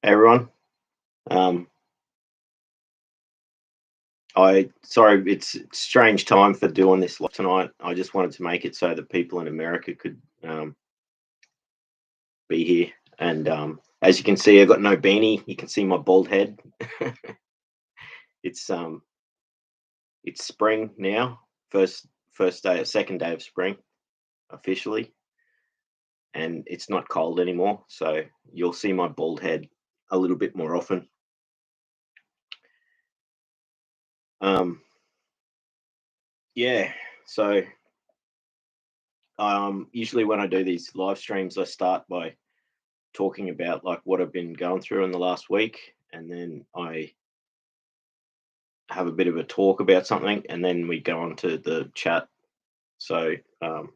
Hey everyone. Um, sorry, it's a strange time for doing this tonight. I just wanted to make it so that people in America could be here. And as you can see, I've got no beanie. You can see my bald head. it's it's spring now. First day, second day of spring officially, and it's not cold anymore. So you'll see my bald head a little bit more often. Um, yeah. So usually when I do these live streams, I start by talking about like what I've been going through in the last week, and then I have a bit of a talk about something, and then we go on to the chat. So um,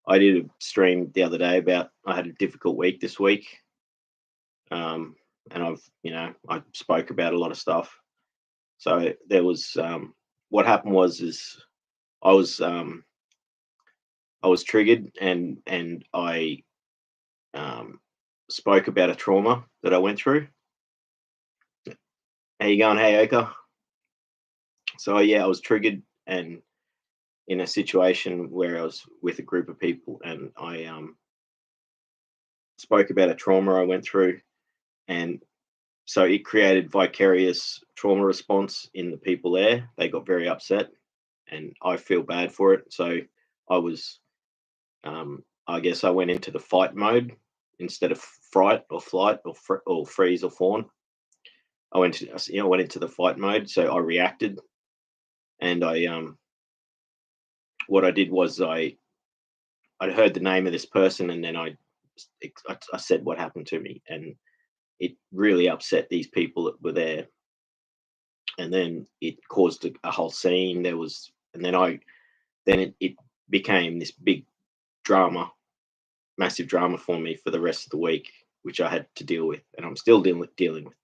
I did a stream the other day about I had a difficult week this week, um, and I spoke about a lot of stuff. So there was what happened was is I was um, I was triggered, and I um, spoke about a trauma that I went through. How you going? Hey, Oka. So yeah, I was triggered and in a situation where I was with a group of people, and I spoke about a trauma I went through, and so it created vicarious trauma response in the people there. They got very upset, and I feel bad for it. So I was, I guess, I went into the fight mode instead of fright or flight or freeze or fawn. I went to, went into the fight mode. So I reacted, and what I did was I'd heard the name of this person, and then I said what happened to me, and it really upset these people that were there. And then it caused a whole scene. And then it became this big drama, massive drama for me for the rest of the week, which I had to deal with, and I'm still dealing with.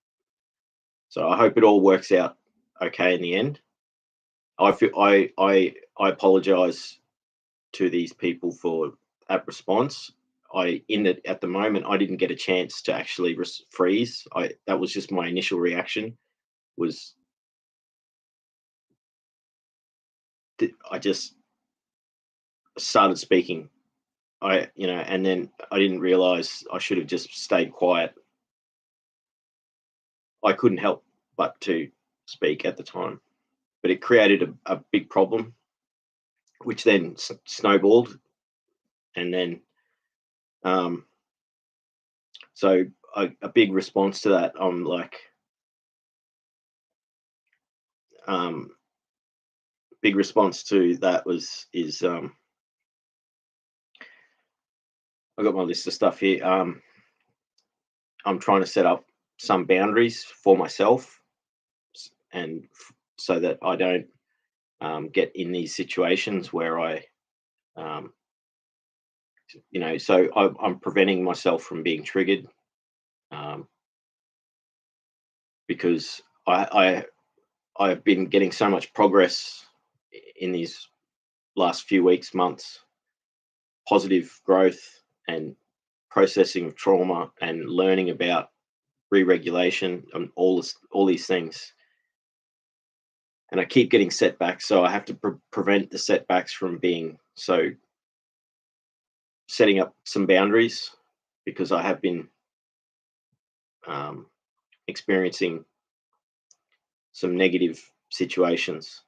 So I hope it all works out okay in the end. I apologize to these people for that response. At the moment I didn't get a chance to actually freeze. I That was just my initial reaction. Was I just started speaking. And then I didn't realize I should have just stayed quiet. I couldn't help but to speak at the time, but it created a big problem, which then snowballed, and then um, so a big response to that. I'm like, um, big response to that was is I got my list of stuff here. I'm trying to set up some boundaries for myself, and so that I don't get in these situations where um, I'm preventing myself from being triggered, um, because I've been getting so much progress in these last few weeks, months, positive growth and processing of trauma and learning about re-regulation and all these things, and I keep getting setbacks. So I have to prevent the setbacks from being so, setting up some boundaries, because I have been um, experiencing some negative situations.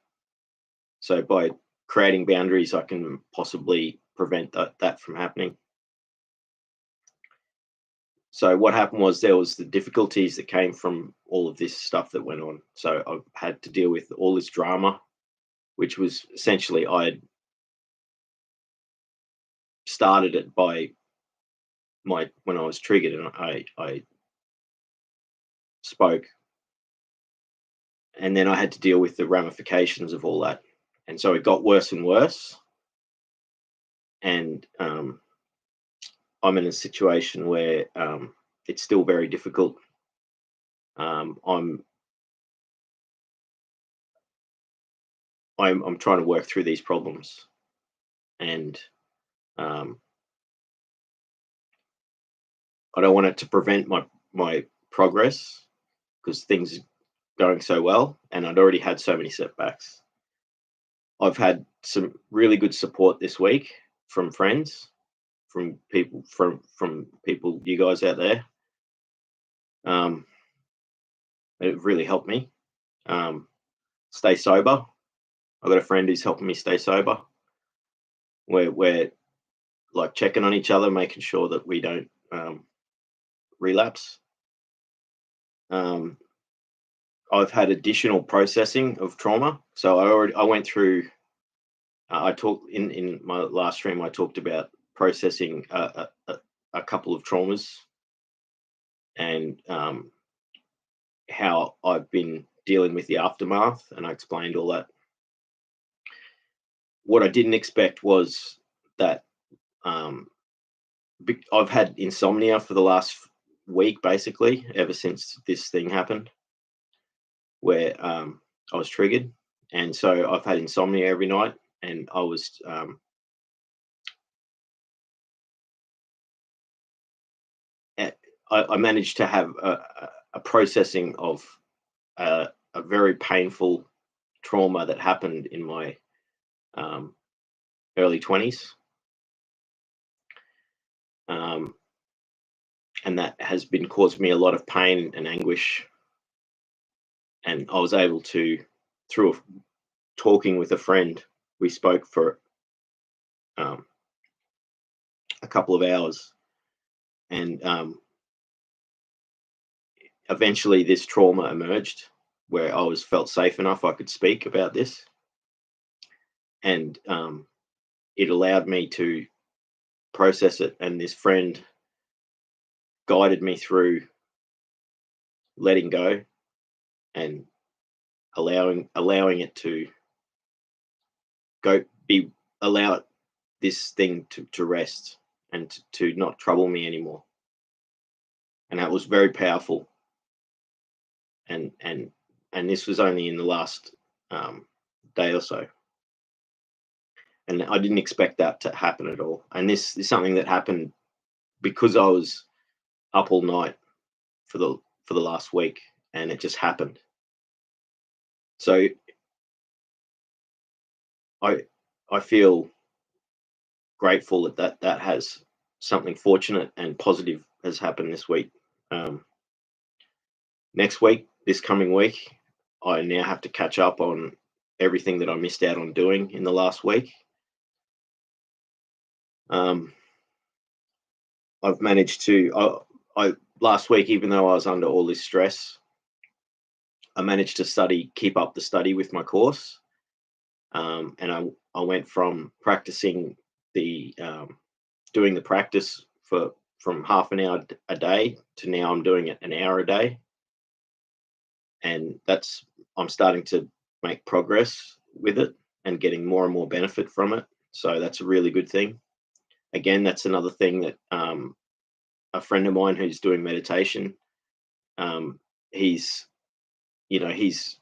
So by creating boundaries, I can possibly prevent that from happening. So what happened was there was the difficulties that came from all of this stuff that went on. So I've had to deal with all this drama, which was essentially I had started it by my when I was triggered, and I spoke, and then I had to deal with the ramifications of all that, and so it got worse and worse. And I'm in a situation where it's still very difficult. Um, I'm I'm trying to work through these problems, and um, I don't want it to prevent my progress because things are going so well, and I'd already had so many setbacks. I've had some really good support this week from friends, from people, you guys out there. Um, it really helped me stay sober. I've got a friend who's helping me stay sober. We're like checking on each other, making sure that we don't relapse. Um, I've had additional processing of trauma, so I went through. I talked in my last stream. I talked about processing a couple of traumas and how I've been dealing with the aftermath, and I explained all that. What I didn't expect was that um, I've had insomnia for the last week, basically, ever since this thing happened, where I was triggered, and so I've had insomnia every night, and I managed to have a processing of a very painful trauma that happened in my um, early 20s. Um, and that has been caused me a lot of pain and anguish. And I was able to, through talking with a friend, we spoke for um, a couple of hours, and eventually this trauma emerged where I was felt safe enough I could speak about this, and it allowed me to process it. And this friend guided me through letting go and allowing it to go be allow this thing to rest and to not trouble me anymore. And that was very powerful. And this was only in the last day or so, and I didn't expect that to happen at all. And this is something that happened because I was up all night for the last week, and it just happened. So I I feel grateful that has something fortunate and positive has happened this week. Um, Next week, this coming week, I now have to catch up on everything that I missed out on doing in the last week. Um, I've managed to. I last week, even though I was under all this stress, I managed to keep up the study with my course, and I went from practicing the doing the practice from half an hour a day to now I'm doing it an hour a day, and I'm starting to make progress with it and getting more and more benefit from it. So that's a really good thing. Again, that's another thing that a friend of mine who's doing meditation, um, he's he's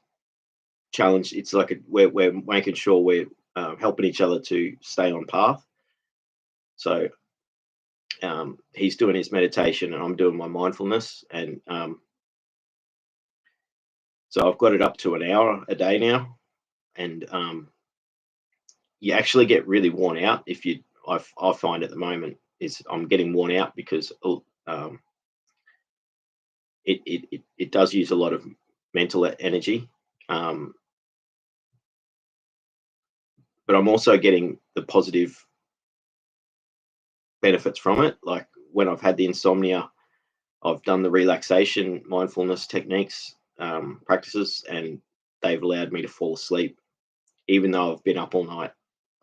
challenged. It's like we're making sure we're helping each other to stay on path. So he's doing his meditation and I'm doing my mindfulness, and so I've got it up to an hour a day now, and you actually get really worn out if you. I find at the moment is I'm getting worn out because it does use a lot of mental energy, um, but I'm also getting the positive benefits from it. Like when I've had the insomnia, I've done the relaxation mindfulness techniques practices, and they've allowed me to fall asleep even though I've been up all night.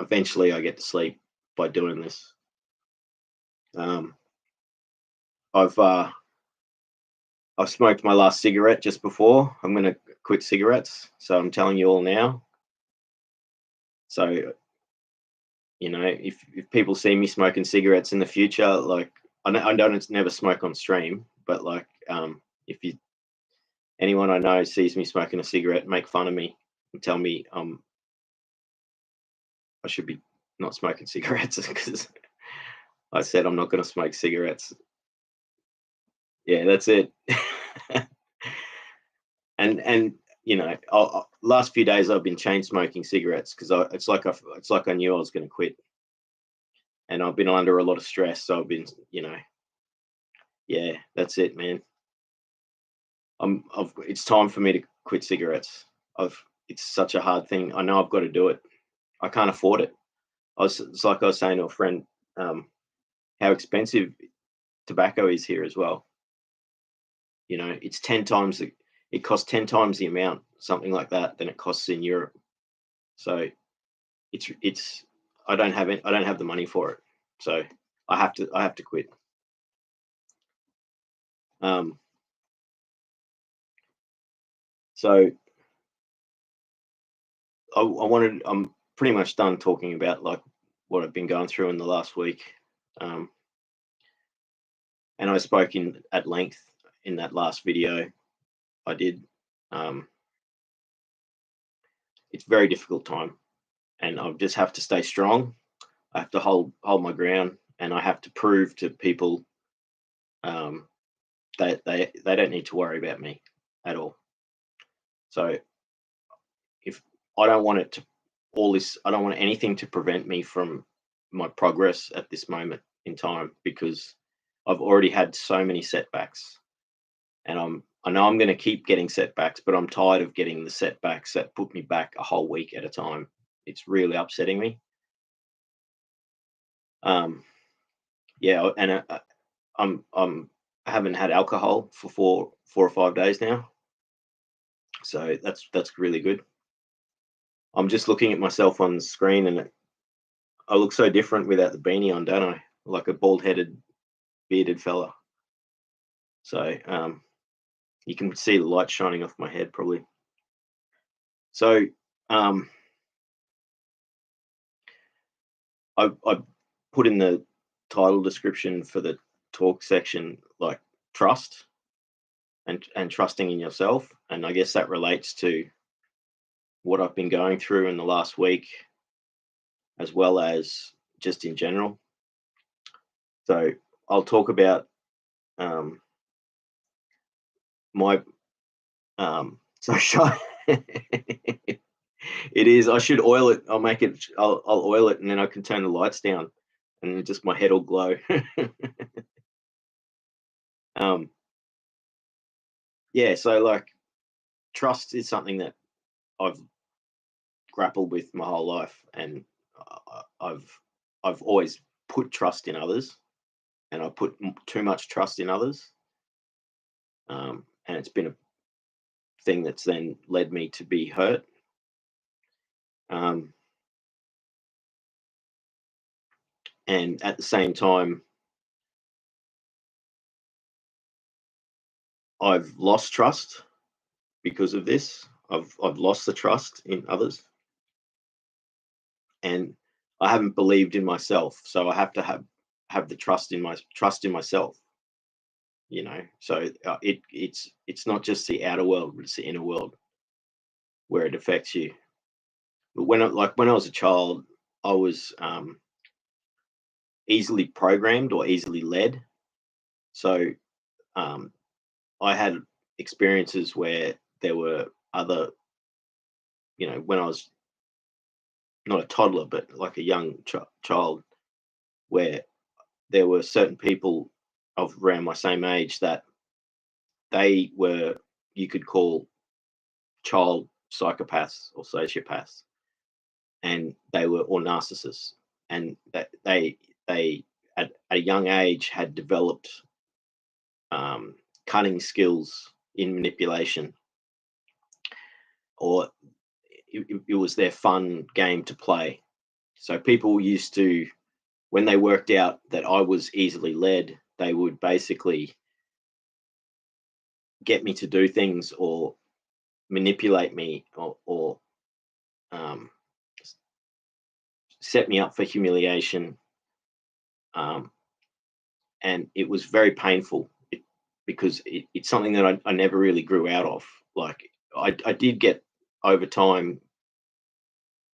Eventually, I get to sleep by doing this. Um, I've smoked my last cigarette just before. I'm going to quit cigarettes, so I'm telling you all now. So if people see me smoking cigarettes in the future, like I don't never smoke on stream, but like if anyone I know sees me smoking a cigarette, make fun of me and tell me I should be not smoking cigarettes because I said I'm not going to smoke cigarettes. Yeah, that's it. And last few days I've been chain smoking cigarettes because it's like I knew I was going to quit, and I've been under a lot of stress. So I've been, yeah, that's it, man. It's time for me to quit cigarettes. It's such a hard thing. I know I've got to do it. I can't afford it. It's like I was saying to a friend, how expensive tobacco is here as well. It's 10 times it costs 10 times the amount, something like that, than it costs in Europe. So it's I don't have it. I don't have the money for it. So I have to quit. Um, so I'm pretty much done talking about like what I've been going through in the last week. Um, and I spoke in at length in that last video I did. Um, it's a very difficult time, and I just have to stay strong. I have to hold my ground, and I have to prove to people um, that they don't need to worry about me at all. So if I don't want it to I don't want anything to prevent me from my progress at this moment in time, because I've already had so many setbacks, and I know I'm going to keep getting setbacks, but I'm tired of getting the setbacks that put me back a whole week at a time. It's really upsetting me. Um, yeah, and I haven't had alcohol for 4 or 5 days now, so that's really good. I'm just looking at myself on the screen, and I look so different without the beanie on, don't I? Like a bald-headed, bearded fella. So you can see the light shining off my head, probably. So um, I put in the title description for the talk section like trust and trusting in yourself, and I guess that relates to what I've been going through in the last week, as well as just in general. So I'll talk about um, my so shy. It is. I should oil it. I'll make it. I'll oil it, and then I can turn the lights down, and just my head will glow. um, yeah. So like, trust is something that I've grappled with my whole life, and I've always put trust in others, and I put too much trust in others, and it's been a thing that's then led me to be hurt. Um, and at the same time, I've lost trust because of this. I've lost the trust in others, and I haven't believed in myself. So I have to have the trust in myself. So it's not just the outer world, but it's the inner world where it affects you. But when I was a child, I was easily programmed or easily led. So um, I had experiences where there were other, when I was not a toddler, but like a young child, where there were certain people of around my same age that they were, you could call, child psychopaths or sociopaths, and they were, or narcissists, and that they at a young age had developed um, cunning skills in manipulation, or it was their fun game to play. So people used to, when they worked out that I was easily led, they would basically get me to do things or manipulate me, or um, set me up for humiliation. Um, and it was very painful, because it's something that I never really grew out of. Like I did get, over time,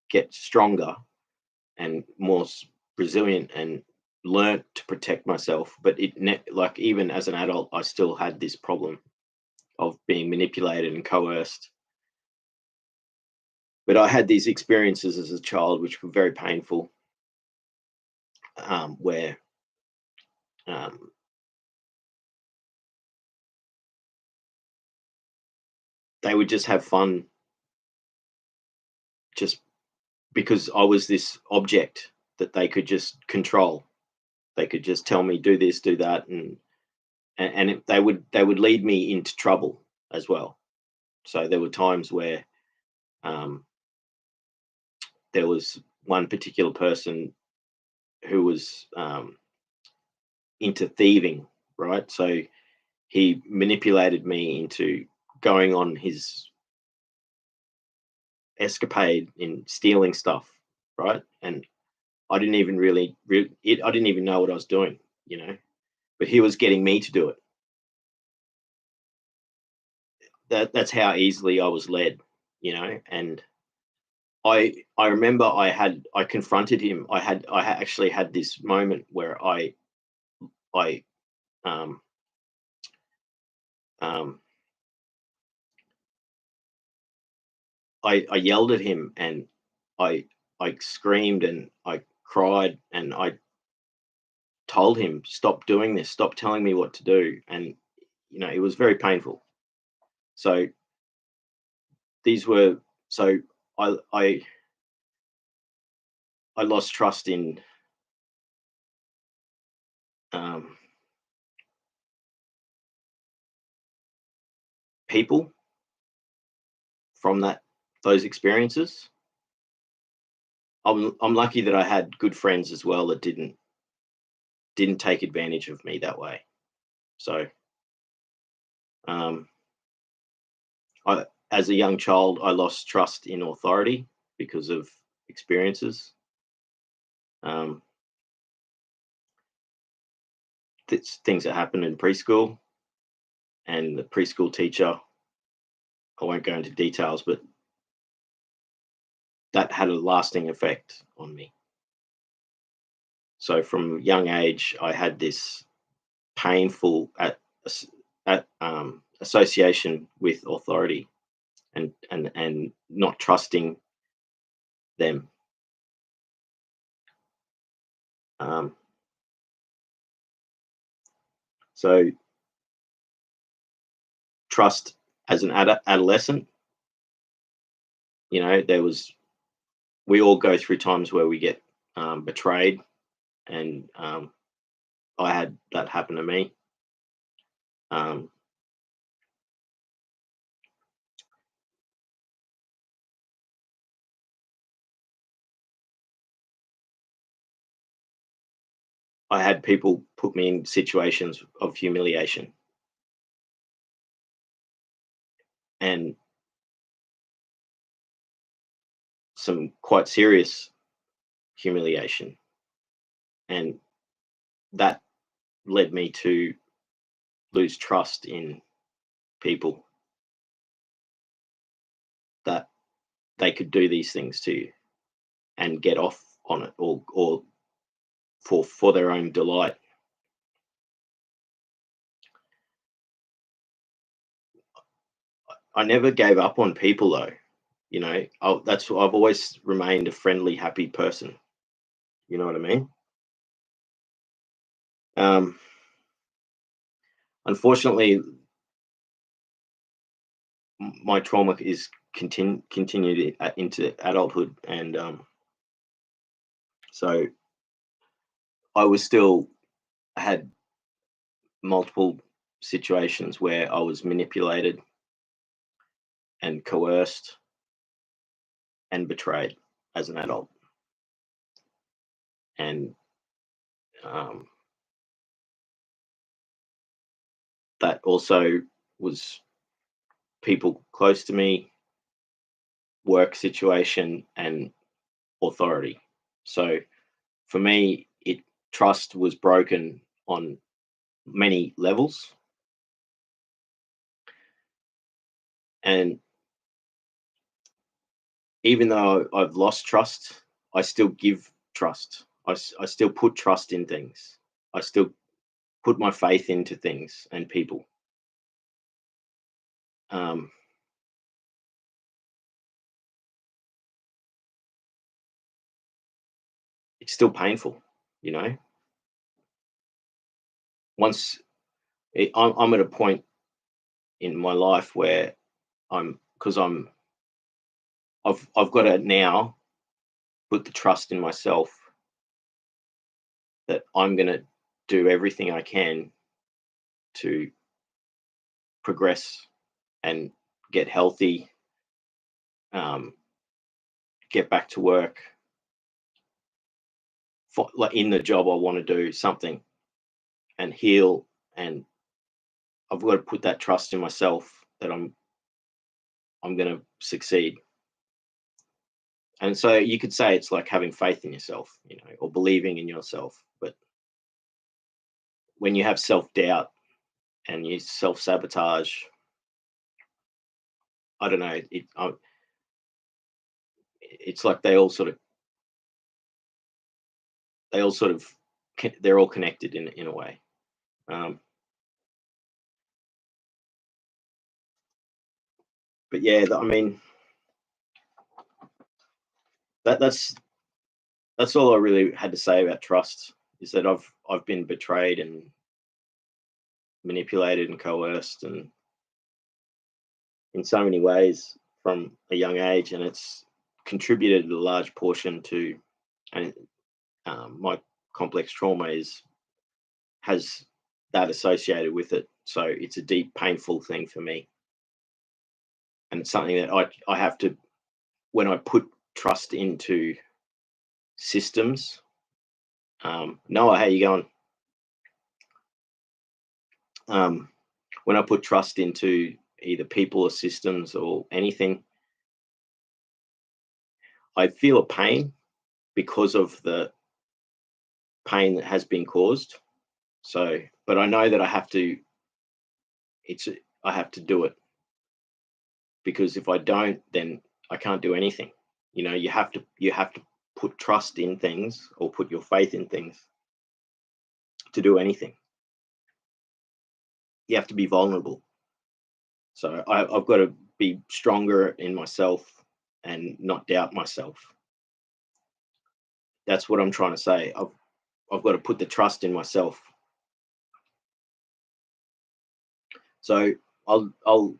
get stronger and more resilient, and learnt to protect myself, but like even as an adult, I still had this problem of being manipulated and coerced. But I had these experiences as a child which were very painful, where um, they would just have fun just because I was this object that they could just control. They could just tell me do this, do that, they would lead me into trouble as well. So there were times where um, there was one particular person who was into thieving, right? So he manipulated me into going on his escapade in stealing stuff, right? And I didn't even I didn't even know what I was doing, you know. But he was getting me to do it. That's how easily I was led, you know. And I remember I confronted him. Actually had this moment where I um um I yelled at him, and I I screamed and I cried, and I told him, stop doing this, stop telling me what to do. And it was very painful. So these were so I I I lost trust in um, people from those experiences. I'm lucky that I had good friends as well that didn't take advantage of me that way. So um, as a young child, I lost trust in authority because of experiences. Um, things that happened in preschool, and the preschool teacher. I won't go into details, but that had a lasting effect on me. So from young age, I had this painful association with authority, and not trusting them. Um, so trust as an adolescent, there was we all go through times where we get betrayed, and I had that happen to me. Um, I had people put me in situations of humiliation, and some quite serious humiliation, and that led me to lose trust in people, that they could do these things to you and get off on it, or for their own delight. I never gave up on people though. I've always remained a friendly, happy person. You know what I mean? Um, Unfortunately, my trauma is continued into adulthood, and so I was still had multiple situations where I was manipulated and coerced and betrayed as an adult, and um, that also was people close to me, work situation, and authority. So for me, trust was broken on many levels, and even though I've lost trust, I still give trust. I still put trust in things. I still put my faith into things and people. Um, it's still painful, you know. Once I'm at a point in my life where because I've got to now put the trust in myself that I'm going to do everything I can to progress and get healthy, um, get back to work, like in the job I want to do something and heal. And I've got to put that trust in myself that I'm going to succeed. And so you could say it's like having faith in yourself, you know, or believing in yourself. But when you have self doubt and you self sabotage, I don't know. It's like they all sort of they're all connected in a way. Um, but yeah, I mean that's all I really had to say about trust is that I've been betrayed and manipulated and coerced and in so many ways from a young age, and it's contributed a large portion to and my complex trauma has that associated with it. So it's a deep, painful thing for me, and it's something that I have to when I put trust into systems. Noah, how you going? Um, when I put trust into either people or systems or anything, I feel a pain because of the pain that has been caused. So, but I know that it's I have to do it because if I don't, then I can't do anything. You know, you have to put trust in things or put your faith in things to do anything. You have to be vulnerable. So I've got to be stronger in myself and not doubt myself. That's what I'm trying to say. I've got to put the trust in myself. So I'll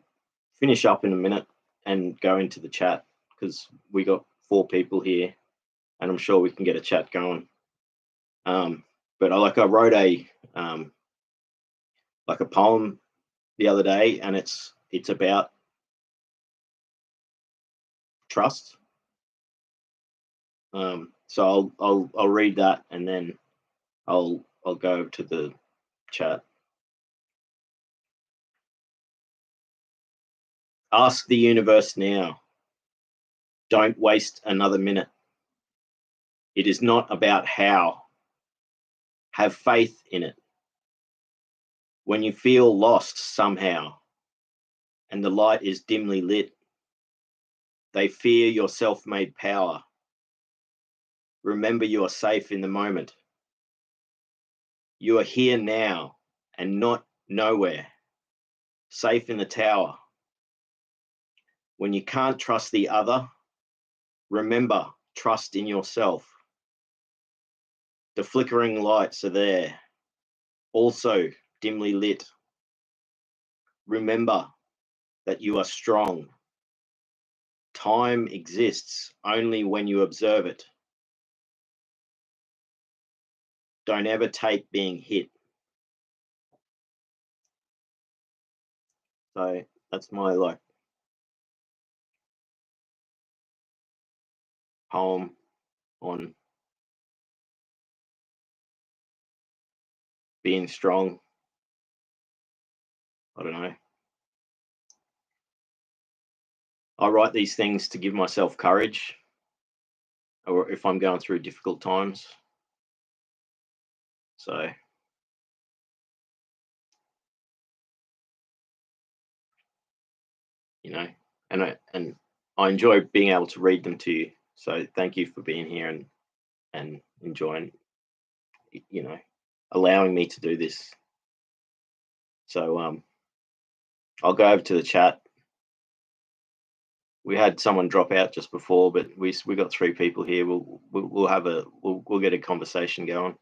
finish up in a minute and go into the chat because we got 4 people here, and I'm sure we can get a chat going. But I wrote like a poem the other day, and it's about trust. So I'll read that and then I'll go to the chat. Ask the universe now. Don't waste another minute. It is not about how. Have faith in it. When you feel lost somehow and the light is dimly lit, they fear your self-made power. Remember you are safe in the moment. You are here now and not nowhere. Safe in the tower. When you can't trust the other, remember, trust in yourself. The flickering lights are there, also dimly lit. Remember that you are strong. Time exists only when you observe it. Don't ever take being hit. So that's my poem on being strong. I don't know. I write these things to give myself courage, or if I'm going through difficult times. So, you know, and I enjoy being able to read them to you. So thank you for being here and enjoying, allowing me to do this. So I'll go over to the chat. We had someone drop out just before, but we got 3 people here. We'll get a conversation going.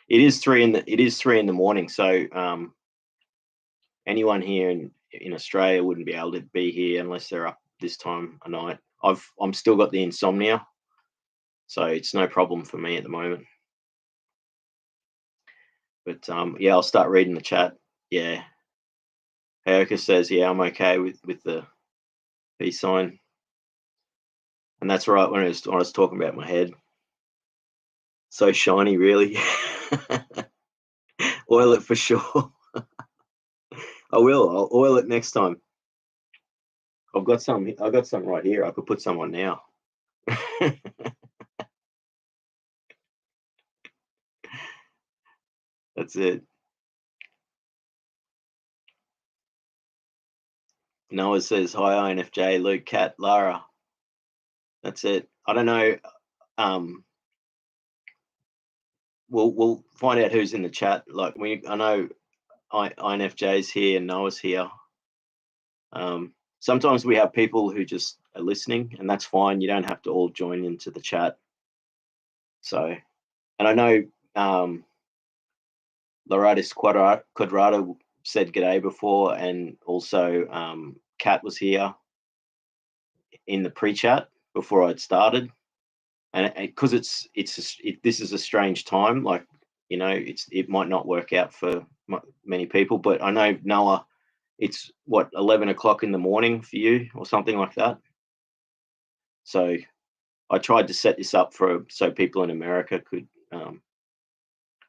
It is 3 in the morning, so anyone here in Australia wouldn't be able to be here unless they're up this time of night. I'm still got the insomnia, so it's no problem for me at the moment. But yeah, I'll start reading the chat. Yeah, Erica says, yeah, I'm okay with the peace sign. And that's right, when I was talking about my head. So shiny, really. Oil it for sure. I will. I'll oil it next time. I've got some right here. I could put some on now. That's it. Noah says, hi, INFJ, Luke, Kat, Lara. That's it. I don't know. We'll find out who's in the chat. Like I know INFJ's here and Noah's here. Sometimes we have people who just are listening, and that's fine. You don't have to all join into the chat. So, and I know Loratis Quadrado said g'day before, and also Kat was here in the pre-chat before I'd started. And because this is a strange time, like, it might not work out for many people, but I know, Noah, it's what, 11 o'clock in the morning for you or something like that. So I tried to set this up so people in America could,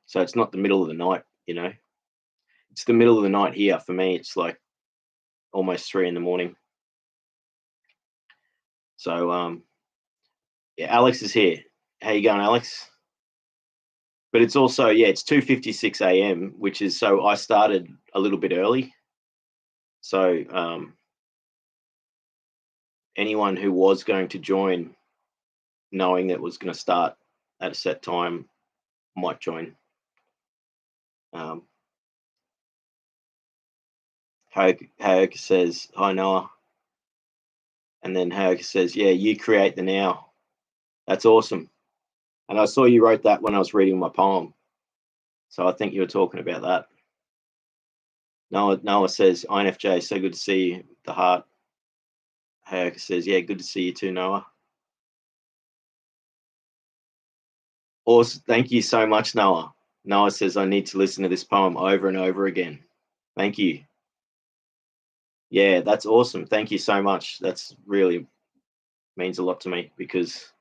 so it's not the middle of the night, it's the middle of the night here. For me, it's like almost 3 in the morning. So yeah, Alex is here. How you going, Alex? But it's also, yeah, it's 2:56 a.m., which is, so I started a little bit early. So anyone who was going to join, knowing that it was going to start at a set time, might join. Hayek says, hi, Noah. And then Hayek says, yeah, you create the now. That's awesome. And I saw you wrote that when I was reading my poem. So I think you were talking about that. Noah says, INFJ, so good to see you, the heart. Hayek says, yeah, good to see you too, Noah. Awesome. Thank you so much, Noah. Noah says, I need to listen to this poem over and over again. Thank you. Yeah, that's awesome. Thank you so much. That's really means a lot to me, because,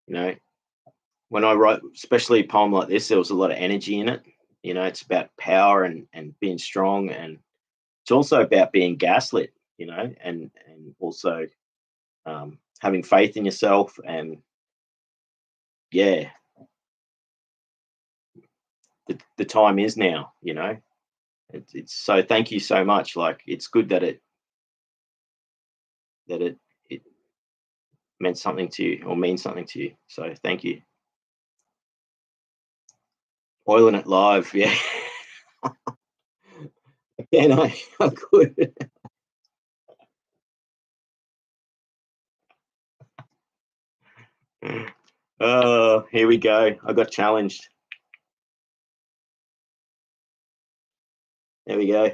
when I write, especially a poem like this, there was a lot of energy in it. It's about power and being strong, and it's also about being gaslit, and also having faith in yourself. And yeah, the time is now. It's so, thank you so much. Like, it's good that it meant something to you, or means something to you. So thank you. Oiling it live, yeah. Can I could. Oh, here we go. I got challenged. There we go.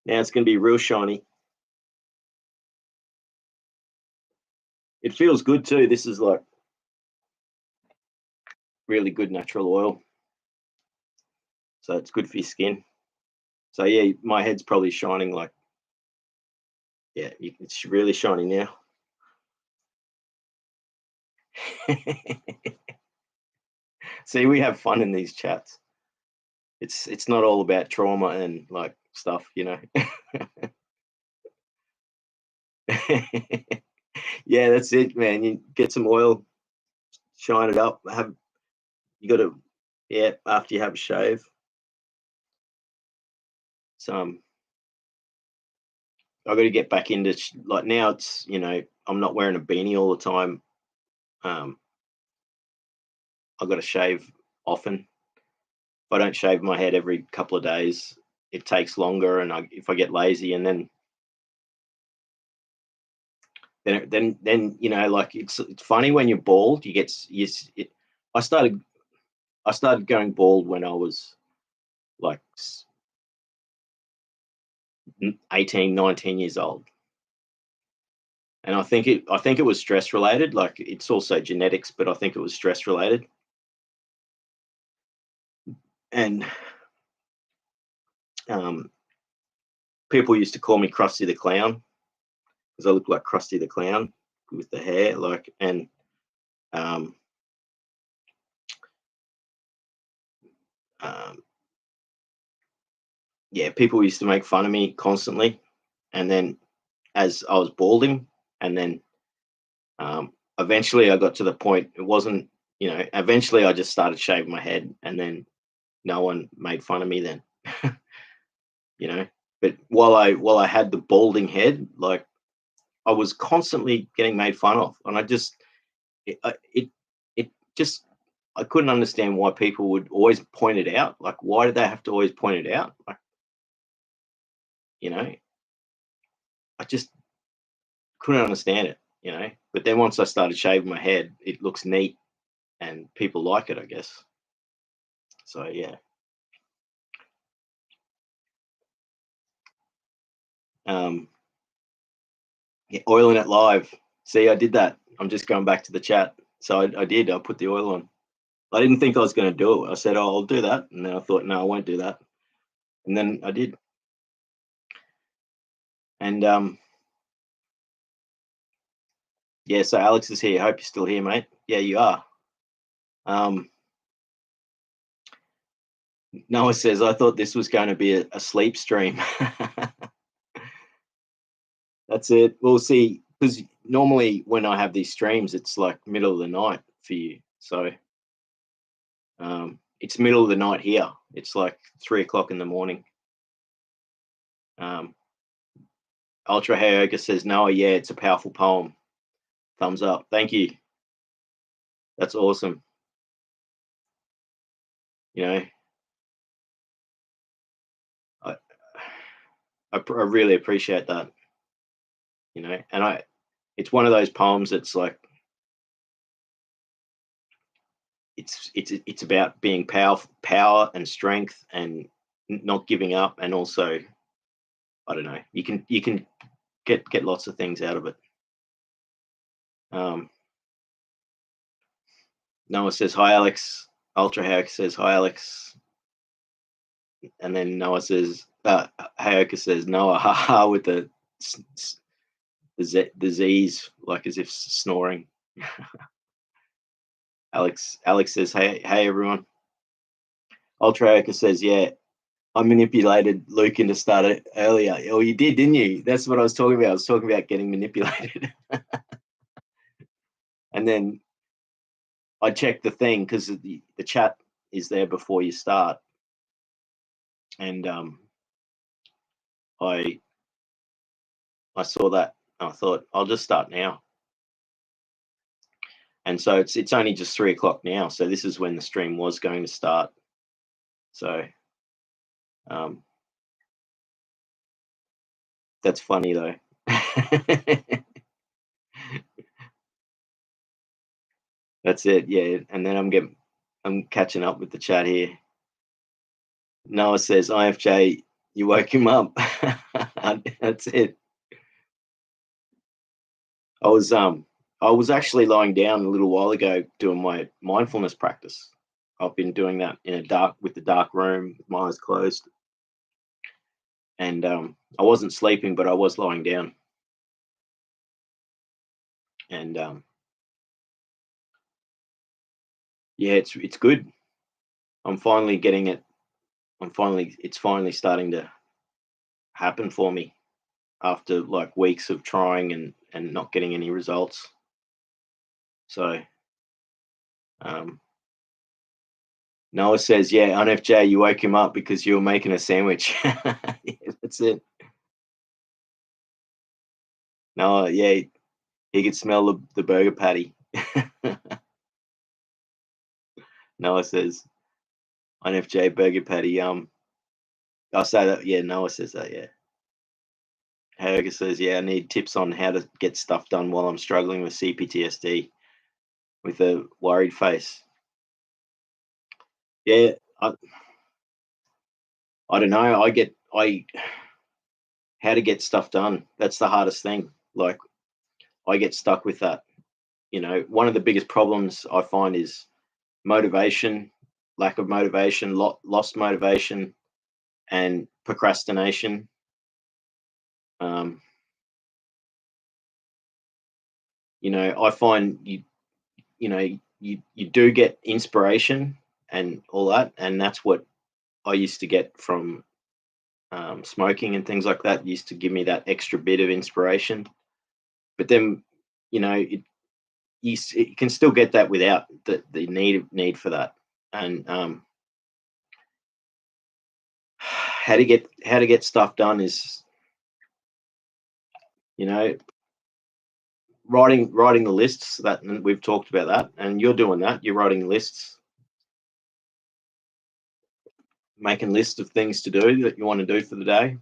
Now it's going to be real shiny. It feels good too. This is like really good natural oil. So it's good for your skin. So yeah, my head's probably shining like, yeah, it's really shiny now. See, we have fun in these chats. It's not all about trauma and like stuff, Yeah, that's it, man. You get some oil, shine it up. You got to, yeah, after you have a shave. So I got to get back into, like, now it's, I'm not wearing a beanie all the time. I've got to shave often. If I don't shave my head every couple of days, it takes longer, and if I get lazy, and then like it's funny when you're bald. I started going bald when I was like 18, 19 years old. And I think it was stress related. Like, it's also genetics, but I think it was stress related. And people used to call me Krusty the Clown because I look like Krusty the Clown with the hair, like, and yeah, people used to make fun of me constantly. And then as I was balding, and then eventually I got to the point, it wasn't, eventually I just started shaving my head, and then no one made fun of me then. But while I had the balding head, like, I was constantly getting made fun of, and it just, I couldn't understand why people would always point it out. Like, why did they have to always point it out? Like, I just couldn't understand it. But then once I started shaving my head, it looks neat and people like it, I guess. So yeah. Yeah, oiling it live. See, I did that. I'm just going back to the chat. So I did. I put the oil on. I didn't think I was going to do it. I said, "Oh, I'll do that," and then I thought, "No, I won't do that," and then I did. And yeah. So Alex is here. Hope you're still here, mate. Yeah, you are. Noah says, "I thought this was going to be a sleep stream." That's it. We'll see, because normally when I have these streams, it's like middle of the night for you. So it's middle of the night here. It's like 3 o'clock in the morning. Ultra Hayoka says, "Noah, yeah, it's a powerful poem. Thumbs up." Thank you. That's awesome. I really appreciate that. And it's one of those poems that's like, it's about being power and strength, and not giving up, and also, I don't know, you can get lots of things out of it. Noah says, "Hi, Alex." Ultra Hayoka says, "Hi, Alex." And then Noah says, Hayoka says, "Noah, haha," with the Z's, like as if snoring. Alex says, "Hey, everyone." Ultra Hayoka says, "Yeah, I manipulated Luke into start it earlier." Oh, you did, didn't you? That's what I was talking about. I was talking about getting manipulated. And then I checked the thing, because the chat is there before you start. And I saw that, and I thought, I'll just start now. And so it's only just 3 o'clock now. So this is when the stream was going to start. So that's funny though. That's it, yeah. And then I'm catching up with the chat here. Noah says, "IFJ, you woke him up." That's it. I was actually lying down a little while ago doing my mindfulness practice. I've been doing that with the dark room, with my eyes closed. And I wasn't sleeping, but I was lying down. And yeah, it's good. I'm finally getting it. It's finally starting to happen for me after like weeks of trying and not getting any results. So Noah says, "Yeah, NFJ, you woke him up because you were making a sandwich." Yeah, that's it. Noah, yeah, He could smell the burger patty. Noah says, INFJ burger patty. I'll say that. Yeah, Noah says that. Yeah. Hager says, yeah, I need tips on how to get stuff done while I'm struggling with CPTSD with a worried face. Yeah, I don't know. How to get stuff done. That's the hardest thing. Like, I get stuck with that. You know, one of the biggest problems I find is motivation, lack of motivation, lost motivation, and procrastination. You know, I find you do get inspiration and all that, and that's what I used to get from smoking and things like that. Used to give me that extra bit of inspiration, but then you know you can still get that without the need for that. And how to get stuff done is, you know, writing the lists that, and we've talked about that, and you're doing that. You're writing lists, making lists of things to do that you want to do for the day,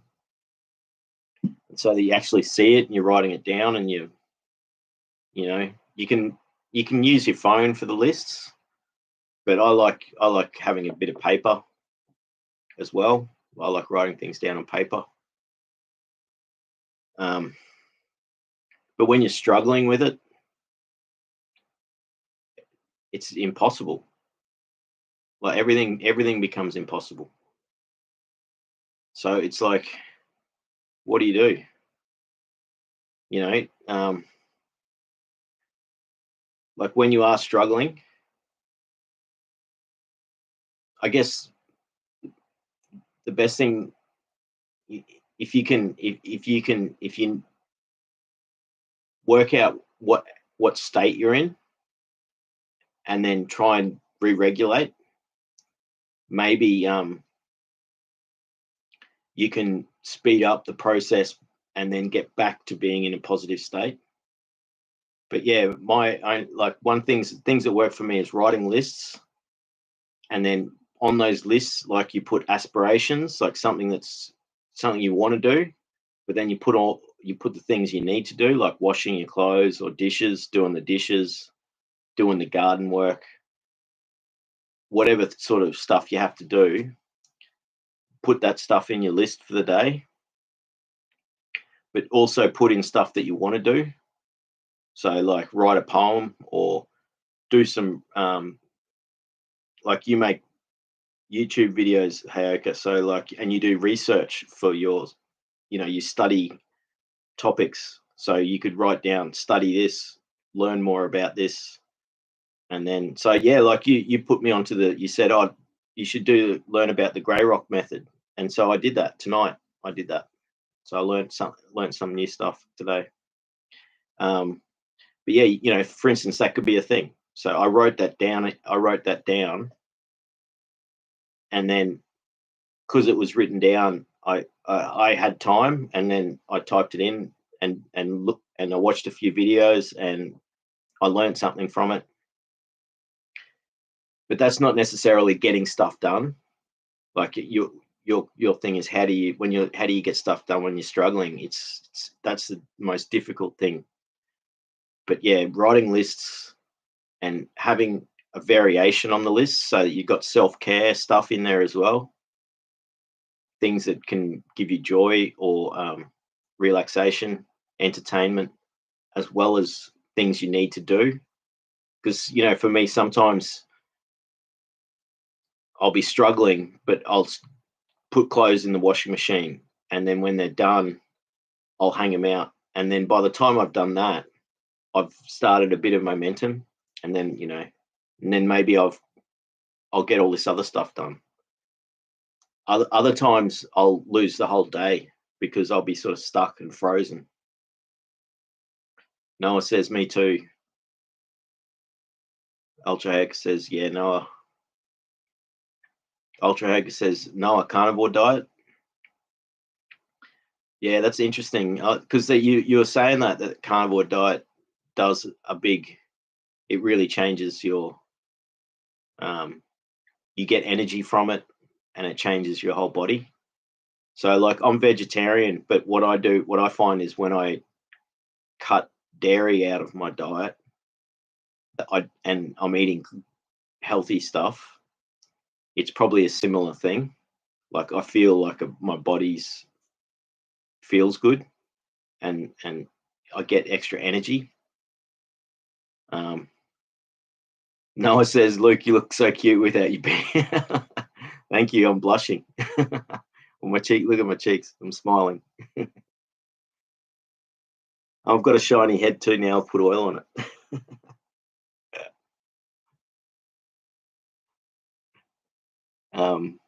so that you actually see it and you're writing it down, and you know you can use your phone for the lists, but I like having a bit of paper as well. I like writing things down on paper. But when you're struggling with it, it's impossible. Like everything becomes impossible. So it's like, what do you do? You know, like when you are struggling, I guess the best thing, if you work out what state you're in, and then try and re-regulate, maybe you can speed up the process and then get back to being in a positive state. But yeah, like things that work for me is writing lists, and then on those lists, like, you put aspirations, like something you want to do, but then you put the things you need to do, like washing your clothes or doing the dishes, doing the garden work, whatever sort of stuff you have to do. Put that stuff in your list for the day, but also put in stuff that you want to do. So, like, write a poem or do some, like, you make YouTube videos, Hayaka. So, like, and you do research for yours. You know, you study topics. So you could write down, study this, learn more about this, and then, so yeah, like you put me onto you said, oh, you should learn about the Grey Rock method, and so I did that tonight. I did that. So I learned some new stuff today. But yeah, you know, for instance, that could be a thing. So I wrote that down, and then, because it was written down, I had time, and then I typed it in and looked, and I watched a few videos, and I learned something from it. But that's not necessarily getting stuff done. Like, your thing is, how do you get stuff done when you're struggling? That's the most difficult thing. But yeah, writing lists and having a variation on the list, so that you've got self-care stuff in there as well, things that can give you joy or relaxation, entertainment, as well as things you need to do. Because, you know, for me, sometimes I'll be struggling, but I'll put clothes in the washing machine, and then when they're done, I'll hang them out. And then by the time I've done that, I've started a bit of momentum, and then, you know, and then maybe I'll get all this other stuff done. Other times I'll lose the whole day because I'll be sort of stuck and frozen. Noah says, me too. Ultra Hacker says, yeah, Noah. Ultra Hacker says, Noah, carnivore diet. Yeah, that's interesting, because you were saying that carnivore diet does it really changes your, you get energy from it, and it changes your whole body. So like I'm vegetarian, but what I find is when I cut dairy out of my diet, and I'm eating healthy stuff, it's probably a similar thing. Like I feel like my body's feels good, and I get extra energy. Um, Noah says, "Luke, you look so cute without your beard." Thank you. I'm blushing. On my cheek, look at my cheeks. I'm smiling. I've got a shiny head too now. I've put oil on it. um,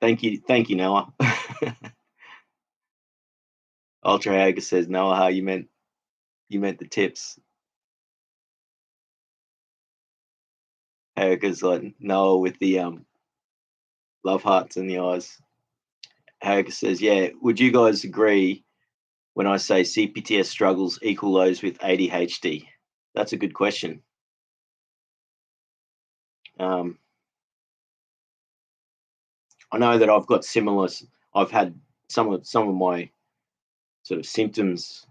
thank you, Noah. Ultra Hager says, Noah, how you meant the tips. Hager's like Noah with the love hearts in the eyes. Hager says, yeah, would you guys agree when I say CPTS struggles equal those with ADHD? That's a good question. I know that I've got similar. I've had some of my sort of symptoms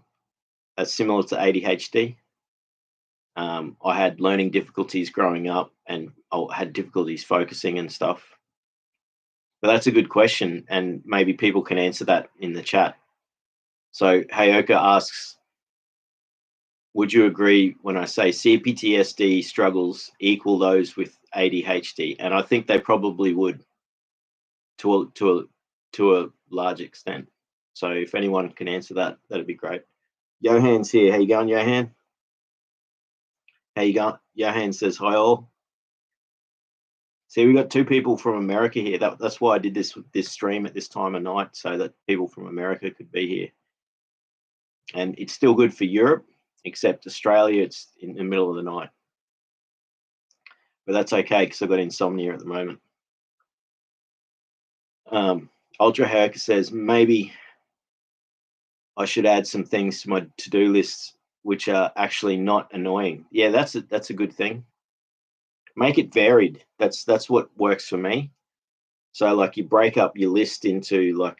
are similar to ADHD. I had learning difficulties growing up, and I had difficulties focusing and stuff. But that's a good question, and maybe people can answer that in the chat. So Hayoka asks, would you agree when I say CPTSD struggles equal those with ADHD? And I think they probably would, to a large extent. So if anyone can answer that, that'd be great. Johan's here. How you going, Johan? How you going? Johan says hi all. See, we got two people from America here. That's why I did this stream at this time of night, so that people from America could be here. And it's still good for Europe, except Australia, it's in the middle of the night. But that's okay because I've got insomnia at the moment. Ultra Hacker says maybe I should add some things to my to-do lists which are actually not annoying. Yeah, that's a good thing. Make it varied. That's what works for me. So like you break up your list into like,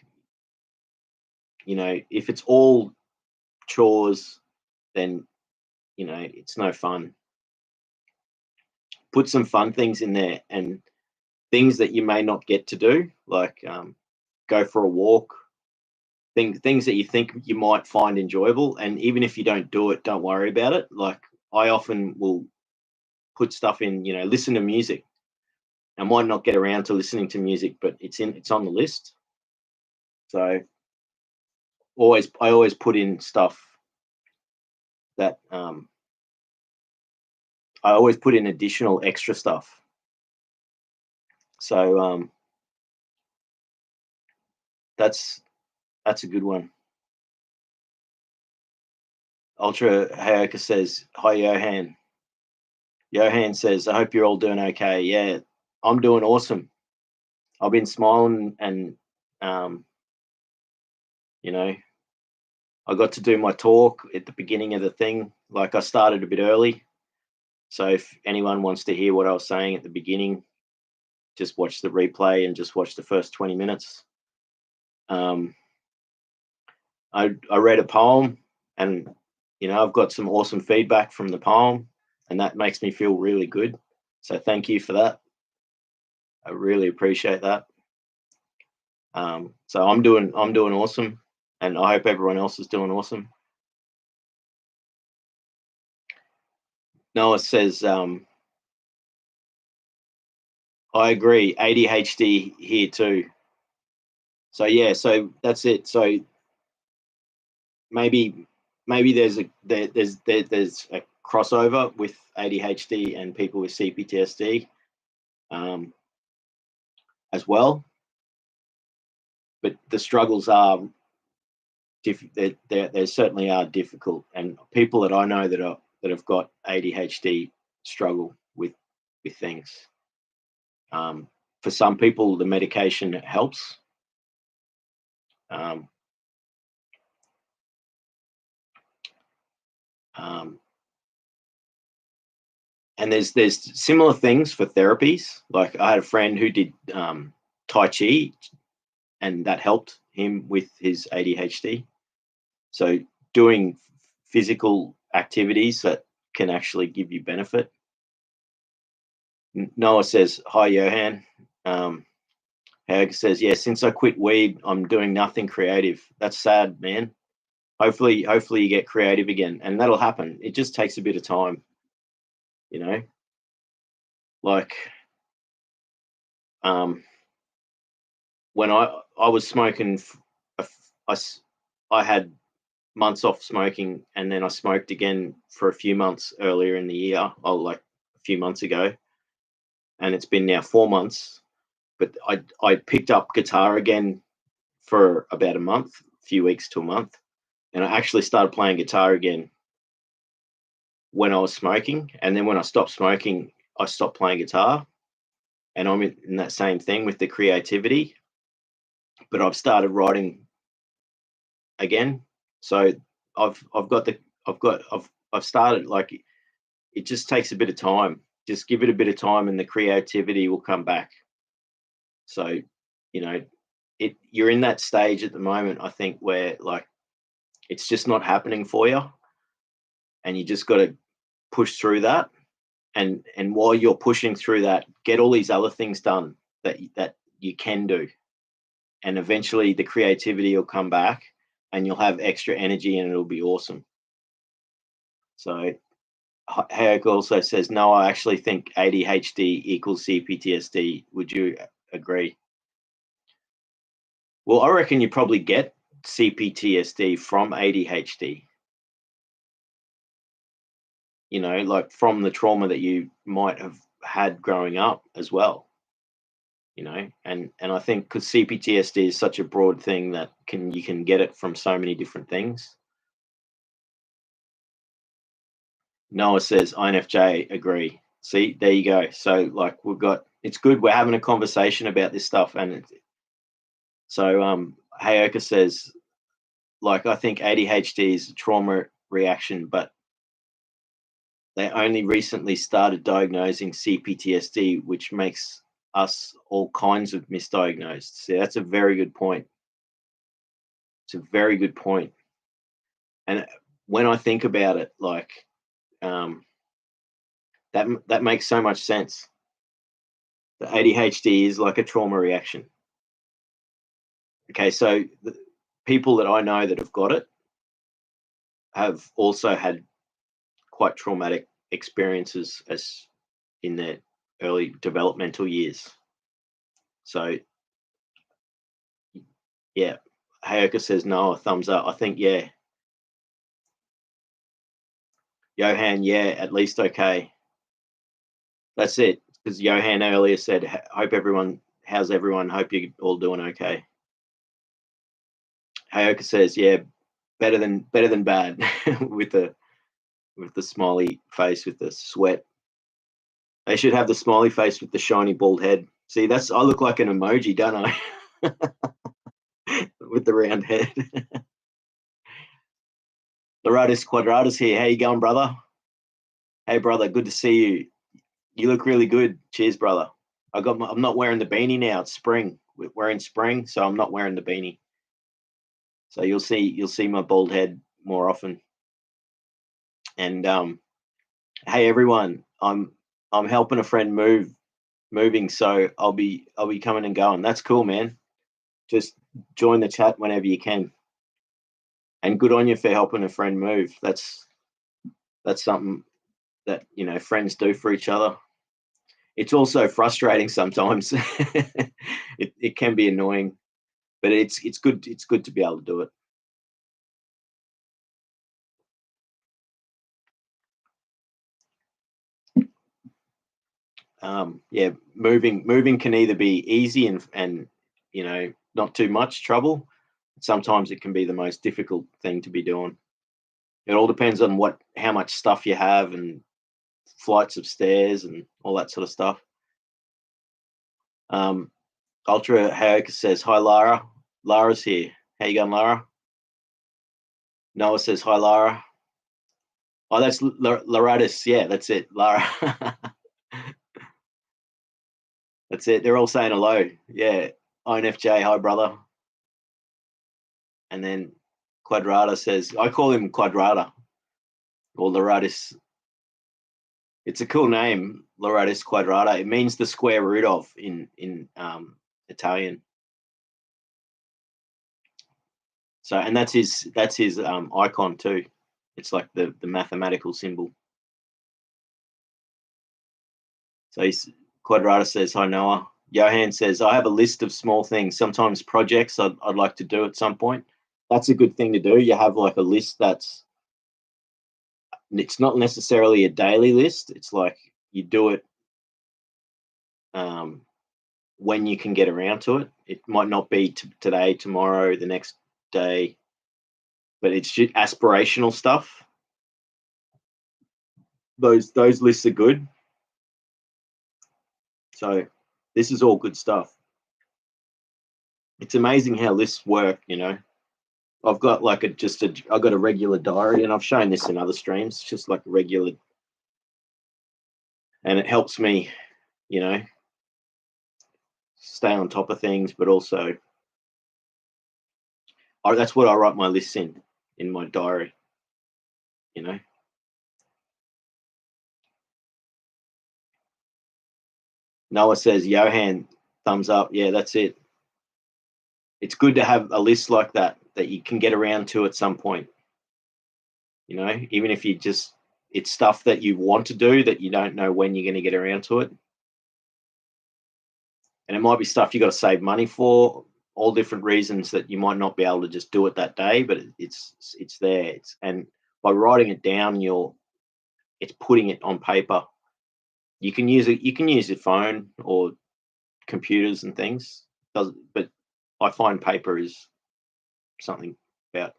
if it's all chores, then it's no fun. Put some fun things in there and things that you may not get to do, like go for a walk, things that you think you might find enjoyable. And even if you don't do it, don't worry about it. Like I often will put stuff in, listen to music. I might not get around to listening to music, but it's on the list. So I always put in stuff that I always put in additional extra stuff. So that's a good one. Ultra Hayoka says, hi, Johan. Johan says, I hope you're all doing okay. Yeah, I'm doing awesome. I've been smiling, and I got to do my talk at the beginning of the thing. Like I started a bit early. So if anyone wants to hear what I was saying at the beginning, just watch the replay and just watch the first 20 minutes. I read a poem, and I've got some awesome feedback from the poem, and that makes me feel really good. So thank you for that. I really appreciate that. So I'm doing awesome, and I hope everyone else is doing awesome. Noah says, I agree, ADHD here too. So yeah, so that's it. So maybe there's a crossover with ADHD and people with CPTSD as well. But the struggles are they certainly are difficult, and people that I know that have got ADHD struggle with things. For some people, the medication helps. And there's similar things for therapies. Like I had a friend who did Tai Chi, and that helped him with his ADHD. So doing physical activities that can actually give you benefit. Noah says, hi, Johan. Hag says, yeah, since I quit weed, I'm doing nothing creative. That's sad, man. Hopefully you get creative again, and that'll happen. It just takes a bit of time, you know. Like, when I was smoking, I had months off smoking, and then I smoked again for a few months earlier in the year, like a few months ago, and it's been now 4 months. But I picked up guitar again for about a month, a few weeks to a month, and I actually started playing guitar again when I was smoking. And then when I stopped smoking, I stopped playing guitar, and I'm in that same thing with the creativity. But I've started writing again, so I've started. Like, it just takes a bit of time. Just give it a bit of time, and the creativity will come back. So, you know, you're in that stage at the moment, I think, where like it's just not happening for you, and you just got to push through that. And while you're pushing through that, get all these other things done that you can do, and eventually the creativity will come back, and you'll have extra energy, and it'll be awesome. So Hayek also says, no, I actually think ADHD equals CPTSD. Would you agree? Well, I reckon you probably get CPTSD from ADHD. You know, like from the trauma that you might have had growing up as well. You know, and I think because CPTSD is such a broad thing that you can get it from so many different things. Noah says INFJ, agree. See, there you go. So like it's good we're having a conversation about this stuff. And so Hayoka says, like, I think ADHD is a trauma reaction, but they only recently started diagnosing CPTSD, which makes us all kinds of misdiagnosed. See, that's a very good point. It's a very good point. And when I think about it, like, that makes so much sense. The ADHD is like a trauma reaction. Okay, so the people that I know that have got it have also had quite traumatic experiences as in their early developmental years. So yeah, Hayoka says no, a thumbs up. I think, yeah. Johan, yeah, at least okay. That's it. Because Johan earlier said, how's everyone? Hope you're all doing okay. Hayoka says, yeah, better than bad with the smiley face with the sweat. They should have the smiley face with the shiny bald head. See, I look like an emoji, don't I? With the round head. Loratus Quadratus here. How you going, brother? Hey, brother, good to see you. You look really good. Cheers, brother. I'm not wearing the beanie now. It's spring. We're in spring, so I'm not wearing the beanie. So you'll see my bald head more often. And hey, everyone, I'm helping a friend moving, so I'll be coming and going. That's cool, man. Just join the chat whenever you can. And good on you for helping a friend move. That's something that, you know, friends do for each other. It's also frustrating sometimes. It can be annoying, but it's good to be able to do it. Yeah, moving can either be easy and you know, not too much trouble. Sometimes it can be the most difficult thing to be doing. It all depends on how much stuff you have and flights of stairs and all that sort of stuff. Ultra Hayoka says, hi, Lara. Lara's here. How you going, Lara? Noah says, hi, Lara. Oh, that's Laratus. Yeah, that's it. Lara. That's it. They're all saying hello. Yeah. INFJ, hi, brother. And then Quadrata says, I call him Quadrata or Laratus. It's a cool name, Laratus Quadrata. It means the square root of in Italian. So, and that's his icon too. It's like the mathematical symbol. So Quadrata says, hi, Noah. Johan says, I have a list of small things, sometimes projects I'd like to do at some point. That's a good thing to do. You have like a list it's not necessarily a daily list. It's like you do it when you can get around to it. It might not be today, tomorrow, the next day, but it's just aspirational stuff. Those lists are good. So this is all good stuff. It's amazing how lists work, you know. I've got like I've got a regular diary, and I've shown this in other streams, just like a regular, and it helps me, you know, stay on top of things, but also that's what I write my lists in my diary, you know. Noah says, Johan, thumbs up. Yeah, that's it. It's good to have a list like that you can get around to at some point. You know, even if it's stuff that you want to do that you don't know when you're going to get around to it. And it might be stuff you got to save money for, all different reasons that you might not be able to just do it that day, but it's there. And by writing it down, it's putting it on paper. You can use your phone or computers and things, but I find paper is something about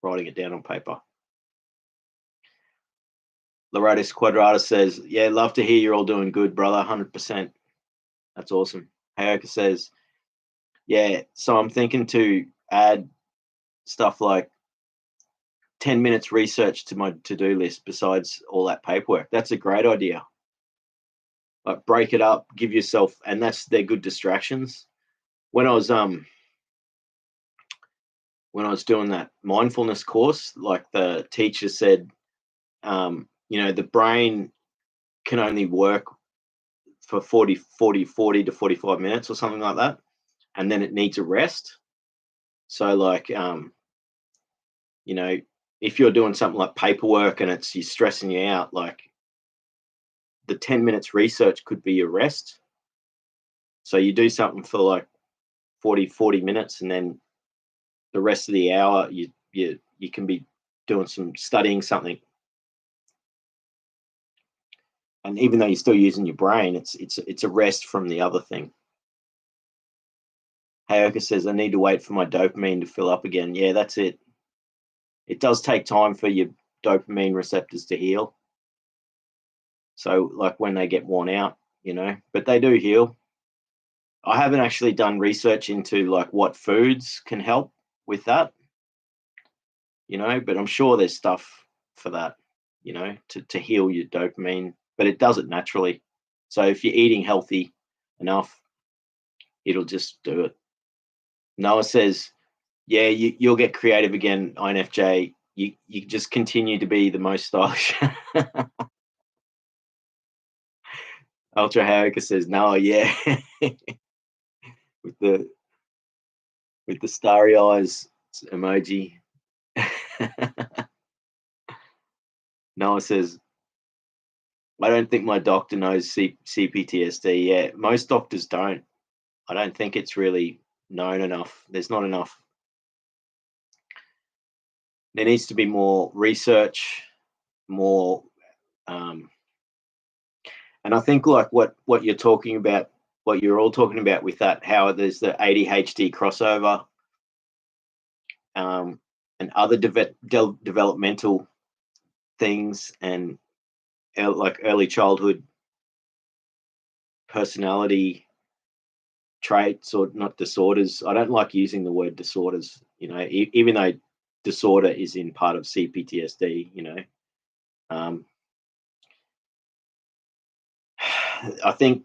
writing it down on paper. Loratus Quadrata says, yeah, love to hear you're all doing good, brother. 100%. That's awesome. Hayoka says, yeah, so I'm thinking to add stuff like 10 minutes research to my to-do list besides all that paperwork. That's a great idea. Like break it up, give yourself, and they're good distractions. When I was doing that mindfulness course, like the teacher said, you know, the brain can only work for 40 to 45 minutes or something like that, and then it needs a rest. So like you know, if you're doing something like paperwork and you're stressing you out, like the 10 minutes research could be your rest. So you do something for like 40 minutes, and then the rest of the hour you can be doing some studying something. And even though you're still using your brain, it's a rest from the other thing. Hayoka says, I need to wait for my dopamine to fill up again. Yeah, that's it. It does take time for your dopamine receptors to heal. So like when they get worn out, you know, but they do heal. I haven't actually done research into like what foods can help with that, you know, but I'm sure there's stuff for that, you know, to heal your dopamine, but it does it naturally. So if you're eating healthy enough, it'll just do it. Noah says, yeah, you'll get creative again, INFJ. You just continue to be the most stylish. Ultra Hayoka says, Noah, yeah. with the starry eyes emoji. Noah says, I don't think my doctor knows CPTSD. Yeah, most doctors don't. I don't think it's really known enough. There's not enough. There needs to be more research, more, and I think like what you're talking about, what you're all talking about with that, how there's the ADHD crossover, and other developmental things, and like early childhood personality traits, or not disorders. I don't like using the word disorders, you know, even though disorder is in part of CPTSD, you know. Um, I think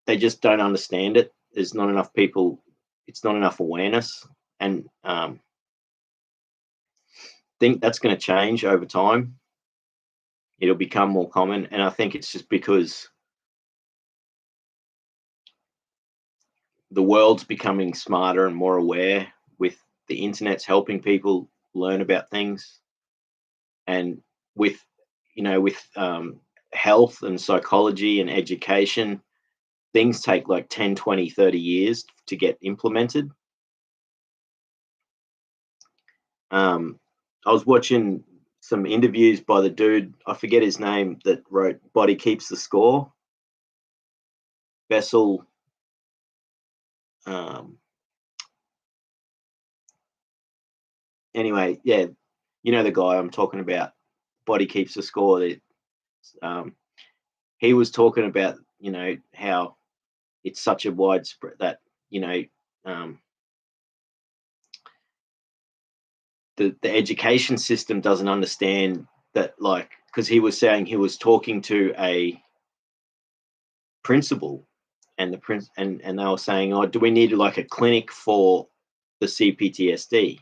they just don't understand it. There's not enough people. It's not enough awareness, and think that's going to change over time. It'll become more common, and I think it's just because the world's becoming smarter and more aware with the internet's helping people learn about things, and with health and psychology and education, things take like 10, 20, 30 years to get implemented. I was watching some interviews by the dude, I forget his name, that wrote Body Keeps the Score. Bessel, anyway, yeah, you know the guy I'm talking about. Body Keeps the Score. Um, he was talking about how it's such a widespread that um, the education system doesn't understand that, like, because he was saying he was talking to a principal, and and they were saying, oh, do we need like a clinic for the CPTSD?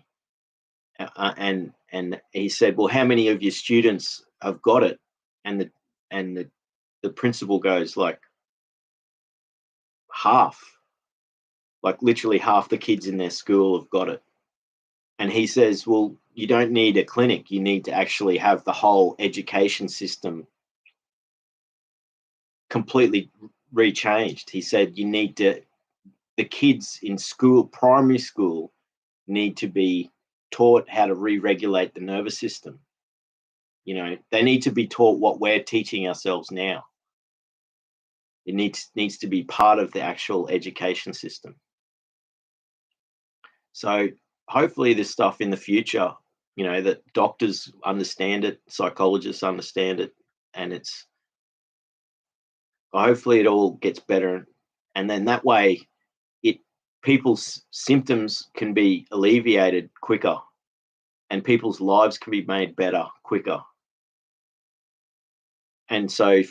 And he said, well, how many of your students have got it? And the principal goes, like, half, like literally half the kids in their school have got it. And he says, well, you don't need a clinic, you need to actually have the whole education system completely rechanged. He said you need to, the kids in school, primary school, need to be taught how to re-regulate the nervous system. They need to be taught what we're teaching ourselves now. It needs to be part of the actual education system. So hopefully this stuff in the future, that doctors understand it, psychologists understand it, and it's hopefully it all gets better, and then that way it people's symptoms can be alleviated quicker, and people's lives can be made better quicker. And so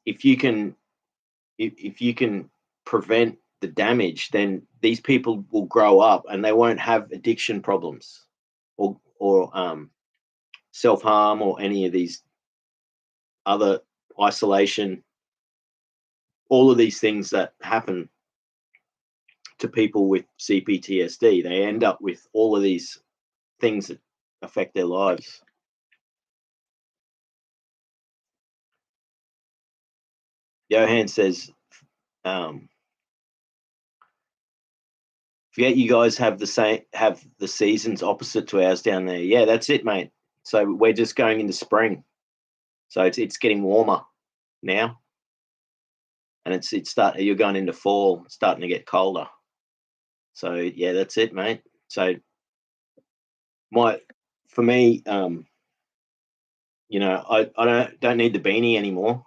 if you can if you can prevent the damage, then these people will grow up and they won't have addiction problems, or self-harm, or any of these other, isolation, all of these things that happen to people with CPTSD. They end up with all of these things that affect their lives. Johan says, forget you guys have the seasons opposite to ours down there. Yeah, that's it, mate. So we're just going into spring. So it's getting warmer now, and you're going into fall, it's starting to get colder. So yeah, that's it, mate. So for me, I don't need the beanie anymore.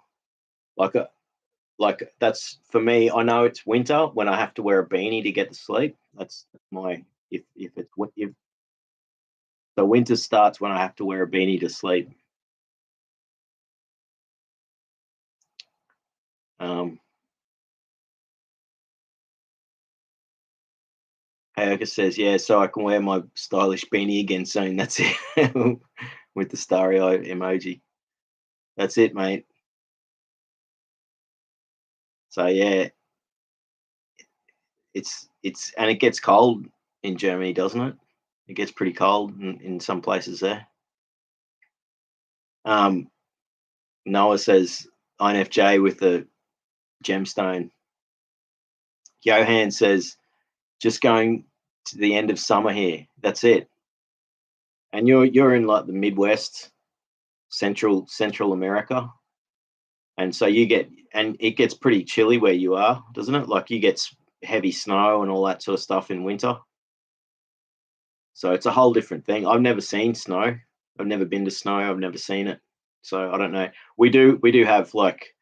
Like that's for me. I know it's winter when I have to wear a beanie to get to sleep. That's my if the winter starts when I have to wear a beanie to sleep. Hayoka says, yeah, so I can wear my stylish beanie again soon. That's it. With the starry eye emoji. That's it, mate. So yeah, and it gets cold in Germany, doesn't it? It gets pretty cold in some places there. Noah says INFJ with the gemstone. Johan says, just going to the end of summer here. That's it. And you're in like the Midwest, Central America, and so it gets pretty chilly where you are, doesn't it? Like you get heavy snow and all that sort of stuff in winter. So it's a whole different thing. I've never seen snow. I've never been to snow. I've never seen it. So I don't know. We do have like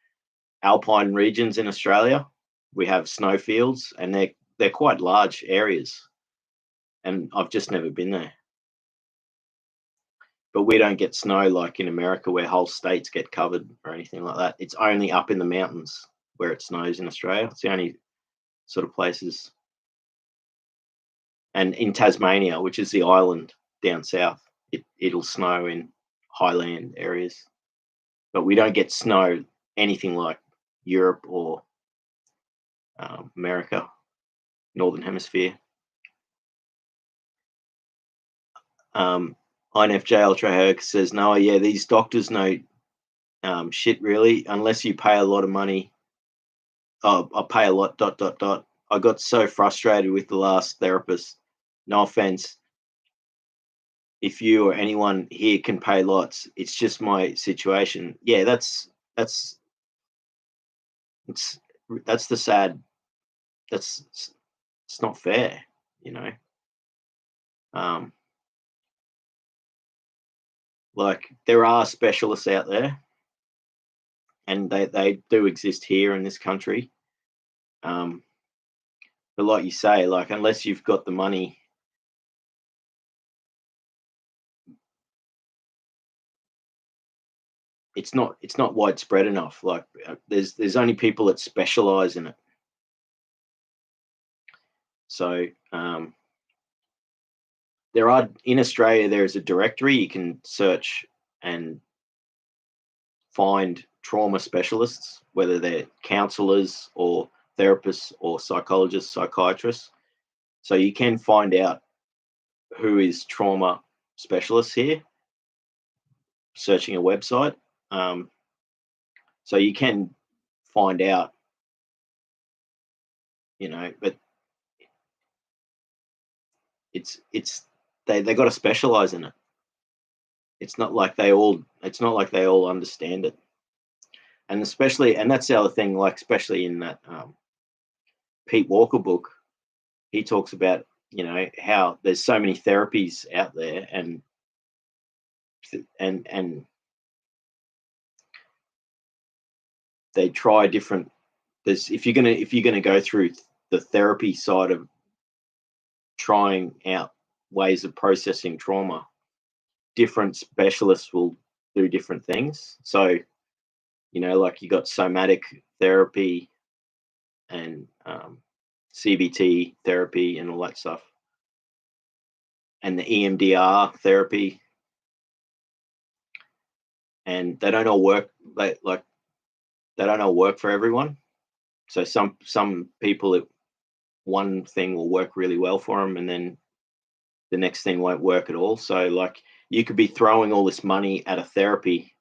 alpine regions in Australia. We have snowfields, and they're quite large areas. And I've just never been there. but we don't get snow like in America where whole states get covered or anything like that. It's only up in the mountains where it snows in Australia. It's the only sort of places. And in Tasmania, which is the island down south, it'll snow in highland areas. But we don't get snow anything like Europe or America, Northern Hemisphere. INFJ Ultra Herc says, no, yeah, these doctors know shit really, unless you pay a lot of money. Oh, I pay a lot, ... I got so frustrated with the last therapist. No offense. If you or anyone here can pay lots, it's just my situation. Yeah, that's the sad. It's not fair, you know. Like there are specialists out there, and they do exist here in this country. But like you say, like unless you've got the money, it's not widespread enough. Like there's only people that specialize in it. So there are in Australia, there is a directory you can search and find trauma specialists, whether they're counselors or therapists or psychologists, psychiatrists. So you can find out who is trauma specialists here, searching a website. So you can find out, you know, but it's they got to specialize in it. It's not like they all understand it. And especially, and that's the other thing, like especially in that Pete Walker book, he talks about, you know, how there's so many therapies out there, and they try different. There's if you're gonna go through the therapy side of trying out ways of processing trauma, different specialists will do different things. So, you know, like you got somatic therapy and CBT therapy and all that stuff, and the EMDR therapy, and they don't all work. They don't all work for everyone. So some people, one thing will work really well for them, and then the next thing won't work at all. So like you could be throwing all this money at a therapy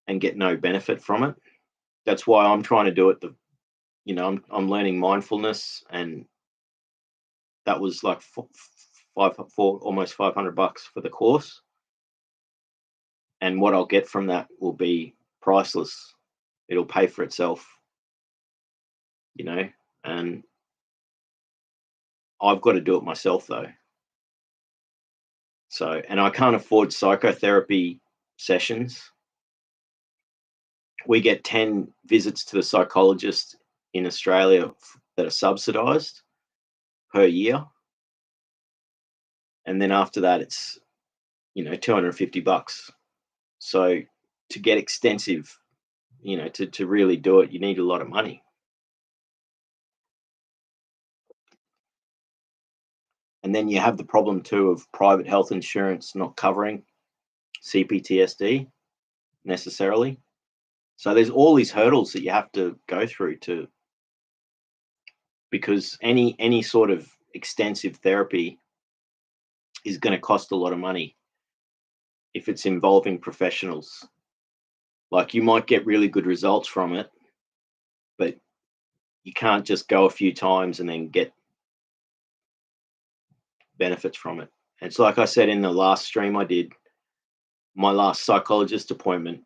and get no benefit from it. That's why I'm trying to do it. I'm learning mindfulness, and that was like almost $500 for the course. And what I'll get from that will be priceless. It'll pay for itself, you know, and I've got to do it myself though. So, and I can't afford psychotherapy sessions. We get 10 visits to the psychologist in Australia that are subsidized per year. And then after that, it's, you know, $250. So to get extensive, you know, to really do it, you need a lot of money. And then you have the problem too of private health insurance not covering CPTSD necessarily. So there's all these hurdles that you have to go through because any sort of extensive therapy is going to cost a lot of money if it's involving professionals. Like you might get really good results from it, but you can't just go a few times and then get benefits from it. It's like I said in the last stream I did, my last psychologist appointment,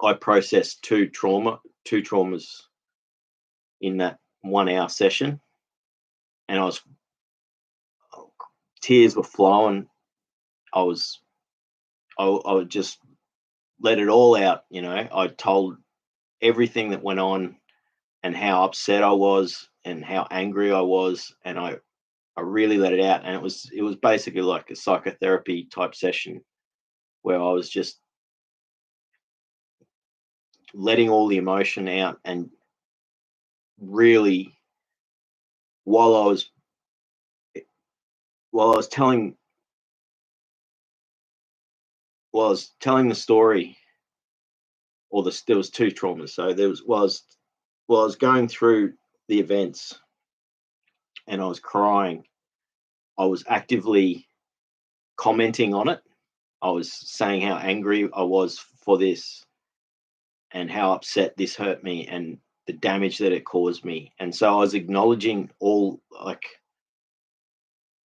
I processed two traumas in that 1 hour session, and tears were flowing. I would just let it all out, you know. I told everything that went on and how upset I was and how angry I was, and I I really let it out, and it was basically like a psychotherapy type session where I was just letting all the emotion out, and really, while I was while I was telling while I was telling the story, or there was two traumas. So there was I was going through the events and I was crying, I was actively commenting on it. I was saying how angry I was for this and how upset this hurt me and the damage that it caused me. And so I was acknowledging all, like,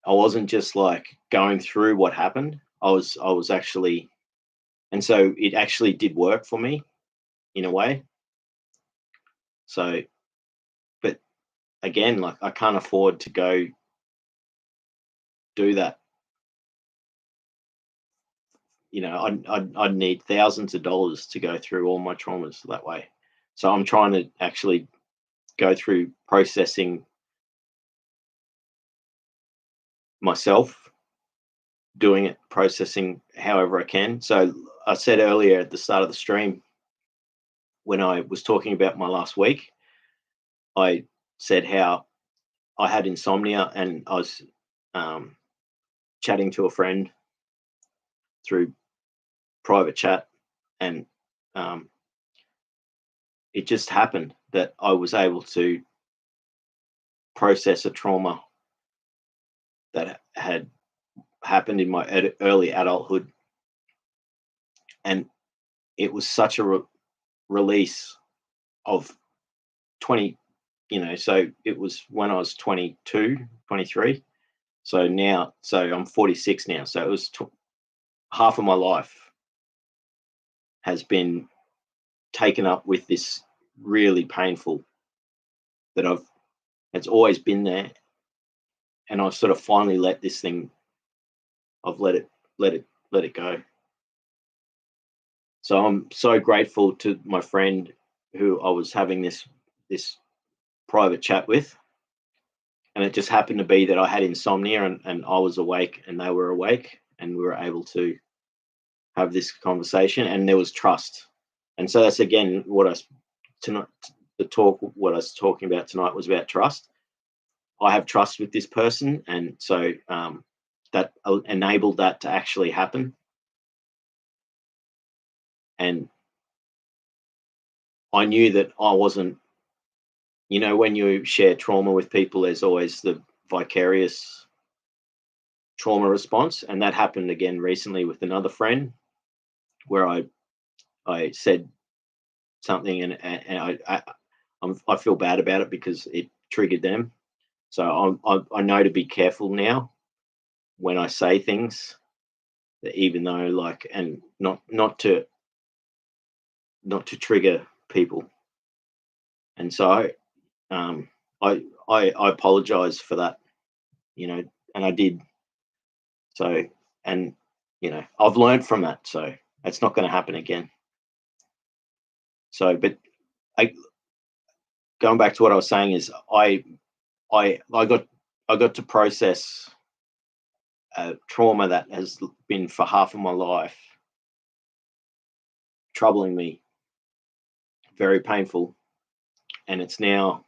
I wasn't just like going through what happened. I was actually, and so it actually did work for me in a way. So, but again, like, I can't afford to go do that. I'd need thousands of dollars to go through all my traumas that way. So I'm trying to actually go through processing myself, doing it, processing however I can. So I said earlier at the start of the stream, when I was talking about my last week, I said how I had insomnia, and I was um, chatting to a friend through private chat, and um, it just happened that I was able to process a trauma that had happened in my early adulthood, and it was such a release of 20, so it was when I was 22, 23. So now, so I'm 46 now, so it was half of my life has been taken up with this really painful, that it's always been there, and I've sort of finally let this thing, I've let it go. So I'm so grateful to my friend who I was having this private chat with, and it just happened to be that I had insomnia, and I was awake and they were awake, and we were able to have this conversation, and there was trust. And so that's again what tonight what I was talking about tonight was about trust. I have trust with this person, and so that enabled that to actually happen. And I knew that I wasn't, when you share trauma with people, there's always the vicarious trauma response. And that happened again recently with another friend, where I said something, and I feel bad about it because it triggered them. So I know to be careful now when I say things, that even though, like, and not to trigger people. And so um, I apologize for that, and I did. So, and I've learned from that, so it's not going to happen again. So, but I going back to what I was saying is I got to process trauma that has been for half of my life troubling me, very painful, and it's now,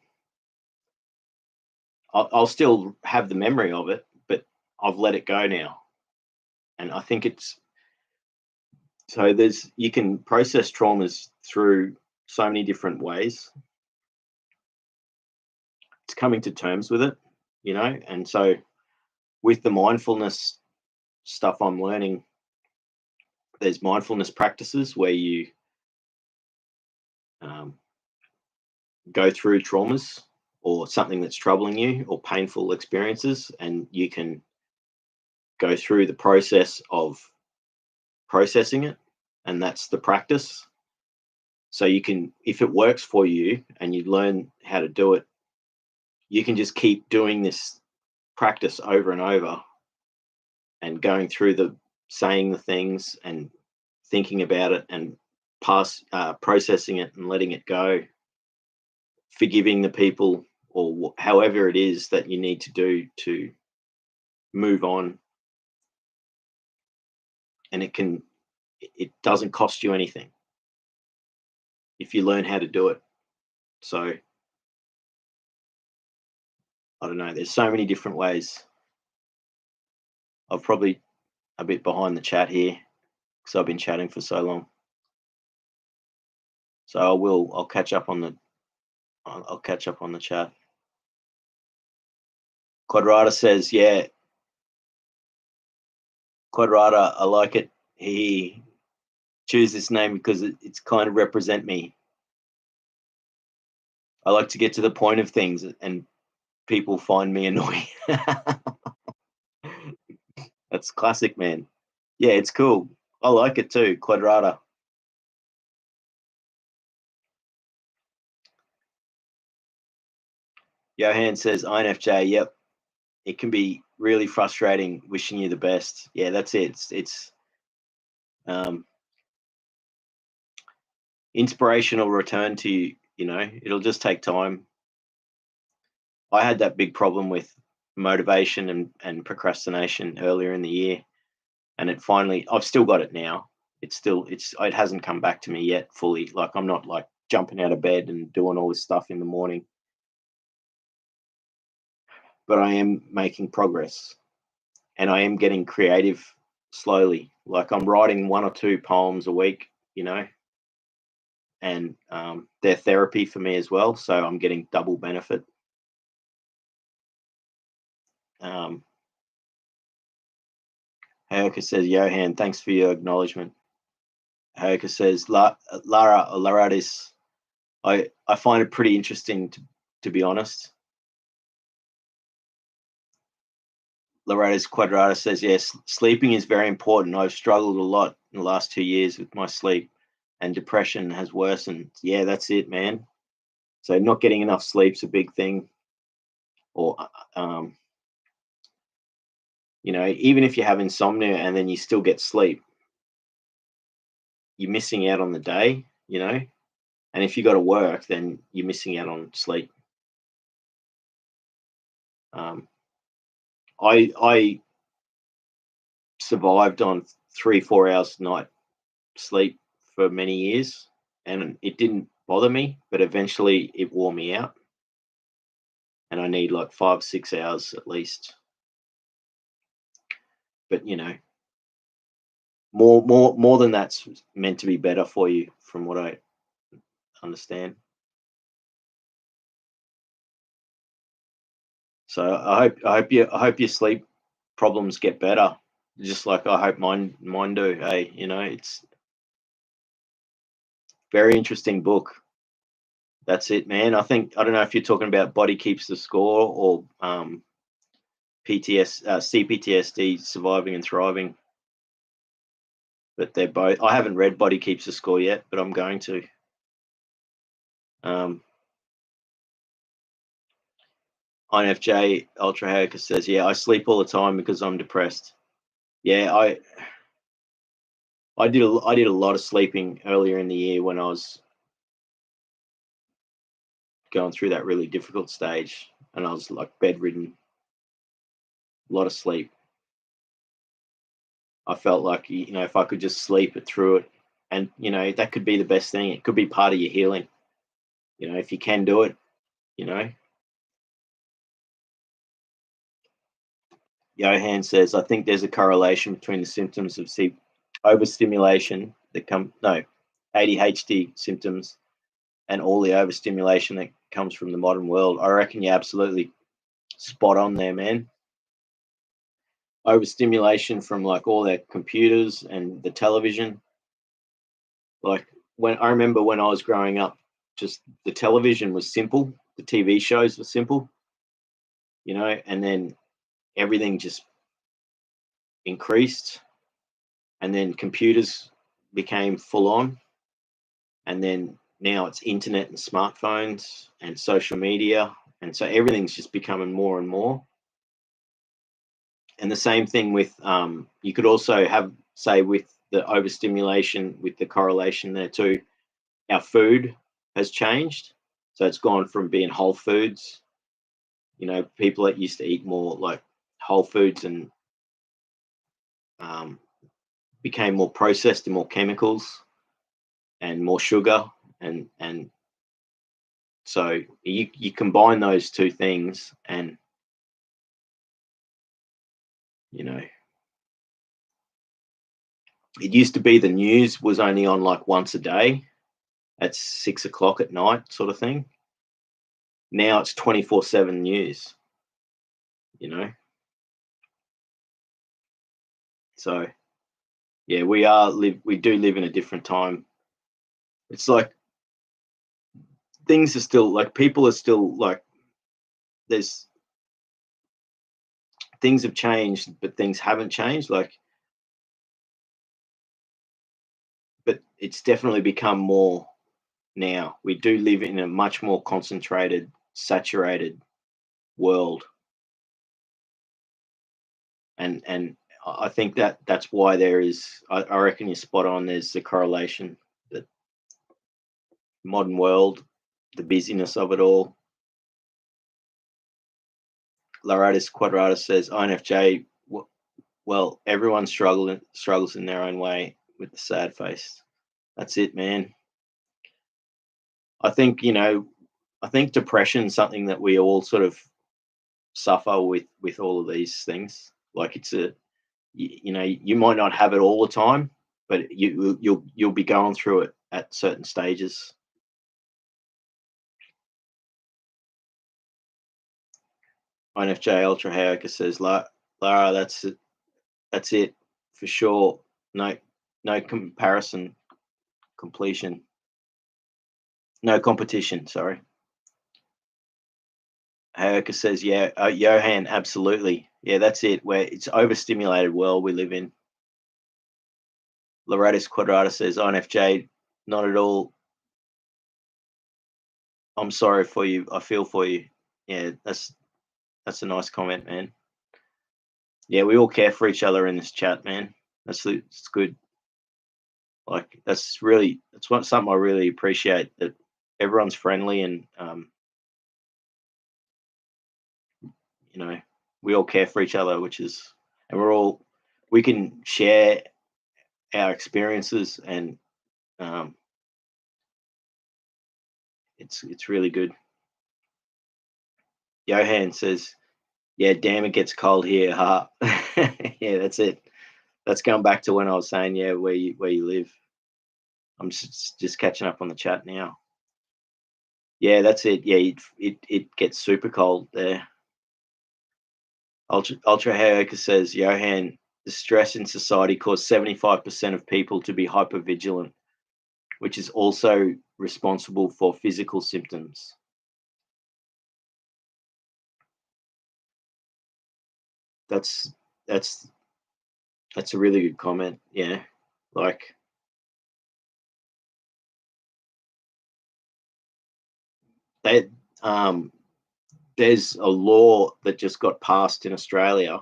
I'll still have the memory of it, but I've let it go now. And I think it's, so you can process traumas through so many different ways. It's coming to terms with it, and so with the mindfulness stuff I'm learning, there's mindfulness practices where you um, go through traumas or something that's troubling you or painful experiences, and you can go through the process of processing it, and that's the practice. So you can, if it works for you and you learn how to do it, you can just keep doing this practice over and over, and going through saying the things and thinking about it, and processing it and letting it go, forgiving the people, or however it is that you need to do to move on, and it doesn't cost you anything if you learn how to do it. So I don't know, there's so many different ways. I'm probably a bit behind the chat here because I've been chatting for so long. So I'll catch up on the chat. Quadrata says, yeah, Quadrata, I like it. He choose this name because it's kind of represent me. I like to get to the point of things, and people find me annoying. That's classic, man. Yeah, it's cool. I like it too, Quadrata. Johan says, INFJ, yep. It can be really frustrating wishing you the best. Yeah, that's it. It's inspiration will return to you, it'll just take time. I had that big problem with motivation and procrastination earlier in the year, and I've still got it now. It hasn't come back to me yet fully. Like, I'm not like jumping out of bed and doing all this stuff in the morning, but I am making progress, and I am getting creative slowly. Like, I'm writing 1 or 2 poems a week, and they're therapy for me as well. So I'm getting double benefit. Hayoka says, Johan, thanks for your acknowledgement. Hayoka says, Lara or Laradis, I find it pretty interesting, to be honest. Laradis Quadrata says, yes, sleeping is very important. I've struggled a lot in the last 2 years with my sleep, and depression has worsened. Yeah, that's it, man. So not getting enough sleep's a big thing. Or, even if you have insomnia and then you still get sleep, you're missing out on the day, and if you got to work, then you're missing out on sleep. I survived on 3-4 hours a night sleep for many years, and it didn't bother me, but eventually it wore me out, and I need like 5-6 hours at least. But more than that's meant to be better for you, from what I understand. So I hope your sleep problems get better, just like I hope mine do. Hey, it's very interesting book. That's it, man. I don't know if you're talking about Body Keeps the Score or CPTSD, Surviving and Thriving. But they're both. I haven't read Body Keeps the Score yet, but I'm going to. INFJ Ultra Hacker says, yeah, I sleep all the time because I'm depressed. Yeah, I did a lot of sleeping earlier in the year when I was going through that really difficult stage, and I was like bedridden. A lot of sleep. I felt like, if I could just sleep it through it, and that could be the best thing. It could be part of your healing. If you can do it. Johan says, I think there's a correlation between the symptoms of overstimulation ADHD symptoms and all the overstimulation that comes from the modern world. I reckon you're absolutely spot on there, man. Overstimulation from like all their computers and the television. Like, I remember when I was growing up, just the television was simple. The TV shows were simple, and then everything just increased, and then computers became full on, and then now it's internet and smartphones and social media, and so everything's just becoming more and more. And the same thing with you could also have, say, with the overstimulation, with the correlation there too, our food has changed. So it's gone from being whole foods, people that used to eat more like Whole Foods and became more processed and more chemicals and more sugar, and so you combine those two things, and you know, it used to be the news was only on like once a day at 6 o'clock at night, sort of thing. Now it's 24/7 news, you know. So yeah, we do live in a different time. It's like things are still like people are still like there's things have changed, but things haven't changed. Like, but it's definitely become more now. We do live in a much more concentrated, saturated world, and I think that that's why there is. I reckon you're spot on. There's the correlation that modern world, the busyness of it all. Laratus Quadratus says INFJ. Well, everyone struggles in their own way with the sad face. That's it, man. I think I think depression is something that we all sort of suffer with all of these things. Like it's you might not have it all the time, but you'll be going through it at certain stages. INFJ Ultra Hayoka says, Lara, that's it for sure. No comparison, completion, no competition. Sorry. Hayoka says, yeah, Johan, absolutely. Yeah, that's it. Where it's overstimulated world we live in. Loratus Quadrata says, INFJ, not at all. I'm sorry for you. I feel for you. Yeah, that's a nice comment, man. Yeah, we all care for each other in this chat, man. It's good. Like that's something I really appreciate, that everyone's friendly and we all care for each other, and we can share our experiences, and it's really good. Johan says, yeah, damn, it gets cold here, huh? Yeah, that's it. That's going back to when I was saying, yeah, where you live. I'm just catching up on the chat now. Yeah, that's it. Yeah, it gets super cold there. Ultra Hayoka says, Johan, the stress in society caused 75% of people to be hypervigilant, which is also responsible for physical symptoms. That's a really good comment. Yeah, like that. There's a law that just got passed in Australia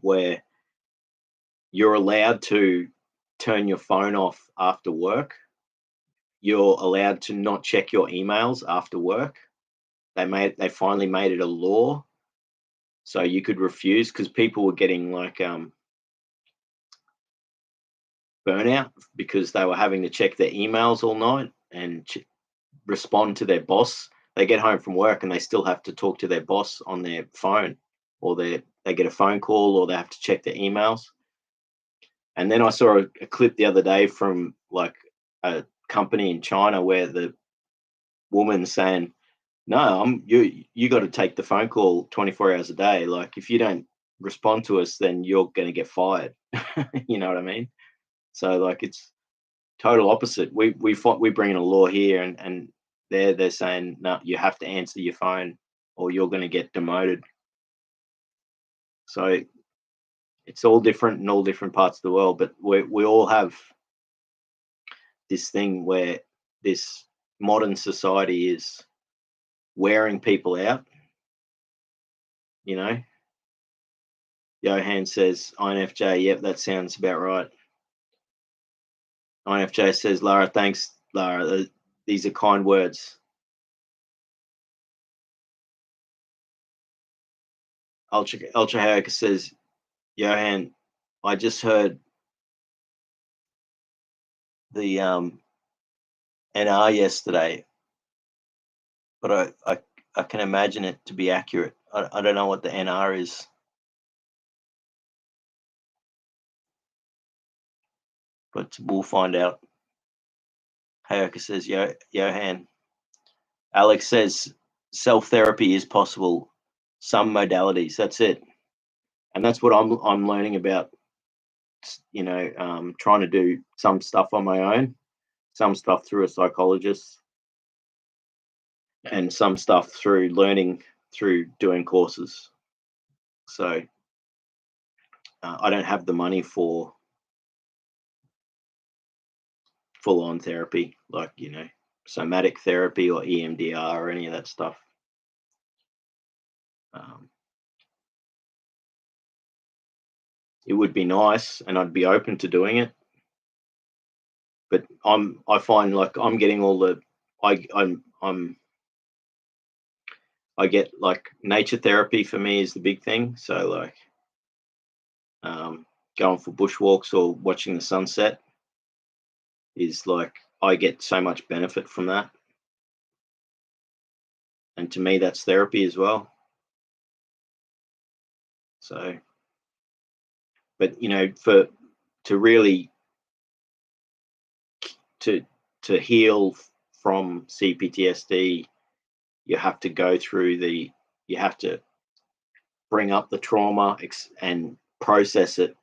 where you're allowed to turn your phone off after work. You're allowed to not check your emails after work. They finally made it a law, so you could refuse, because people were getting like burnout because they were having to check their emails all night and respond to their boss. They get home from work and they still have to talk to their boss on their phone, or they get a phone call, or they have to check their emails. And then I saw a clip the other day from like a company in China where the woman saying, "No, you got to take the phone call 24 hours a day. Like if you don't respond to us, then you're going to get fired." You know what I mean? So like it's total opposite. We bring in a law here, and they're saying, no, you have to answer your phone or you're going to get demoted. So it's all different in all different parts of the world, but we all have this thing where this modern society is wearing people out. You know, Johan says INFJ. Yep, that sounds about right. INFJ says, Lara, thanks, Lara. These are kind words. Ultra Hacker says, Johan, I just heard the NR yesterday, but I can imagine it to be accurate. I don't know what the NR is, but we'll find out. Hacker says, Johan. Alex says, self-therapy is possible. Some modalities, that's it. And that's what I'm learning about, trying to do some stuff on my own, some stuff through a psychologist, and some stuff through learning through doing courses. So I don't have the money for full-on therapy, like, somatic therapy or EMDR or any of that stuff. It would be nice, and I'd be open to doing it, but I find like I'm getting all the I get like nature therapy for me is the big thing. So like going for bushwalks or watching the sunset is like I get so much benefit from that. And to me that's therapy as well. So but for to really to heal from CPTSD, you have to go through you have to bring up the trauma and process it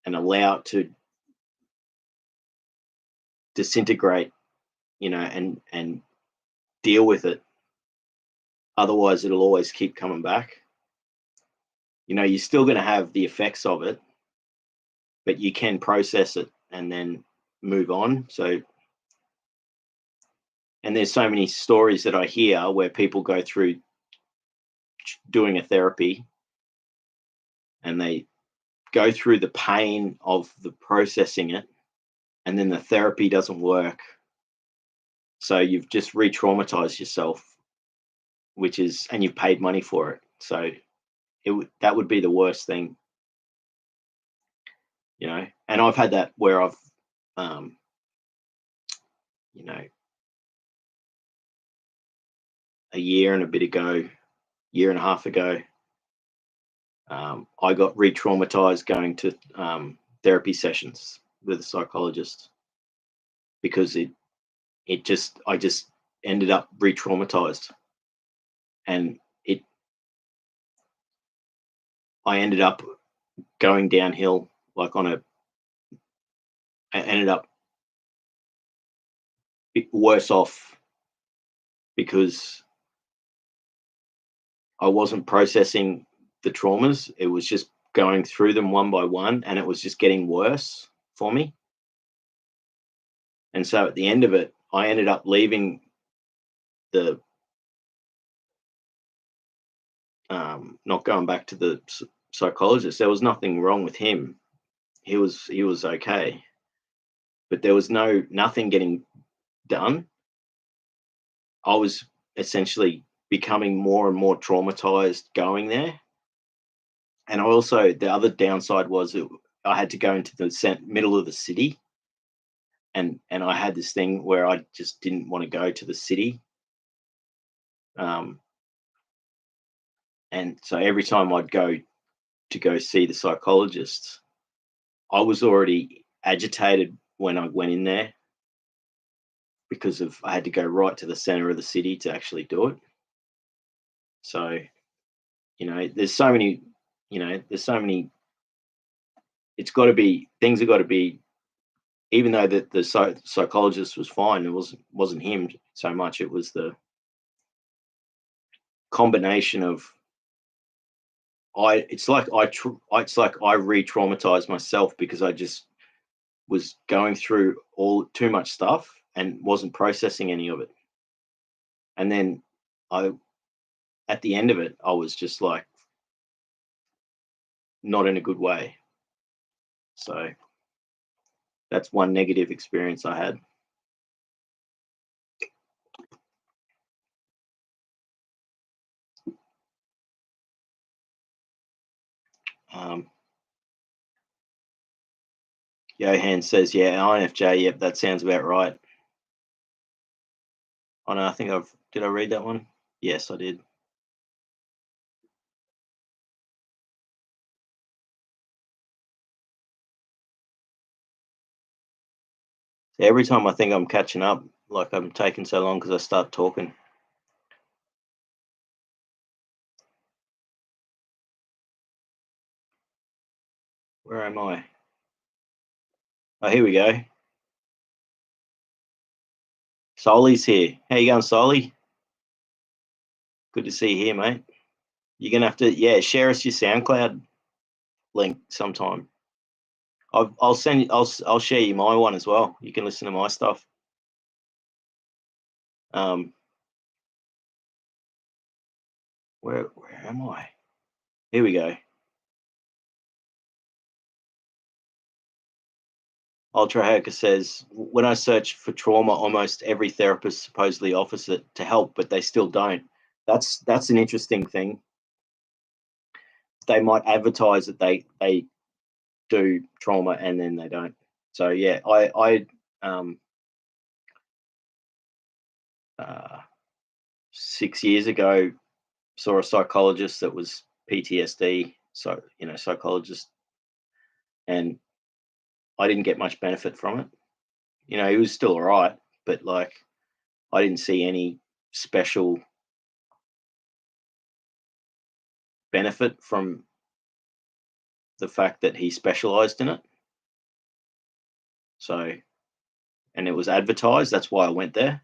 and allow it to disintegrate, and deal with it. Otherwise, it'll always keep coming back. You're still going to have the effects of it, but you can process it and then move on. So, and there's so many stories that I hear where people go through doing a therapy and they go through the pain of the processing it, and then the therapy doesn't work. So you've just re-traumatized yourself, and you've paid money for it. So that would be the worst thing, And I've had that where I've, a year and a half ago, I got re-traumatized going to therapy sessions with a psychologist because I just ended up re-traumatized, and I ended up going downhill, like I ended up worse off because I wasn't processing the traumas. It was just going through them one by one, and it was just getting worse for me. And so at the end of it, I ended up leaving the not going back to the psychologist. There was nothing wrong with him. He was okay, but there was nothing getting done. I was essentially becoming more and more traumatized going there. And the other downside was I had to go into the middle of the city, and I had this thing where I just didn't want to go to the city. And so every time I'd go see the psychologist, I was already agitated when I went in there because I had to go right to the center of the city to actually do it. So, there's so many, it's got to be, things have got to be, even though the psychologist was fine, it wasn't him so much, it was the combination of, it's like I re-traumatized myself because I just was going through too much stuff and wasn't processing any of it. And then at the end of it, I was just like not in a good way. So that's one negative experience I had. Johan says, yeah, INFJ. Yep, that sounds about right. Oh no, I think did I read that one? Yes, I did. Every time I think I'm catching up, like I'm taking so long because I start talking. Where am I? Oh, here we go. Soli's here. How you going, Soli? Good to see you here, mate. You're gonna have to, share us your SoundCloud link sometime. I'll send. I'll share you my one as well. You can listen to my stuff. Where am I? Here we go. Ultra Hacker says, when I search for trauma, almost every therapist supposedly offers it to help, but they still don't. That's an interesting thing. They might advertise that they do trauma and then they don't. So yeah, I 6 years ago saw a psychologist that was PTSD, so psychologist, and I didn't get much benefit from it. He was still all right, but like I didn't see any special benefit from the fact that he specialized in it. So, and it was advertised. That's why I went there.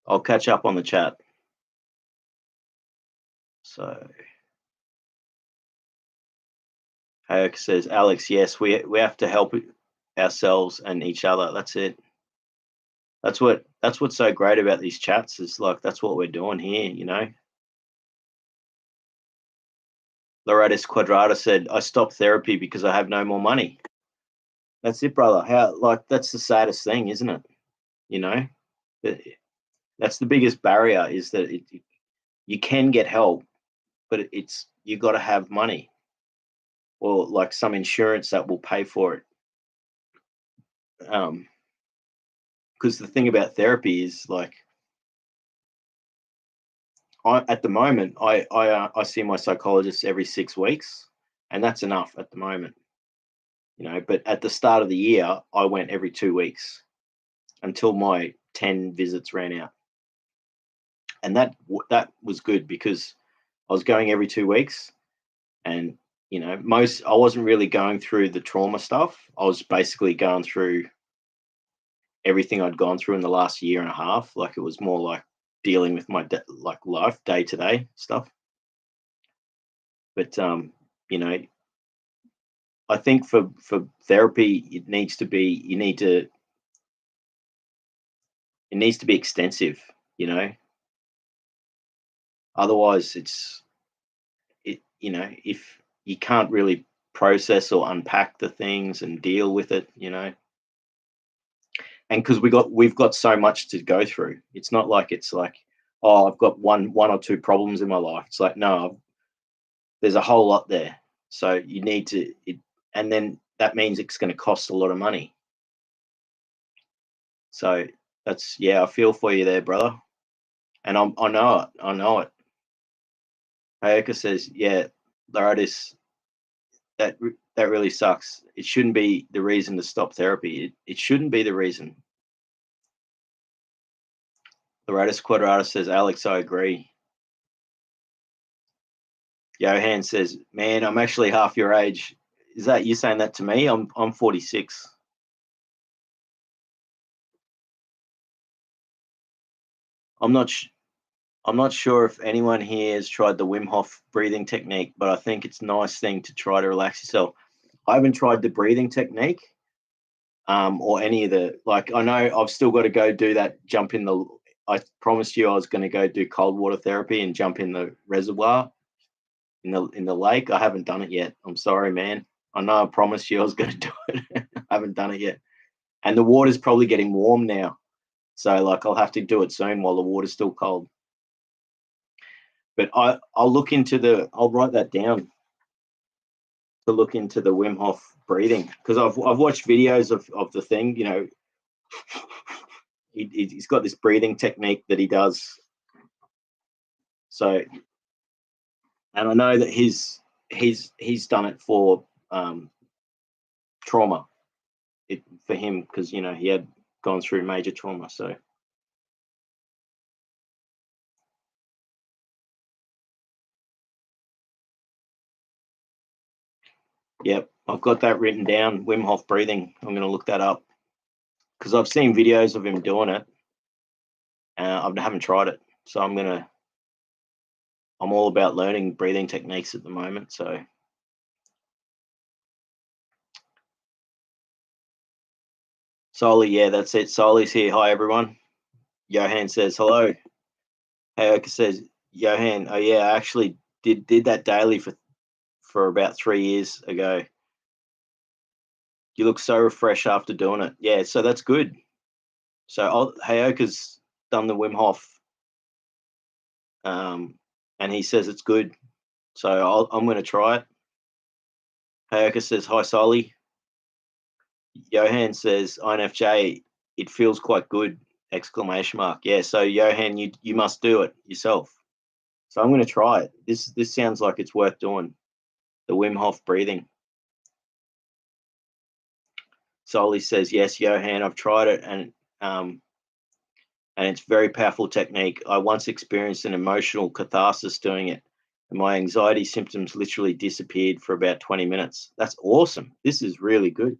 I'll catch up on the chat. So, Hayek says, Alex, yes, we have to help ourselves and each other. That's it. That's what's so great about these chats is like that's what we're doing here. Loratus Quadrata said, I stopped therapy because I have no more money. That's it, brother. That's the saddest thing, isn't it? That's the biggest barrier is that you can get help, but you got to have money or like some insurance that will pay for it. Because the thing about therapy is like, at the moment, I see my psychologist every 6 weeks, and that's enough at the moment. But at the start of the year, I went every 2 weeks until my 10 visits ran out, and that was good because I was going every 2 weeks, and I wasn't really going through the trauma stuff. I was basically going through everything I'd gone through in the last year and a half. Like it was more like dealing with my life day to day stuff. But I think for therapy, it needs to be extensive. Otherwise, if you can't really process or unpack the things and deal with it, and because we've got so much to go through. It's not like it's like, oh, I've got one or two problems in my life. It's like, no, there's a whole lot there. So you need to, and then that means it's going to cost a lot of money. So I feel for you there, brother. And I know it. Ayaka says, yeah, Laradis, that really sucks. It shouldn't be the reason to stop therapy. It shouldn't be the reason. Laradis Quadratus says, Alex, I agree. Johan says, man, I'm actually half your age. Is that you saying that to me? I'm 46. I'm not sure if anyone here has tried the Wim Hof breathing technique, but I think it's a nice thing to try to relax yourself. I haven't tried the breathing technique, or any of the, like, I know I've still got to go do that jump in the, I promised you I was going to go do cold water therapy and jump in the reservoir in the lake. I haven't done it yet. I'm sorry, man. I know I promised you I was going to do it. I haven't done it yet. And the water's probably getting warm now. So like I'll have to do it soon while the water's still cold. But I'll look into I'll write that down to look into the Wim Hof breathing, because I've watched videos of the thing. You know, he's got this breathing technique that he does. So, and I know that he's done it for trauma. For him, because you know he had gone through major trauma. So. Yep, I've got that written down. Wim Hof breathing. I'm going to look that up because I've seen videos of him doing it. I haven't tried it, so I'm all about learning breathing techniques at the moment. So, Soli, yeah, that's it. Soli's here. Hi, everyone. Johan says hello. Hayoka says, Johan, oh yeah, I actually did that daily for about 3 years ago. You look so refreshed after doing it. Yeah, so that's good. So Hayoka's done the Wim Hof, and he says it's good. So I'm going to try it. Hayoka says, hi, Soli. Johan says, INFJ, it feels quite good, ! Yeah, so Johan, you must do it yourself. So I'm going to try it. This sounds like it's worth doing, the Wim Hof breathing. Soli says, yes, Johan, I've tried it, and it's a very powerful technique. I once experienced an emotional catharsis doing it, and my anxiety symptoms literally disappeared for about 20 minutes. That's awesome. This is really good.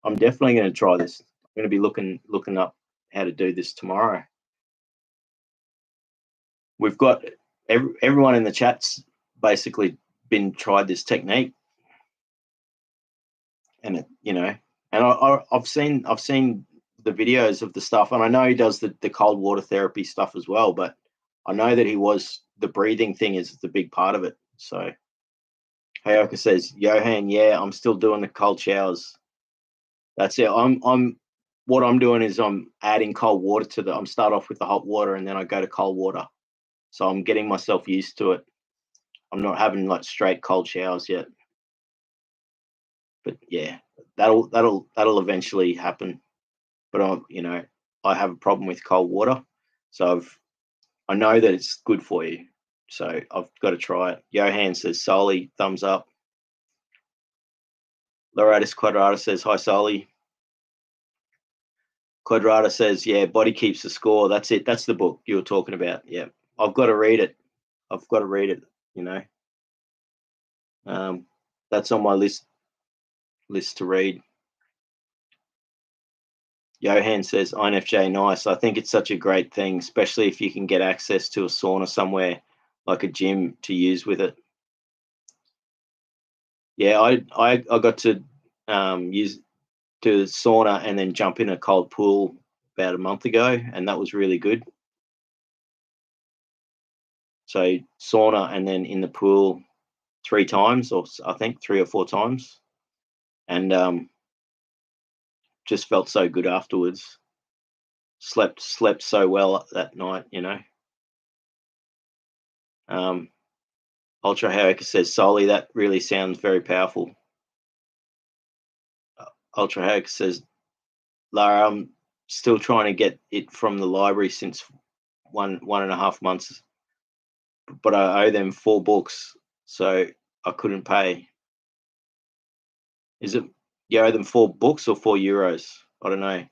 I'm definitely going to try this. I'm going to be looking up how to do this tomorrow. We've got everyone in the chat's basically tried this technique, and and I've seen the videos of the stuff, and I know he does the cold water therapy stuff as well. But I know that the breathing thing is the big part of it. So Hayoka says, Johan, yeah, I'm still doing the cold showers. That's it. What I'm doing is I'm adding cold water I'm start off with the hot water and then I go to cold water. So I'm getting myself used to it. I'm not having like straight cold showers yet. But yeah, that'll eventually happen. But I have a problem with cold water. So I know that it's good for you. So I've got to try it. Johan says, Soli, thumbs up. Loratus Quadrata says, hi, Soli. Quadrata says, yeah, Body Keeps the Score. That's it. That's the book you were talking about. Yeah. I've got to read it. That's on my list to read. Johan says, INFJ, nice. I think it's such a great thing, especially if you can get access to a sauna somewhere like a gym to use with it. Yeah, I got to use the sauna and then jump in a cold pool about a month ago, and that was really good. So sauna and then in the pool 3 times, or I think 3 or 4 times, and just felt so good afterwards. Slept so well that night, Ultra Hayoka says, Soli, that really sounds very powerful. Ultra Hayoka says, Lara, I'm still trying to get it from the library since 1.5 months, but I owe them 4 books, so I couldn't pay. Is it you owe them 4 books or €4? I don't know.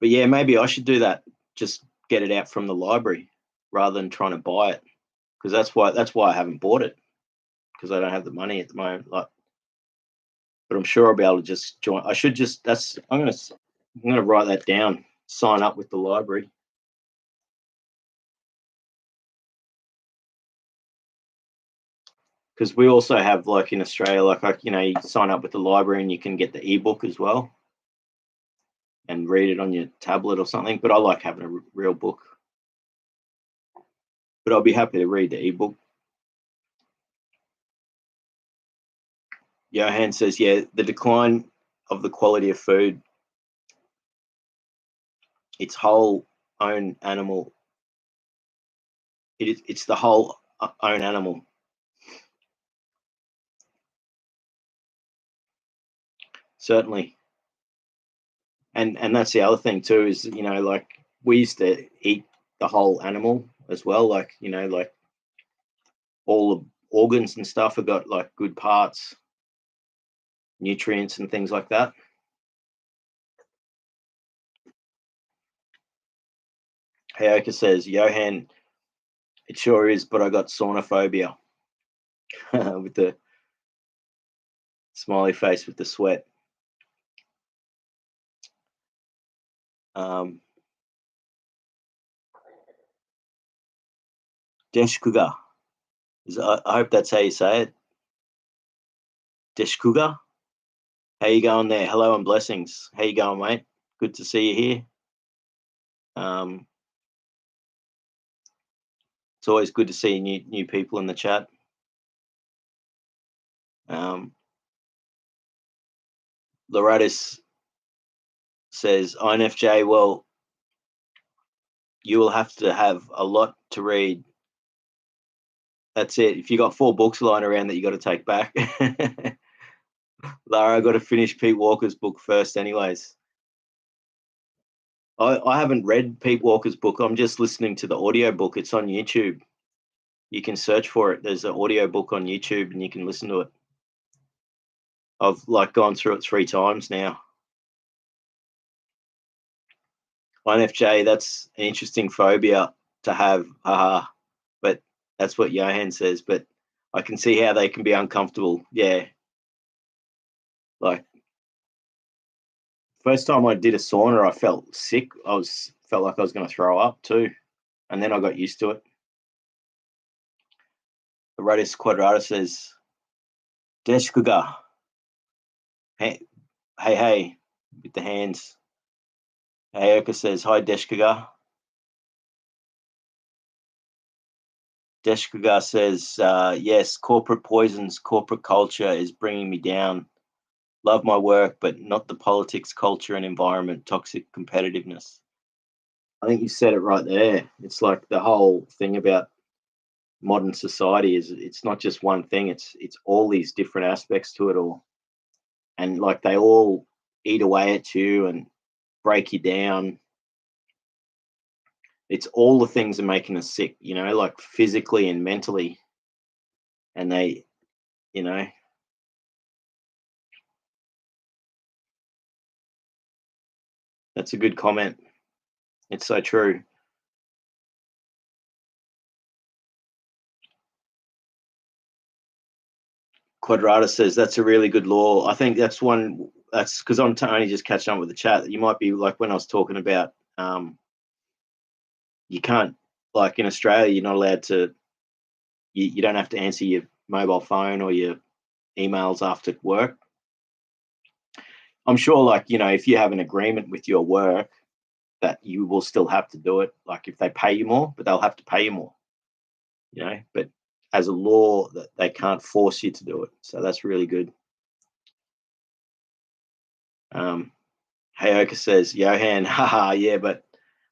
But yeah, maybe I should do that. Just get it out from the library rather than trying to buy it, because that's why I haven't bought it, because I don't have the money at the moment. But I'm sure I'll be able to just join. I should just I'm gonna write that down. Sign up with the library. Because we also have, like in Australia, you sign up with the library and you can get the ebook as well and read it on your tablet or something. But I like having a real book. But I'll be happy to read the ebook. Johan says, yeah, the decline of the quality of food, its whole own animal. It's the whole own animal. Certainly. And that's the other thing too, is, like we used to eat the whole animal as well. Like, like all the organs and stuff have got like good parts, nutrients and things like that. Hayoka says, Johan, it sure is, but I got sauna phobia. With the smiley face with the sweat. Deshkuga. I hope that's how you say it. Deshkuga. How you going there? Hello and blessings. How you going, mate? Good to see you here. It's always good to see new people in the chat. Loratis says, INFJ, well, you will have to have a lot to read. That's it. If you got 4 books lying around that you got to take back. Lara, I got to finish Pete Walker's book first anyways. I haven't read Pete Walker's book. I'm just listening to the audio book. It's on YouTube. You can search for it. There's an audio book on YouTube and you can listen to it. I've like gone through it 3 times now. INFJ, that's an interesting phobia to have. But that's what Johan says. But I can see how they can be uncomfortable. Yeah. Like, first time I did a sauna, I felt sick. Felt like I was going to throw up too. And then I got used to it. The Radius Quadrata says, Deshkuga. Hey, with the hands. Aoka says, hi, Deshkuga. Deshkuga says, yes, corporate poisons, corporate culture is bringing me down. Love my work, but not the politics, culture, and environment, toxic competitiveness. I think you said it right there. It's like the whole thing about modern society is it's not just one thing. It's all these different aspects to it all. And like they all eat away at you and break you down. It's all the things that are making us sick, like physically and mentally. And they, that's a good comment. It's so true. Quadrata says that's a really good law. I think that's because I'm only just catching up with the chat. You might be like when I was talking about you can't, like in Australia, you're not allowed to, you don't have to answer your mobile phone or your emails after work. I'm sure, like, if you have an agreement with your work, that you will still have to do it. Like if they pay you more, but they'll have to pay you more, but as a law that they can't force you to do it. So that's really good. Hayoka says, Johan, haha, yeah, but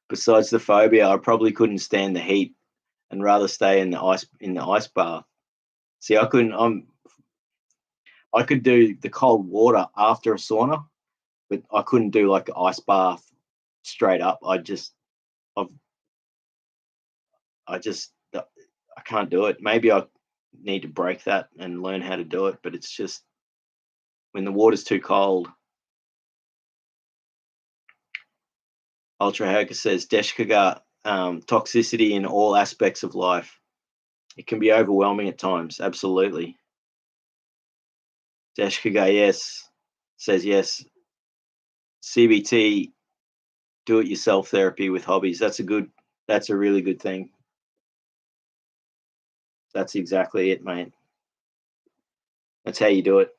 besides the phobia, I probably couldn't stand the heat and rather stay in the ice bath. See, I could do the cold water after a sauna, but I couldn't do like an ice bath straight up. I can't do it. Maybe I need to break that and learn how to do it, but it's just when the water's too cold. Ultra Hacker says, Deshkaga, toxicity in all aspects of life. It can be overwhelming at times. Absolutely. Deshkaga, yes, says yes. CBT, do-it-yourself therapy with hobbies. That's a really good thing. That's exactly it, mate. That's how you do it.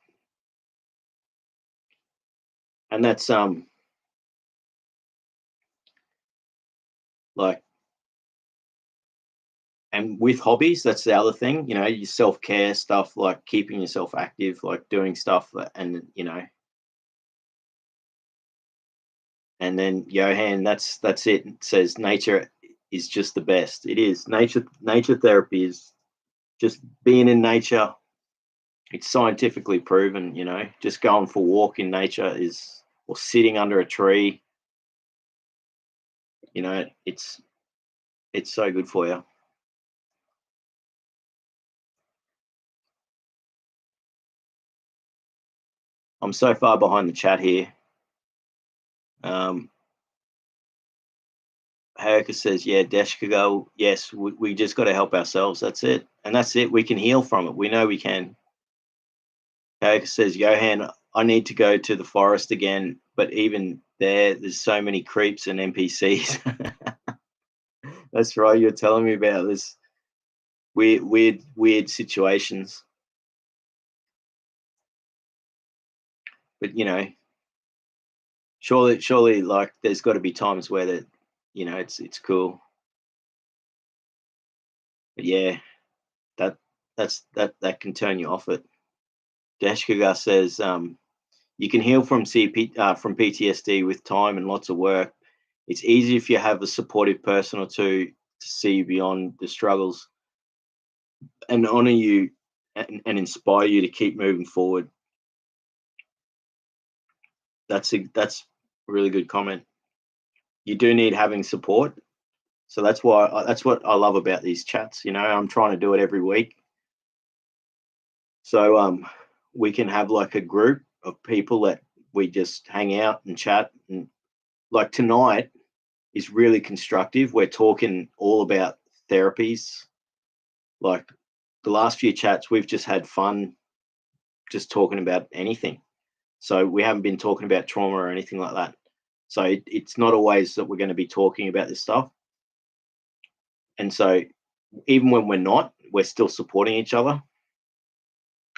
And that's like and with hobbies, that's the other thing, your self-care stuff, like keeping yourself active, like doing stuff and and then Johan, that's it. It says nature is just the best. It is. Nature therapy is just being in nature. It's scientifically proven, just going for a walk in nature is, or sitting under a tree, it's so good for you. I'm so far behind the chat here. Hayaka says, yeah, Deshka, yes, we just got to help ourselves. That's it. And that's it. We can heal from it. We know we can. Hayaka says, Johan, I need to go to the forest again, but even there's so many creeps and NPCs. That's right. You're telling me about this weird situations. But surely, like there's got to be times where that, it's cool. But yeah, that can turn you off it. Dashkaga says, you can heal from from PTSD with time and lots of work. It's easy if you have a supportive person or two to see beyond the struggles and honor you and inspire you to keep moving forward. That's a really good comment. You do need having support. So that's what I love about these chats. I'm trying to do it every week. So we can have like a group of people that we just hang out and chat. And like tonight is really constructive. We're talking all about therapies. Like the last few chats, we've just had fun just talking about anything. So we haven't been talking about trauma or anything like that. So it's not always that we're going to be talking about this stuff. And so even when we're not, we're still supporting each other.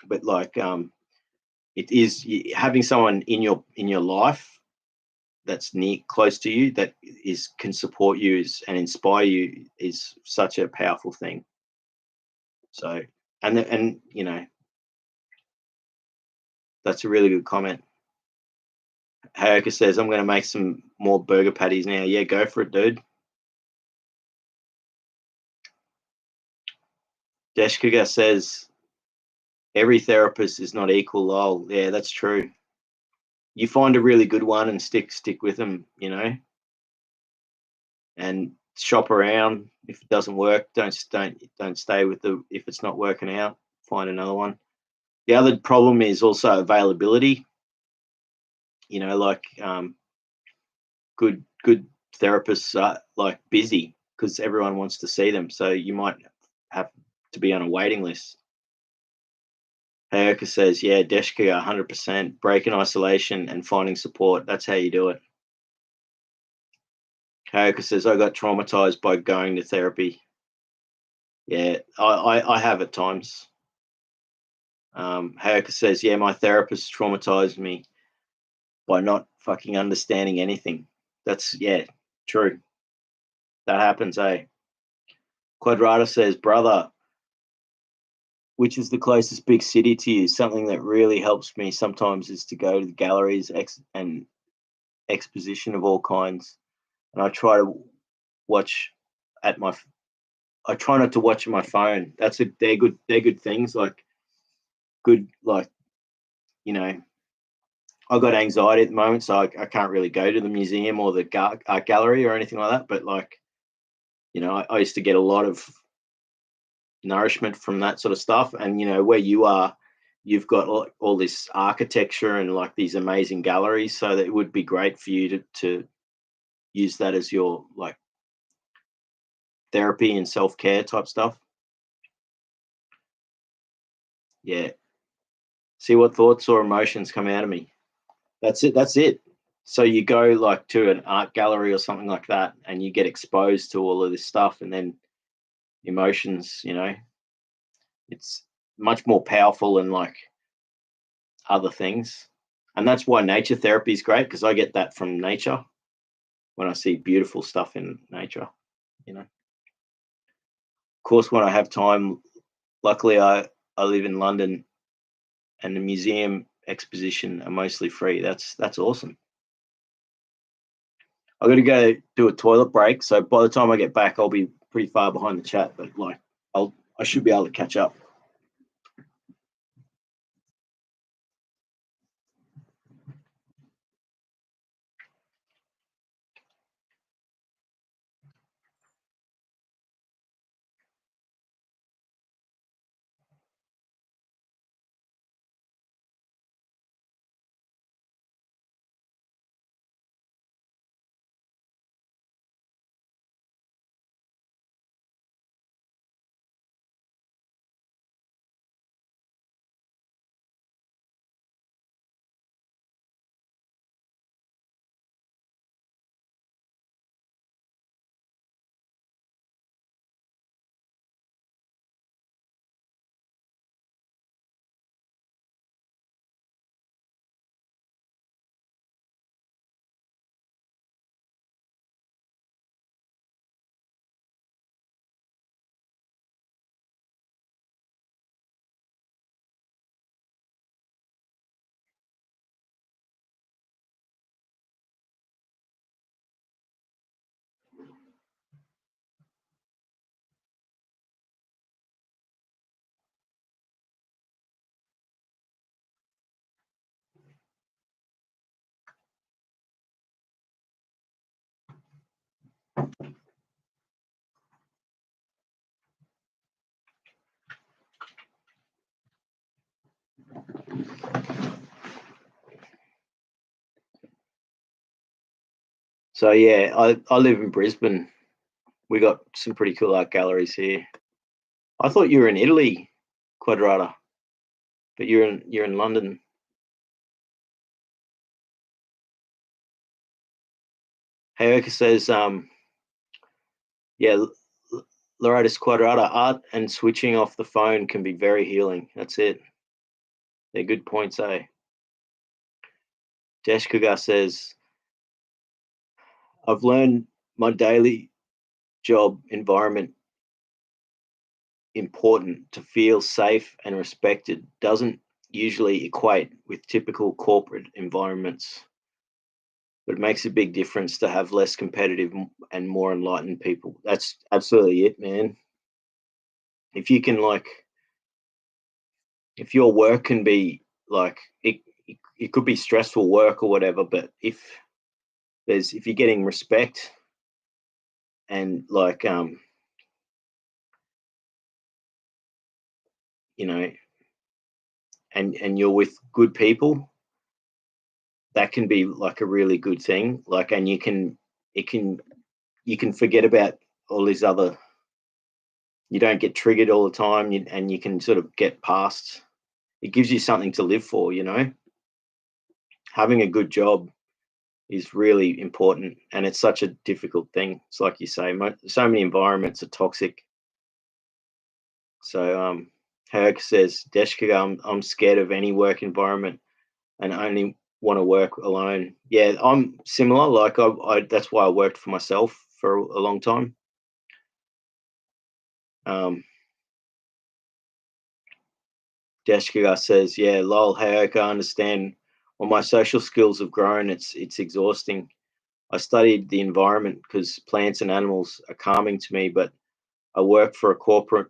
But like it is having someone in your life that's close to you that can support you and inspire you is such a powerful thing. So and that's a really good comment. Hayaka says, I'm going to make some more burger patties now. Yeah, go for it, dude. Deshkaga says, every therapist is not equal, lol. Yeah, that's true. You find a really good one and stick with them, and shop around. If it doesn't work, don't stay with if it's not working out, find another one. The other problem is also availability. Like good therapists are like busy because everyone wants to see them. So you might have to be on a waiting list. Hayaka says, yeah, Deshka, 100%. Breaking isolation and finding support. That's how you do it. Hayaka says, I got traumatized by going to therapy. Yeah, I have at times. Hayaka says, yeah, my therapist traumatized me by not fucking understanding anything. That's, yeah, true. That happens, eh? Quadrata says, brother, which is the closest big city to you? Something that really helps me sometimes is to go to the galleries and exposition of all kinds. And I try to watch I try not to watch on my phone. They're good things. Like good, like, I got anxiety at the moment, so I can't really go to the museum or the art gallery or anything like that. But like, I used to get a lot of nourishment from that sort of stuff. And where you are, you've got all this architecture and like these amazing galleries, so that it would be great for you to use that as your like therapy and self-care type stuff. Yeah. See what thoughts or emotions come out of me. That's it. So you go like to an art gallery or something like that and you get exposed to all of this stuff, and then emotions, it's much more powerful than like other things. And that's why nature therapy is great, because I get that from nature when I see beautiful stuff in nature. course, when I have time, luckily I live in London, and the museum exposition are mostly free. That's awesome. I got to go do a toilet break, so by the time I get back, I'll be pretty far behind the chat. But like, I should be able to catch up. So yeah, I live in Brisbane. We got some pretty cool art galleries here. I thought you were in Italy, Quadrata, but you're in London. Hayoka says, yeah, Loratus Quadrata, art and switching off the phone can be very healing. That's it. They're good points, eh? Deshkuga says, I've learned my daily job environment important to feel safe and respected doesn't usually equate with typical corporate environments, but it makes a big difference to have less competitive and more enlightened people. That's absolutely it, man. If you can, like, if your work can be like it could be stressful work or whatever, but if you're getting respect and like you know, and you're with good people, that can be like a really good thing. Like, and you can forget about all these other. You don't get triggered all the time, and you can sort of get past. It gives you something to live for. Having a good job is really important, and it's such a difficult thing. It's like you say, so many environments are toxic. So Herc says, Deshka, I'm scared of any work environment and only want to work alone. Yeah, I'm similar. Like that's why I worked for myself for a long time. Deshka says, yeah, lol, hey, okay, I understand. Well, my social skills have grown. It's exhausting. I studied the environment because plants and animals are calming to me, but I work for a corporate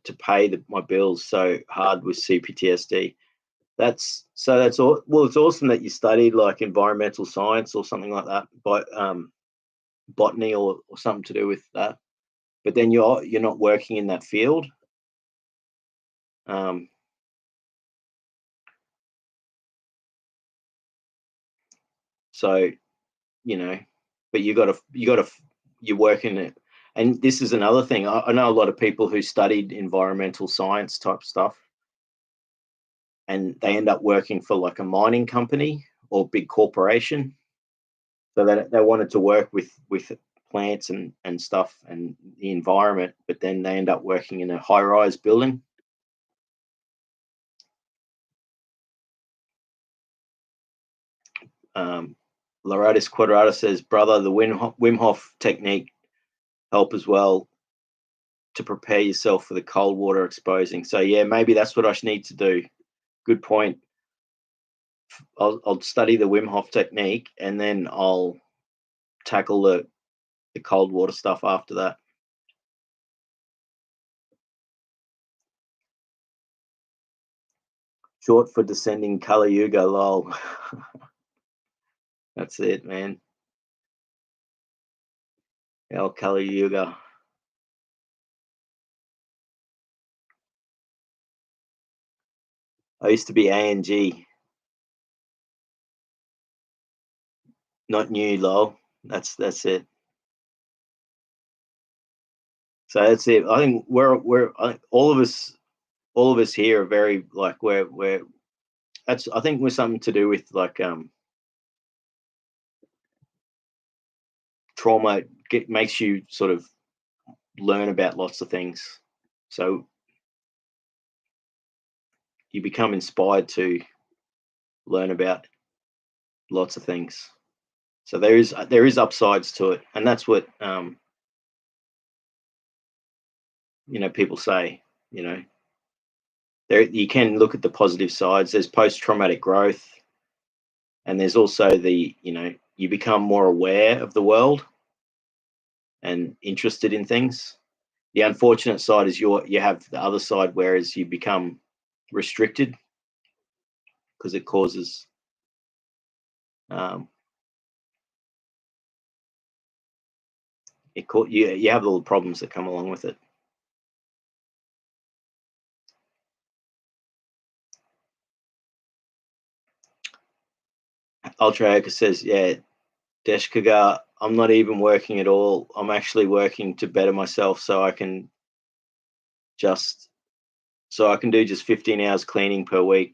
to pay my bills so hard with CPTSD. That's all. Well, it's awesome that you studied like environmental science or something like that, but botany or something to do with that. But then you're not working in that field. Um, so but you work in it. And this is another thing. I know a lot of people who studied environmental science type stuff, and they end up working for like a mining company or big corporation. So they wanted to work with plants and stuff and the environment, but then they end up working in a high rise building. Loratus Quadrata says, brother, the Wim Hof technique help as well to prepare yourself for the cold water exposing. So yeah, maybe that's what I need to do. Good point. I'll study the Wim Hof technique, and then I'll tackle the cold water stuff after that. Short for descending Kali Yuga, lol. That's it, man. El Kali Yuga. I used to be ANG. Not new, lol. That's it. So that's it. I think all of us here are very like we're that's I think we're something to do with like trauma makes you sort of learn about lots of things. So you become inspired to learn about lots of things. So there is upsides to it, and that's what people say. There you can look at the positive sides. There's post-traumatic growth, and there's also you become more aware of the world and interested in things. The unfortunate side is you have the other side, whereas you become restricted because it causes you have all the problems that come along with it. Ultra says, yeah, Deshkaga, I'm not even working at all. I'm actually working to better myself so I can do just 15 hours cleaning per week.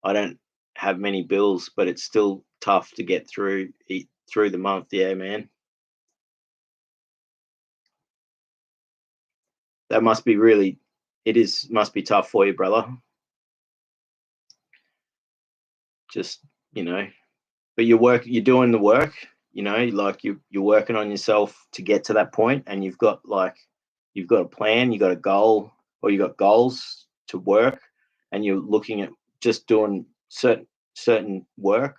I don't have many bills, but it's still tough to get through the month. Yeah, man. That must be must be tough for you, brother. Just, but you're doing the work, like you're working on yourself to get to that point, and you've got a plan, you've got a goal, or you've got goals to work, and you're looking at just doing certain work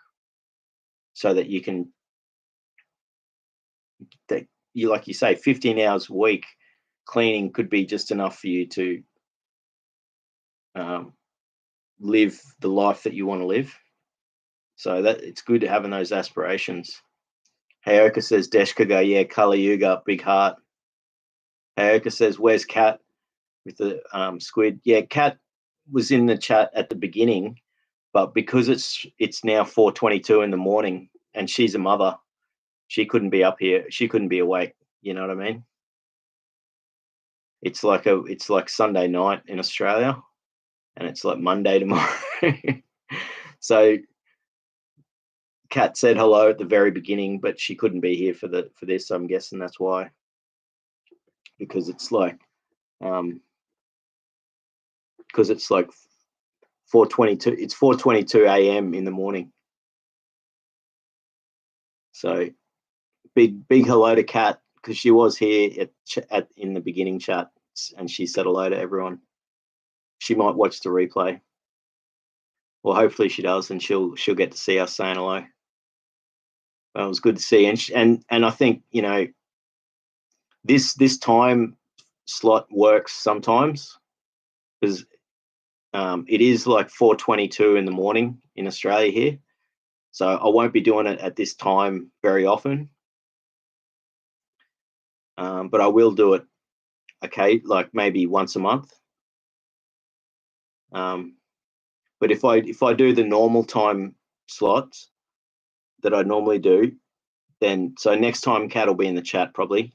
so that you can, like you say, 15 hours a week cleaning could be just enough for you to live the life that you want to live. So that it's good having those aspirations. Hayoka says Deshkaga, yeah, Kali Yuga, big heart. Hayoka says, where's Kat with the squid? Yeah, Kat was in the chat at the beginning, but because it's now 4:22 in the morning and she's a mother, she couldn't be up here. She couldn't be awake. You know what I mean? It's like Sunday night in Australia, and it's like Monday tomorrow. So Kat said hello at the very beginning, but she couldn't be here for this. So I'm guessing that's why, because it's like 4:22. It's 4:22 a.m. in the morning. So big hello to Kat, because she was here in the beginning chat, and she said hello to everyone. She might watch the replay. Well, hopefully she does, and she'll get to see us saying hello. It was good to see, and I think this time slot works sometimes, because it is like 4:22 in the morning in Australia here, so I won't be doing it at this time very often, but I will do it. Okay, like maybe once a month. But if I do the normal time slots that I normally do, then so next time Kat will be in the chat probably.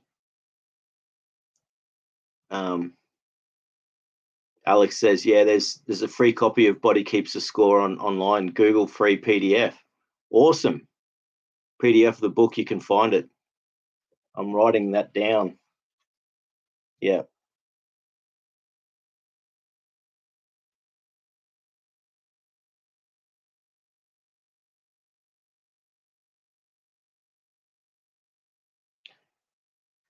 Alex says, yeah, there's a free copy of Body Keeps the Score online. Google free PDF. Awesome. PDF of the book, you can find it. I'm writing that down. Yeah.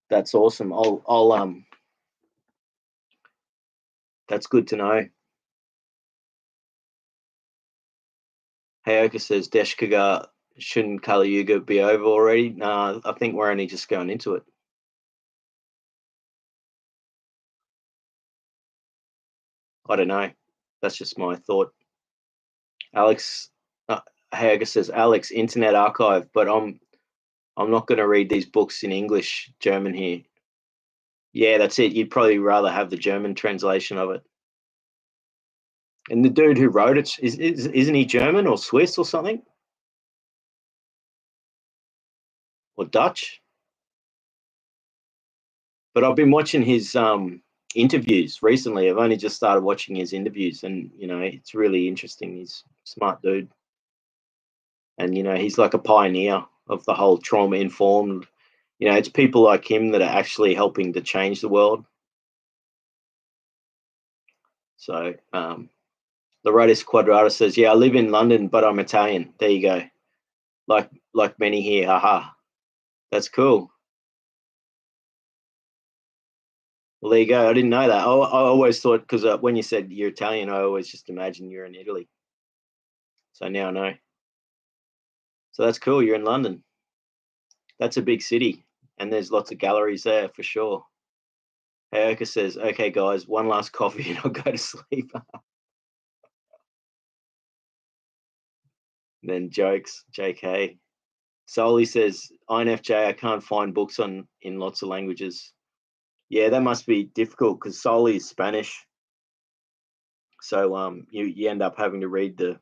That's awesome. I'll That's good to know. Hayoka says Deshkaga, shouldn't Kali Yuga be over already? Nah, I think we're only just going into it. I don't know. That's just my thought. Alex, Hayoka says, Alex, Internet Archive, but I'm not going to read these books in English, German here. Yeah, that's it. You'd probably rather have the German translation of it. And the dude who wrote it, isn't he German or Swiss or something? Or Dutch? But I've been watching his interviews recently. I've only just started watching his interviews, and it's really interesting. He's a smart dude, and he's like a pioneer of the whole trauma informed. It's people like him that are actually helping to change the world. So Loratis Quadrata says, yeah, I live in London, but I'm Italian. There you go. Like many here, haha. That's cool. Well, there you go. I didn't know that. I always thought, because when you said you're Italian, I always just imagined you're in Italy. So now I know. So that's cool. You're in London. That's a big city, and there's lots of galleries there for sure. Hayoka says, okay, guys, one last coffee and I'll go to sleep. Then jokes, JK. Soli says, INFJ, I can't find books in lots of languages. Yeah, that must be difficult because Soli is Spanish. So you end up having to read the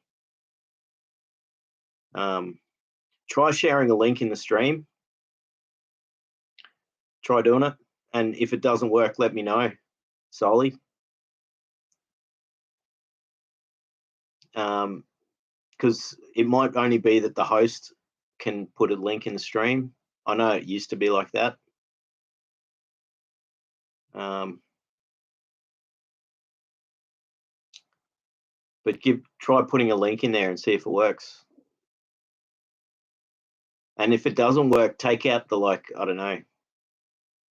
try sharing a link in the stream. Try doing it. And if it doesn't work, let me know, Soli. Because it might only be that the host can put a link in the stream. I know it used to be like that. But try putting a link in there and see if it works. And if it doesn't work, take out the, I don't know,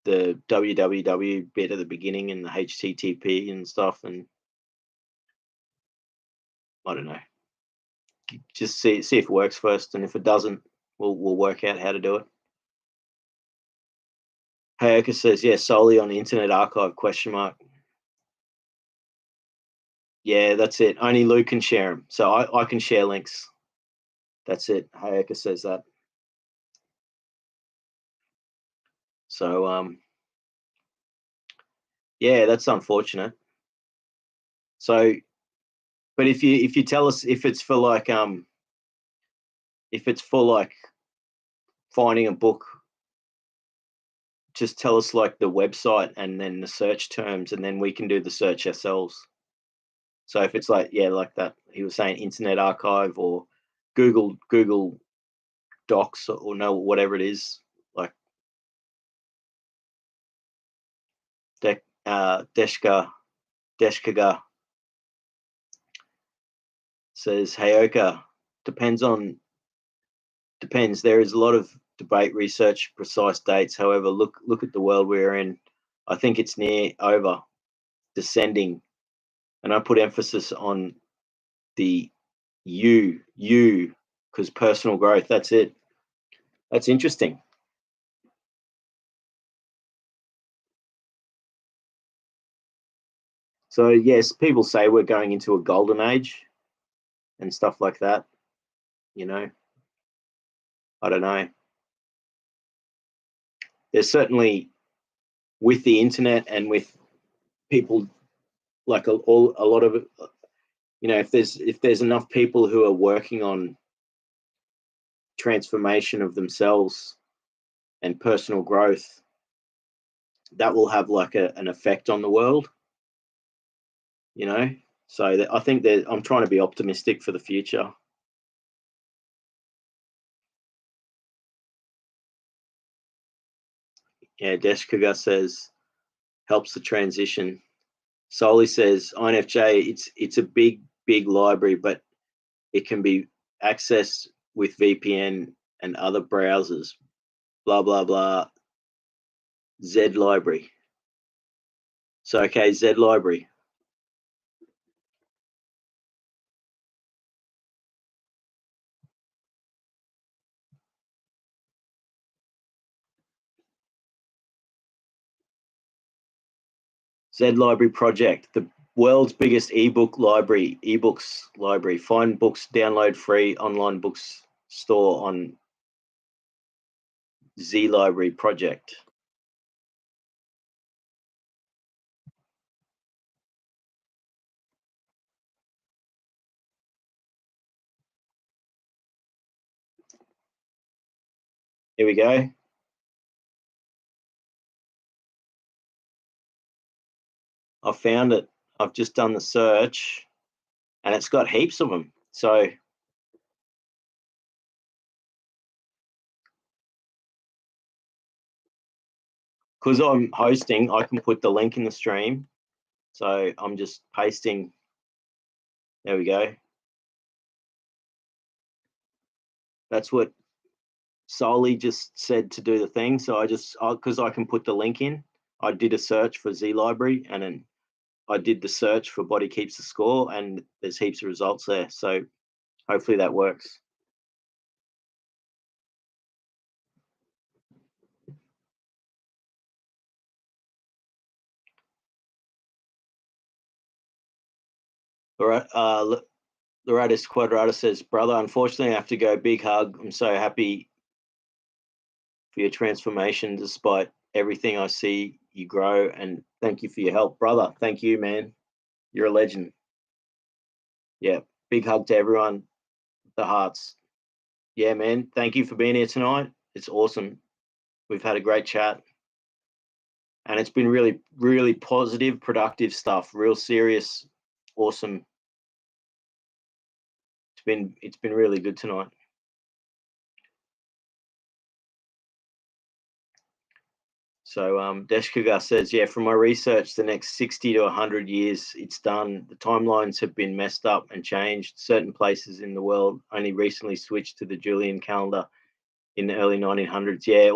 the www bit at the beginning and the HTTP and stuff, and I don't know. Just see if it works first, and if it doesn't, we'll work out how to do it. Hayoka says, yeah, solely on the Internet Archive, ? Yeah, that's it. Only Luke can share them. So I can share links. That's it. Hayoka says that. So, yeah, that's unfortunate. So, but if you tell us if it's for finding a book, just tell us the website and then the search terms, and then we can do the search ourselves. So if it's like that, he was saying Internet Archive or Google Docs or no, whatever it is, like Deshkaga says, Hayoka, depends. There is a lot of debate, research, precise dates. However, look at the world we're in. I think it's near over, descending, and I put emphasis on the you because personal growth. That's it. That's interesting. So yes, people say we're going into a golden age and stuff like that. I don't know. There's certainly, with the internet and with people, like a lot of it, if there's enough people who are working on transformation of themselves and personal growth, that will have an effect on the world. So I think that I'm trying to be optimistic for the future. Yeah, Deshkaga says helps the transition. Soli says INFJ, it's a big library, but it can be accessed with VPN and other browsers. Blah blah blah. Z library. So okay, Z library. Z Library Project, the world's biggest ebook library, ebooks library. Find books, download free online books store on Z Library Project. Here we go. I found it. I've just done the search and it's got heaps of them. So because I'm hosting, I can put the link in the stream. So I'm just pasting. There we go. That's what Soli just said to do the thing. So because I can put the link in, I did a search for Z Library and then I did the search for Body Keeps the Score and there's heaps of results there. So hopefully that works. All right. Loratus Quadrata says, brother, unfortunately I have to go. Big hug. I'm so happy for your transformation despite everything. I see you grow and thank you for your help, brother. Thank you, man. You're a legend. Yeah, big hug to everyone. The hearts. Yeah, man. Thank you for being here tonight. It's awesome. We've had a great chat and it's been really, really positive, productive stuff. Real serious, awesome. It's been really good tonight. So Deshkaga says, yeah, from my research, the next 60 to 100 years, it's done. The timelines have been messed up and changed. Certain places in the world only recently switched to the Julian calendar in the early 1900s. Yeah,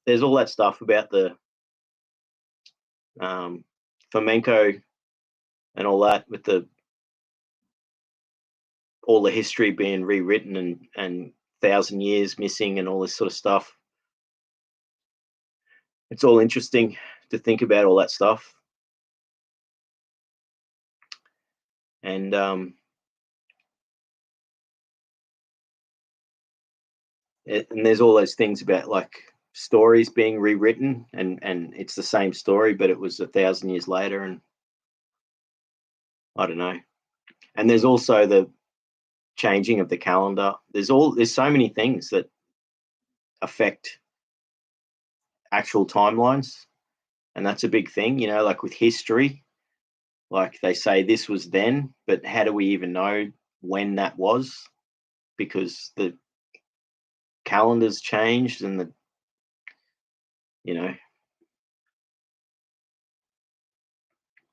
there's all that stuff about the flamenco and all that with all the history being rewritten and 1,000 years missing and all this sort of stuff. It's all interesting to think about all that stuff. And there's all those things about like stories being rewritten and it's the same story, but it was 1,000 years later. And I don't know. And there's also the changing of the calendar. There's so many things that affect actual timelines. And that's a big thing, like with history, like they say this was then, but how do we even know when that was? Because the calendars changed and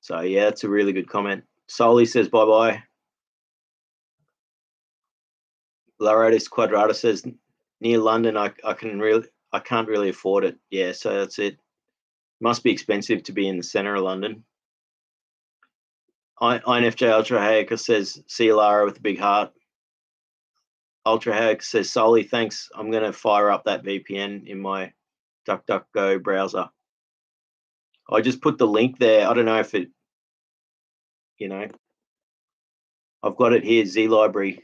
so yeah, it's a really good comment. Soli says bye-bye. Larotis Quadrata says near London, I can't really afford it. Yeah, so that's it. Must be expensive to be in the center of London. INFJ Ultra Hayek says, see you, Lara, with a big heart. Ultra Hayek says, Soli, thanks. I'm going to fire up that VPN in my DuckDuckGo browser. I just put the link there. I don't know if it, I've got it here, Z Library.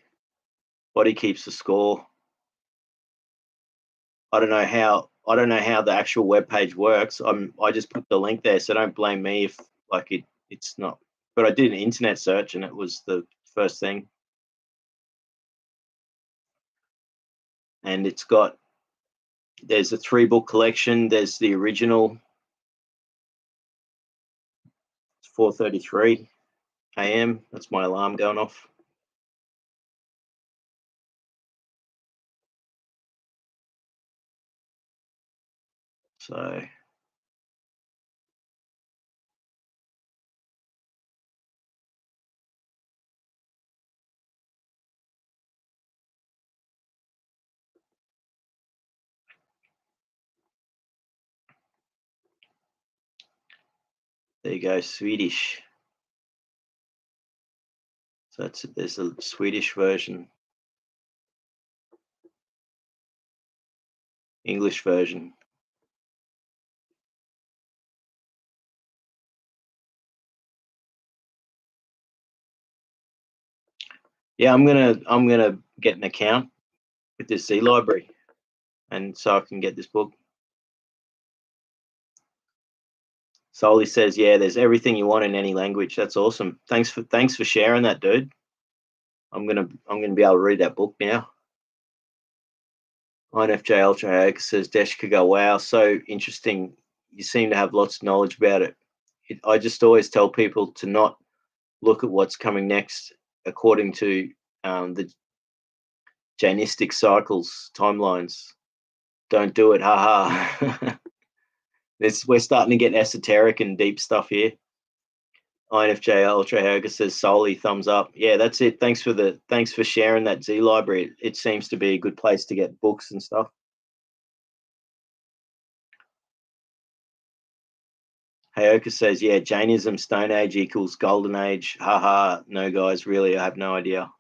Body Keeps the Score. I don't know how the actual web page works. I just put the link there, so don't blame me if it's not. But I did an internet search and it was the first thing. And there's a 3-book collection. There's the original. It's 4:33 a.m. That's my alarm going off. So there you go, Swedish. So there's a Swedish version, English version. Yeah, I'm gonna get an account with this Z library, and so I can get this book. Soli says, yeah, there's everything you want in any language. That's awesome. Thanks for sharing that, dude. I'm gonna be able to read that book now. INFJ Ultra Hack says Desh could go, wow, so interesting. You seem to have lots of knowledge about it. I just always tell people to not look at what's coming next according to the Jainistic cycles, timelines. Don't do it, haha. We're starting to get esoteric and deep stuff here. INFJ Ultra Hacker says solely thumbs up. Yeah, that's it. Thanks for sharing that Z library. It seems to be a good place to get books and stuff. Hayoka says, yeah, Jainism, Stone Age equals Golden Age. Haha. No, guys, really, I have no idea.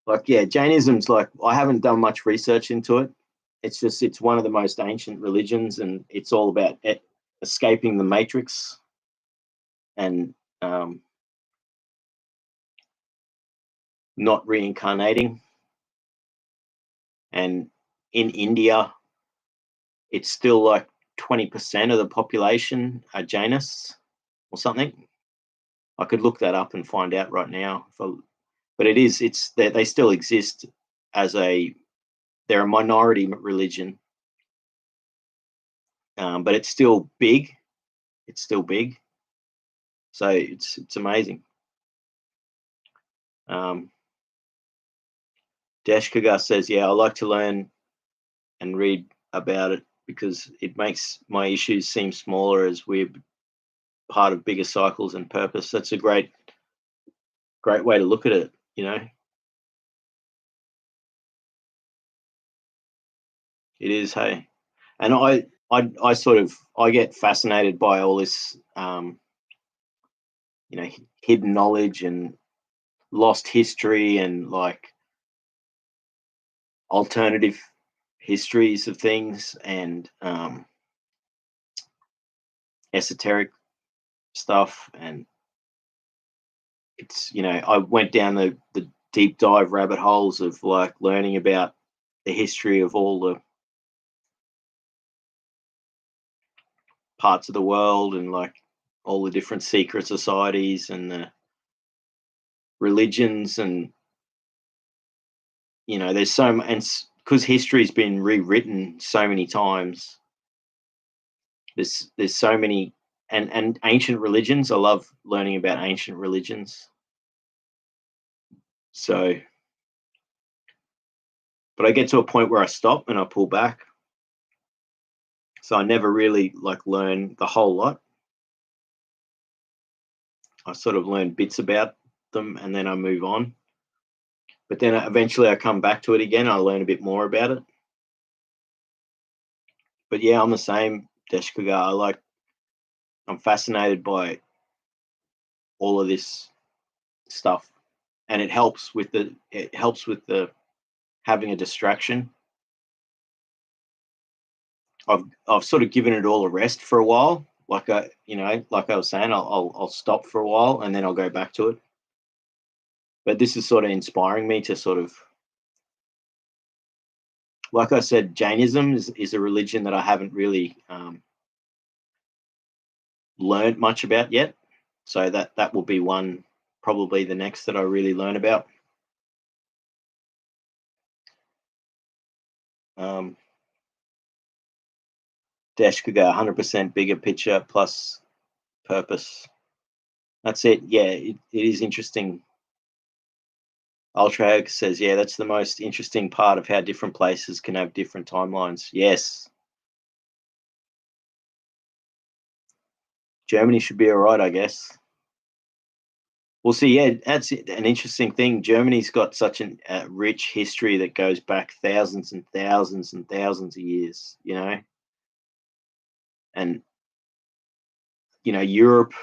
Like, yeah, Jainism's like, I haven't done much research into it. It's one of the most ancient religions, and it's all about escaping the matrix and not reincarnating. And in India, it's still like 20% of the population are Jainists or something. I could look that up and find out right now. But they still exist as they're a minority religion, but it's still big. It's still big. So it's amazing. Dash Kagar says, yeah, I like to learn and read about it because it makes my issues seem smaller as we're part of bigger cycles and purpose. That's a great way to look at it, you know. It is, hey. And I sort of I get fascinated by all this you know, hidden knowledge and lost history and like alternative histories of things and esoteric stuff. And it's, you know, I went down the deep dive rabbit holes of like learning about the history of all the parts of the world and like all the different secret societies and the religions. And you know, there's so much, and because history's been rewritten so many times, there's so many. And ancient religions, I love learning about ancient religions. So, but I get to a point where I stop and I pull back, so I never really like learn the whole lot. I sort of learn bits about them and then I move on, but then eventually I come back to it again. I learn a bit more about it. But yeah, I'm the same, Deshkagar. I'm fascinated by all of this stuff, and it helps with the having a distraction. I've sort of given it all a rest for a while. Like like I was saying, I'll stop for a while and then I'll go back to it. But this is sort of inspiring me to sort of, like I said, Jainism is a religion that I haven't really learned much about yet. So that will be one, probably the next that I really learn about. Dash could go 100% bigger picture plus purpose. That's it. Yeah, it is interesting. Ultra says, yeah, that's the most interesting part of how different places can have different timelines. Yes. Germany should be all right, I guess. We'll see. Yeah, that's an interesting thing. Germany's got such a rich history that goes back thousands and thousands and thousands of years, you know? And, you know, Europe,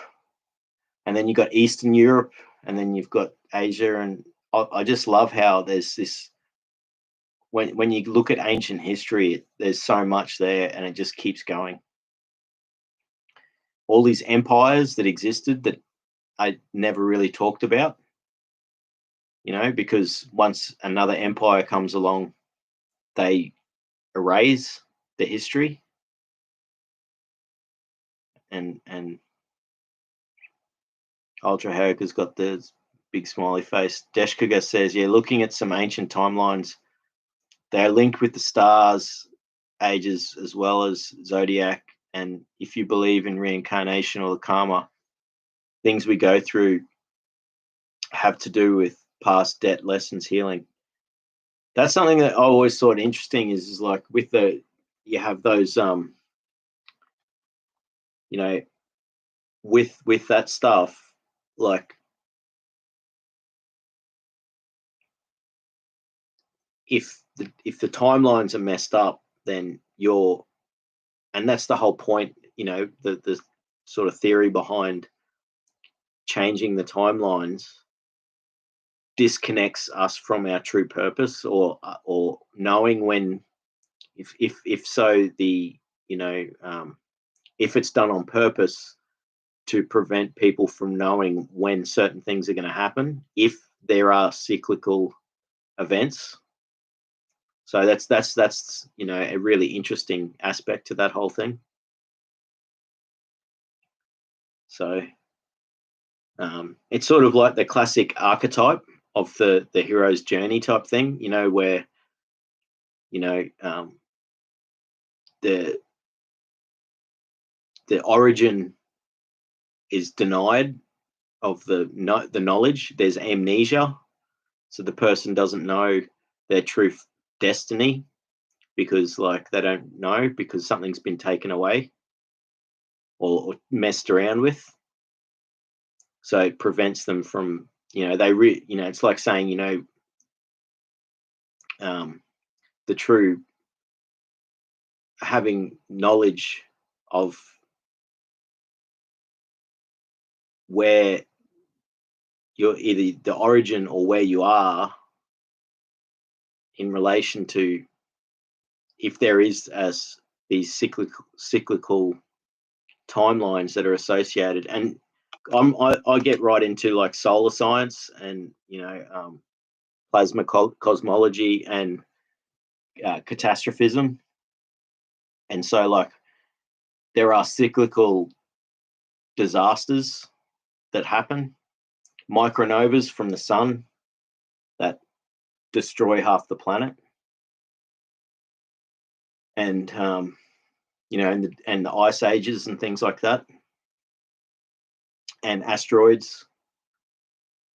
and then you've got Eastern Europe, and then you've got Asia. And I just love how there's this, when you look at ancient history, there's so much there and it just keeps going. All these empires that existed that I never really talked about, because once another empire comes along, they erase the history. And Ultra Herrick's got the big smiley face. Deshkuga says, yeah, looking at some ancient timelines, they are linked with the stars ages as well as zodiac. And if you believe in reincarnation or the karma, things we go through have to do with past debt lessons, healing. That's something that I always thought interesting is like with you have those with that stuff, like if the timelines are messed up, then and that's the whole point, the sort of theory behind changing the timelines disconnects us from our true purpose, or knowing when, if so, if it's done on purpose to prevent people from knowing when certain things are going to happen, if there are cyclical events. So that's a really interesting aspect to that whole thing. So it's sort of like the classic archetype of the hero's journey type thing, where the origin is denied of the knowledge. There's amnesia, so the person doesn't know their true destiny because they don't know because something's been taken away or messed around with. So it prevents them from, it's like saying, the true having knowledge of where you're either the origin or where you are in relation to if there is as these cyclical timelines that are associated. And I get right into like solar science and plasma cosmology and catastrophism, and so there are cyclical disasters that happen, micronovas from the sun that destroy half the planet, and and the ice ages and things like that, and asteroids.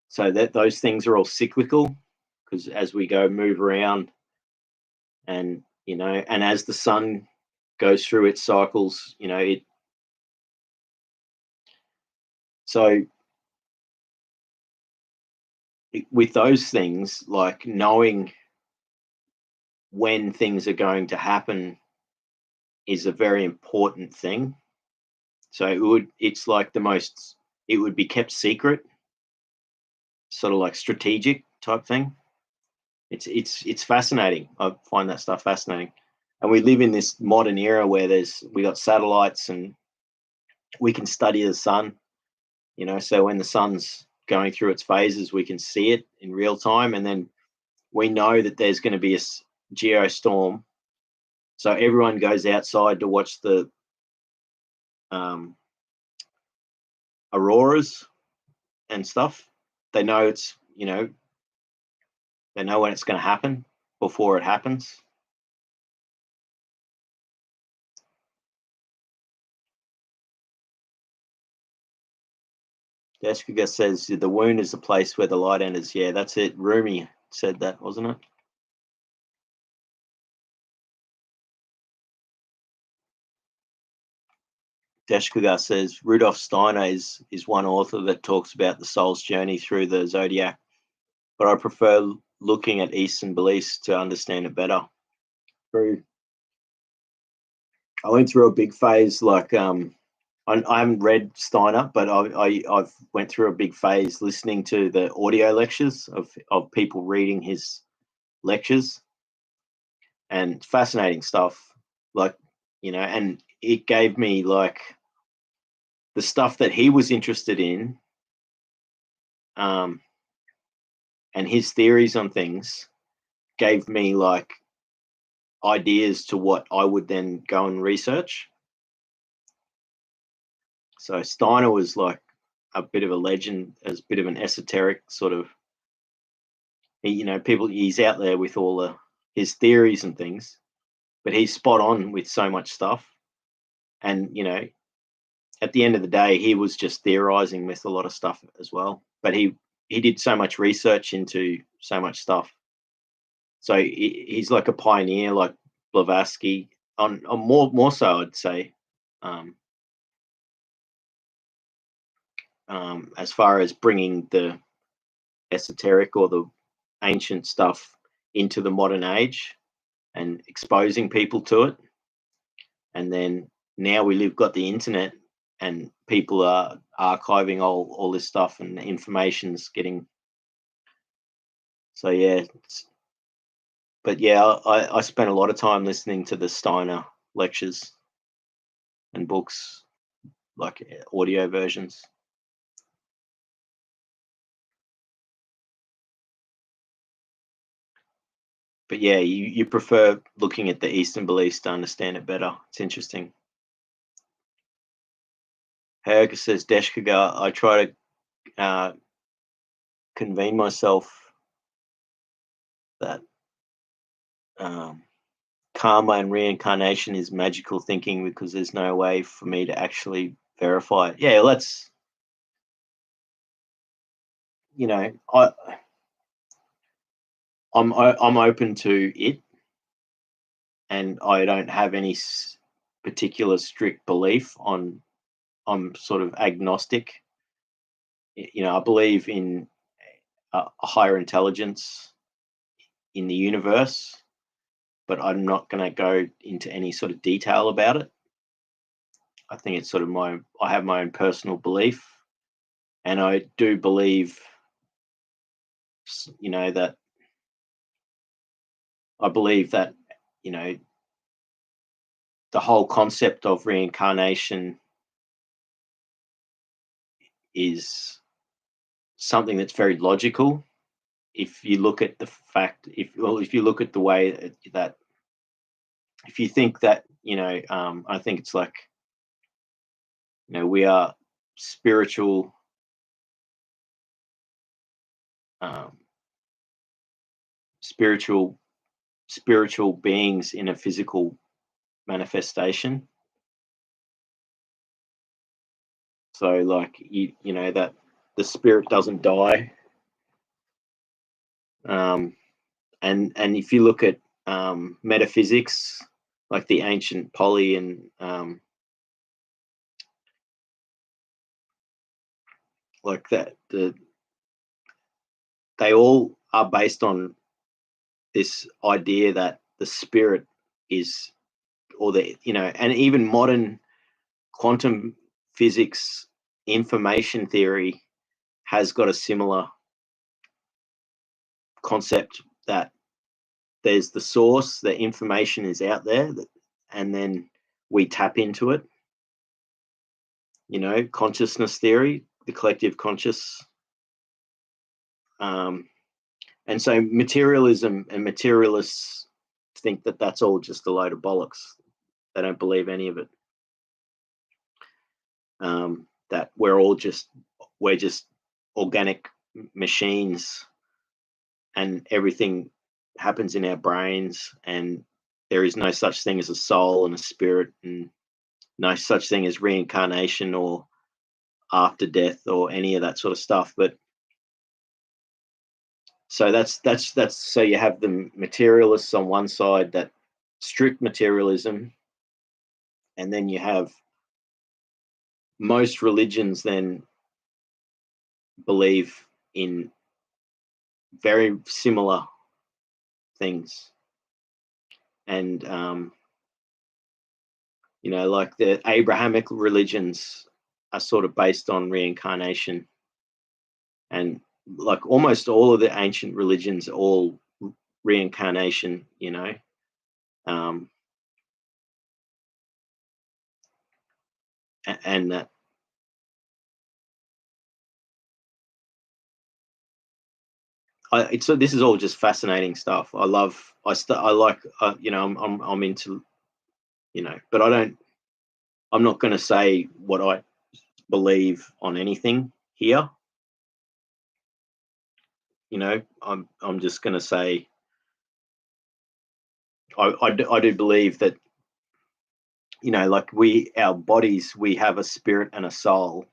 So that those things are all cyclical because as we move around, and and as the sun goes through its cycles, with those things, like knowing when things are going to happen is a very important thing. So it would be kept secret, sort of like strategic type thing. It's fascinating. I find that stuff fascinating. And we live in this modern era where we got satellites and we can study the sun, so when the sun's going through its phases, we can see it in real time. And then we know that there's going to be a geostorm. So everyone goes outside to watch the auroras and stuff. They know they know when it's going to happen before it happens. Jessica says the wound is the place where the light enters. Yeah, that's it. Rumi said that, wasn't it? Deshkuga says Rudolf Steiner is one author that talks about the soul's journey through the zodiac, but I prefer looking at Eastern beliefs to understand it better. True. I went through a big phase, I haven't read Steiner, but I've went through a big phase listening to the audio lectures of people reading his lectures, and fascinating stuff. And it gave me the stuff that he was interested in um, and his theories on things gave me like ideas to what I would then go and research. So Steiner was like a bit of a legend, as a bit of an esoteric sort of, people, he's out there with all his theories and things, but he's spot on with so much stuff. And, at the end of the day, he was just theorizing with a lot of stuff as well. But he did so much research into so much stuff. So he's like a pioneer, like Blavatsky, on more so, I'd say, um, as far as bringing the esoteric or the ancient stuff into the modern age and exposing people to it. And then now we've got the internet, and people are archiving all this stuff, and the information's getting. So yeah, but yeah, I spent a lot of time listening to the Steiner lectures and books, like audio versions. But yeah, you prefer looking at the Eastern beliefs to understand it better. It's interesting. Herga says, Deshkagar, I try to convene myself that karma and reincarnation is magical thinking because there's no way for me to actually verify it. Yeah, let's, I'm open to it, and I don't have any particular strict belief on. I'm sort of agnostic. I believe in a higher intelligence in the universe, but I'm not going to go into any sort of detail about it. I think it's sort of I have my own personal belief, and I do believe, that I believe that, the whole concept of reincarnation is something that's very logical. If you look at the fact, if you look at the way that, if you think that, I think it's like, we are spiritual, um, spiritual, spiritual beings in a physical manifestation. So, like, that the spirit doesn't die. And if you look at metaphysics, like the ancient Poly and like that, they all are based on this idea that the spirit is, or and even modern quantum physics information theory has got a similar concept, that there's the source, the information is out there, and then we tap into it. Consciousness theory, the collective conscious. And so materialism and materialists think that that's all just a load of bollocks. They don't believe any of it. That we're just organic machines, and everything happens in our brains, and there is no such thing as a soul and a spirit, and no such thing as reincarnation or after death or any of that sort of stuff. But so that's so you have the materialists on one side, that strict materialism, and then you have most religions then believe in very similar things. And like the Abrahamic religions are sort of based on reincarnation, and like almost all of the ancient religions, all reincarnation. Um, and this is all just fascinating stuff. I like, I'm into, but I'm not going to say what I believe on anything here. I'm just going to say I do believe that, like our bodies, we have a spirit and a soul,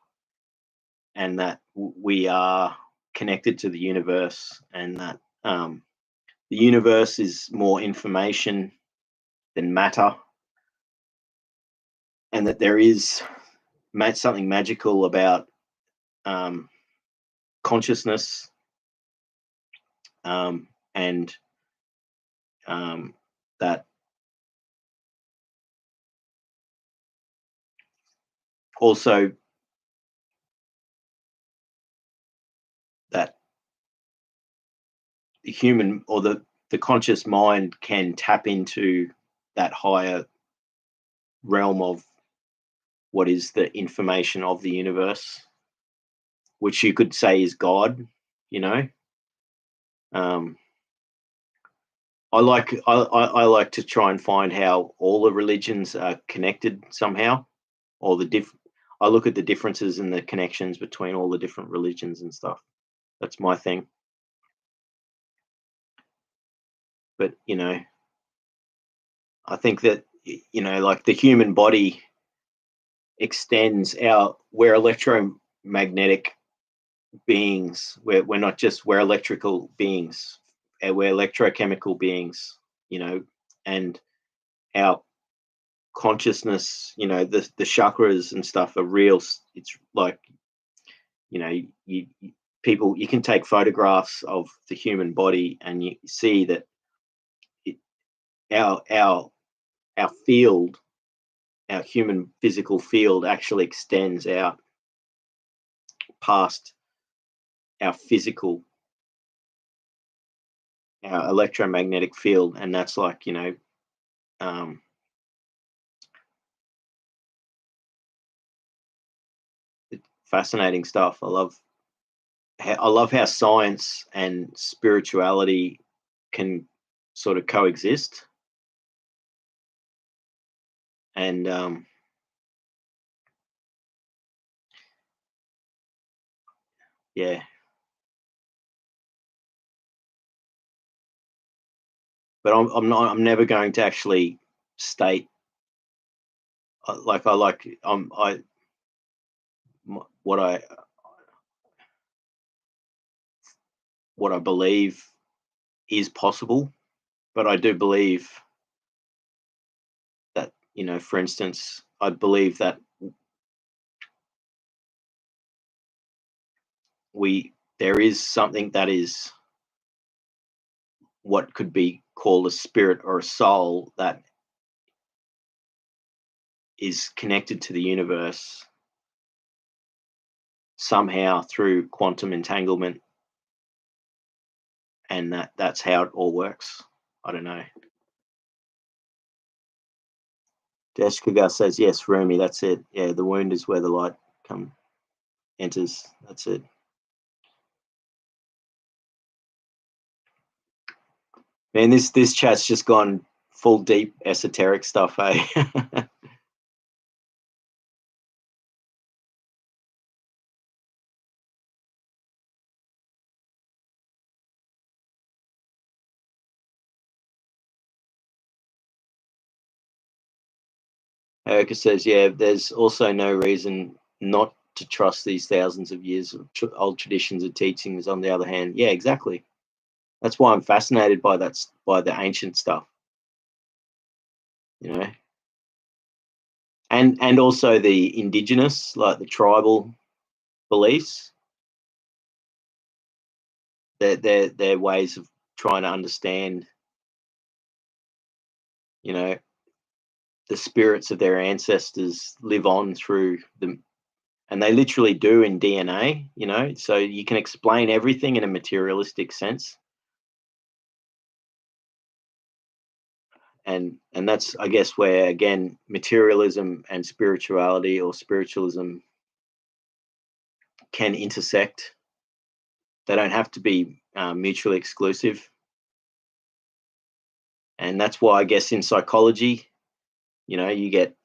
and that we are connected to the universe, and that the universe is more information than matter, and that there is something magical about consciousness, and that also that the human, or the conscious mind, can tap into that higher realm of what is the information of the universe, which you could say is God. I like to try and find how all the religions are connected somehow, or I look at the differences and the connections between all the different religions and stuff. That's my thing. But I think that like the human body extends we're electromagnetic beings. We're not just, we're electrical beings, we're electrochemical beings, and our consciousness, the chakras and stuff are real. It's like, you can take photographs of the human body, and you see that our field, our human physical field, actually extends out past our electromagnetic field, and that's like, fascinating stuff. I love how science and spirituality can sort of coexist, and yeah. But I'm never going to actually state, like, what I believe is possible, but I do believe that, for instance, I believe that there is something that is what could be called a spirit or a soul, that is connected to the universe somehow through quantum entanglement, and that's how it all works. I don't know. Jessica says, yes, Rumi, that's it. Yeah, the wound is where the light enters. That's it. Man, this chat's just gone full deep esoteric stuff, eh? Erica says, yeah, there's also no reason not to trust these thousands of years of old traditions and teachings. On the other hand, yeah, exactly. That's why I'm fascinated by the ancient stuff, and also the indigenous, like the tribal beliefs. Their ways of trying to understand, the spirits of their ancestors live on through them, and they literally do in DNA. So you can explain everything in a materialistic sense, and that's, I guess, where, again, materialism and spirituality, or spiritualism, can intersect. They don't have to be mutually exclusive. And that's why I guess in psychology, you get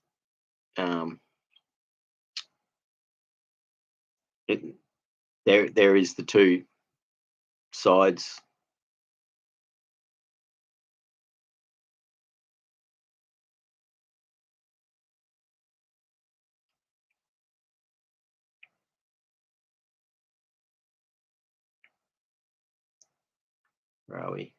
there is the two sides. Where are we?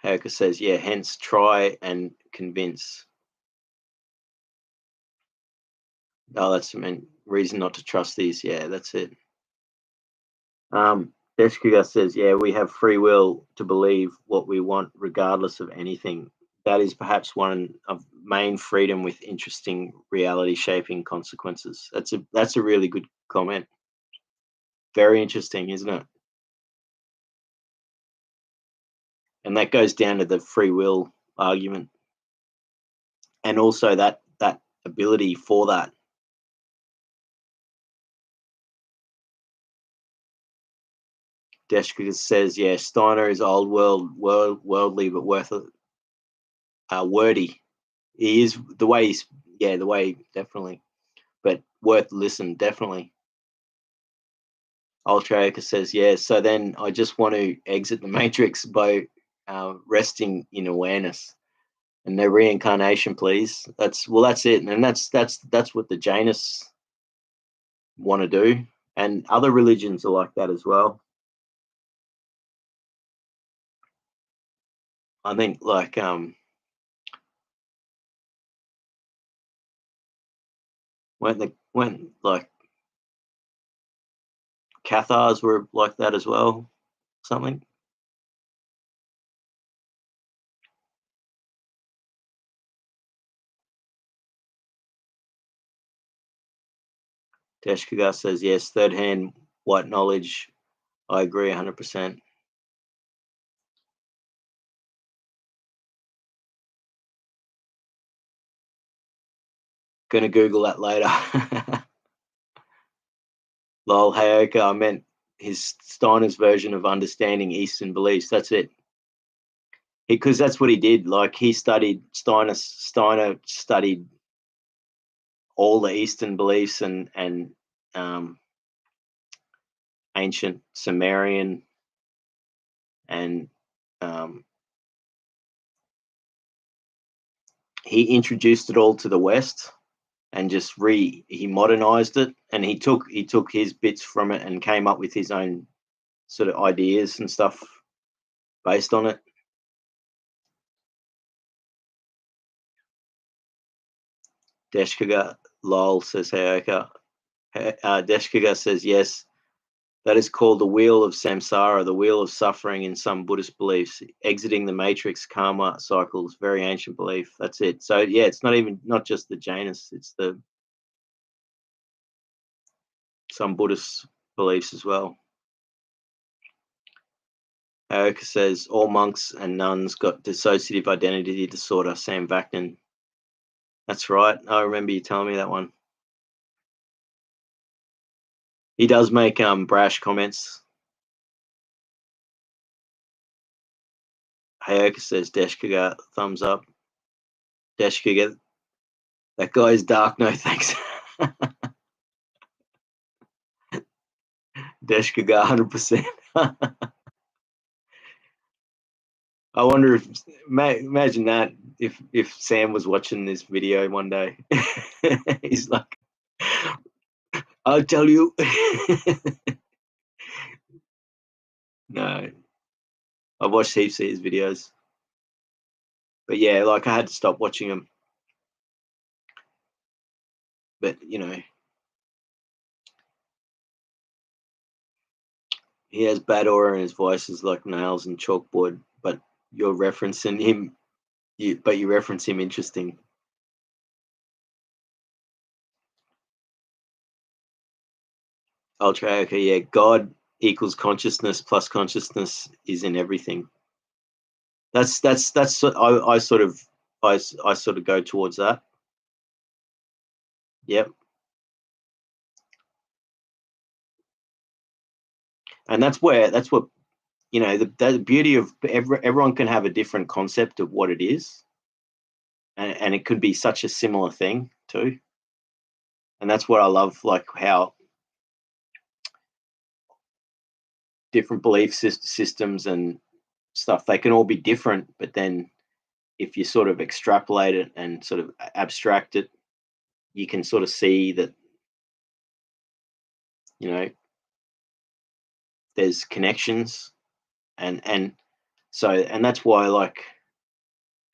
Herka says, yeah, hence try and convince. Oh, that's reason not to trust these. Yeah, that's it. Deshkuga says, yeah, we have free will to believe what we want regardless of anything. That is perhaps one of main freedom with interesting reality shaping consequences. That's a really good comment. Very interesting, isn't it? And that goes down to the free will argument. And also that ability for that. Deshkuga says, yeah, Steiner is old worldly, but wordy. He is the way definitely, but worth listen, definitely. Ultraoka says, yeah, so then I just want to exit the matrix by resting in awareness. And no reincarnation, please. That's it. And that's what the Jainists want to do. And other religions are like that as well. I think like when like Cathars were like that as well, something. Deshkuga says, yes, third hand white knowledge. I agree 100%. Gonna Google that later. Lol, Heyoka, I meant his Steiner's version of understanding Eastern beliefs. That's it. Because that's what he did. Like he studied Steiner studied all the Eastern beliefs and ancient Sumerian and he introduced it all to the West and just he modernized it, and he took his bits from it and came up with his own sort of ideas and stuff based on it. Deshkuga, lol, says Heyoka. Deshkuga says, yes, that is called the wheel of samsara, the wheel of suffering in some Buddhist beliefs. Exiting the matrix karma cycles, very ancient belief. That's it. So yeah, it's not just the Jainists, it's some Buddhist beliefs as well. Heyoka says, all monks and nuns got dissociative identity disorder, Sam Vaknin. That's right. I remember you telling me that one. He does make brash comments. Heyoka says, Deshkuga, thumbs up. Deshkuga, that guy is dark, no thanks. Deshkuga, 100%. I wonder if, imagine that if Sam was watching this video one day. He's like, I'll tell you. No, I've watched heaps of his videos. But yeah, like I had to stop watching him. But, he has bad aura and his voice is like nails and chalkboard, but you're referencing him, you reference him interesting. Ultra, okay, yeah, God equals consciousness plus consciousness is in everything. That's I sort of go towards that. Yep. And that's what, you know, the beauty of everyone can have a different concept of what it is, and it could be such a similar thing too. And that's what I love, like how different belief systems and stuff, they can all be different, but then if you sort of extrapolate it and sort of abstract it, you can sort of see that, you know, there's connections, and so, and that's why, like,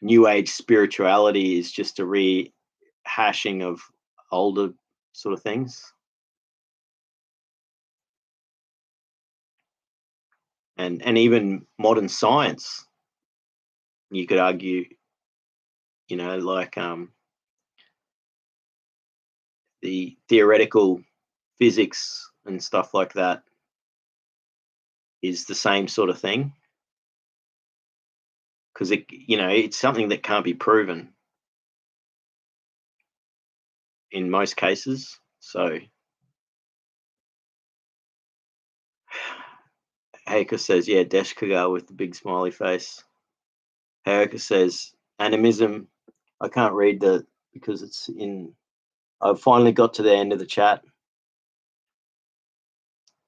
new age spirituality is just a rehashing of older sort of things. And even modern science, you could argue, you know, like the theoretical physics and stuff like that is the same sort of thing, because it, you know, it's something that can't be proven in most cases. So Heika says, yeah, Deshkagar with the big smiley face. Heika says, animism. I can't read the, because it's in, I've finally got to the end of the chat.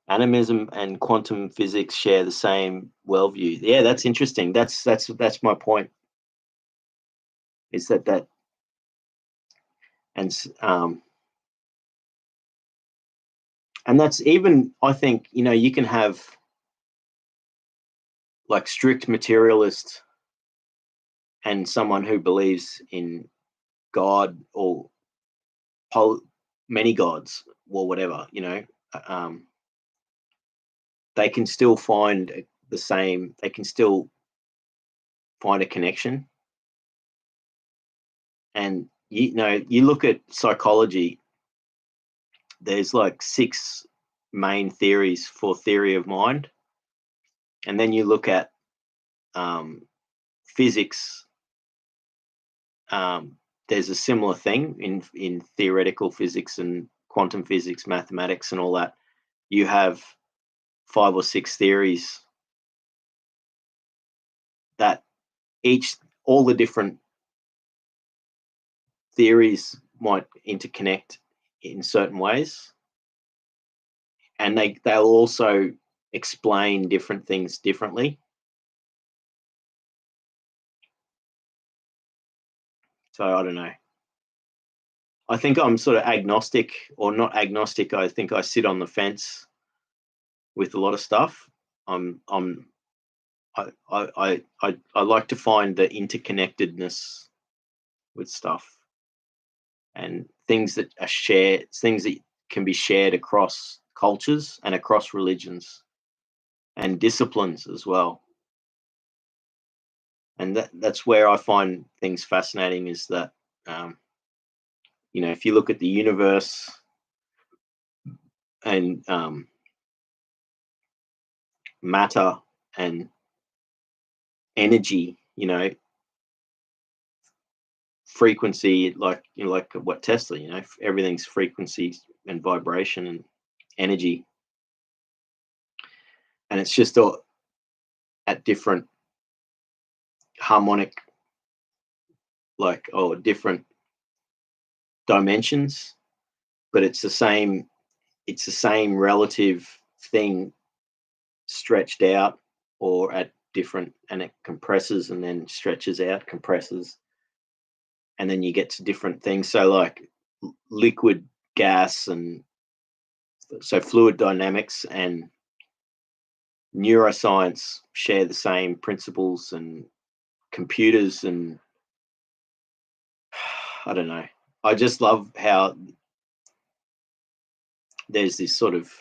Animism and quantum physics share the same worldview. Yeah, that's interesting. That's my point. Is that and and that's even, I think, you know, you can have like strict materialist and someone who believes in God or many gods or whatever, you know, um, they can still find the same. They can still find a connection. And you know, you look at psychology. There's like 6 main theories for theory of mind, and then you look at physics. There's a similar thing in theoretical physics and quantum physics, mathematics, and all that. You have 5 or 6 theories that all the different theories might interconnect in certain ways, and they'll also explain different things differently. So I don't know. I think I'm sort of agnostic, or not agnostic. I think I sit on the fence with a lot of stuff. I like to find the interconnectedness with stuff, and things that are shared, things that can be shared across cultures and across religions and disciplines as well. And that's where I find things fascinating, is that, you know, if you look at the universe and matter and energy, you know, frequency, like, you know, like what Tesla, you know, everything's frequency and vibration and energy, and it's just all at different harmonic, like, or different dimensions, but it's the same. It's the same relative thing stretched out, or at different, and it compresses and then stretches out, compresses, and then you get to different things. So like liquid, gas, and so fluid dynamics and neuroscience share the same principles, and computers, and I don't know. I just love how there's this sort of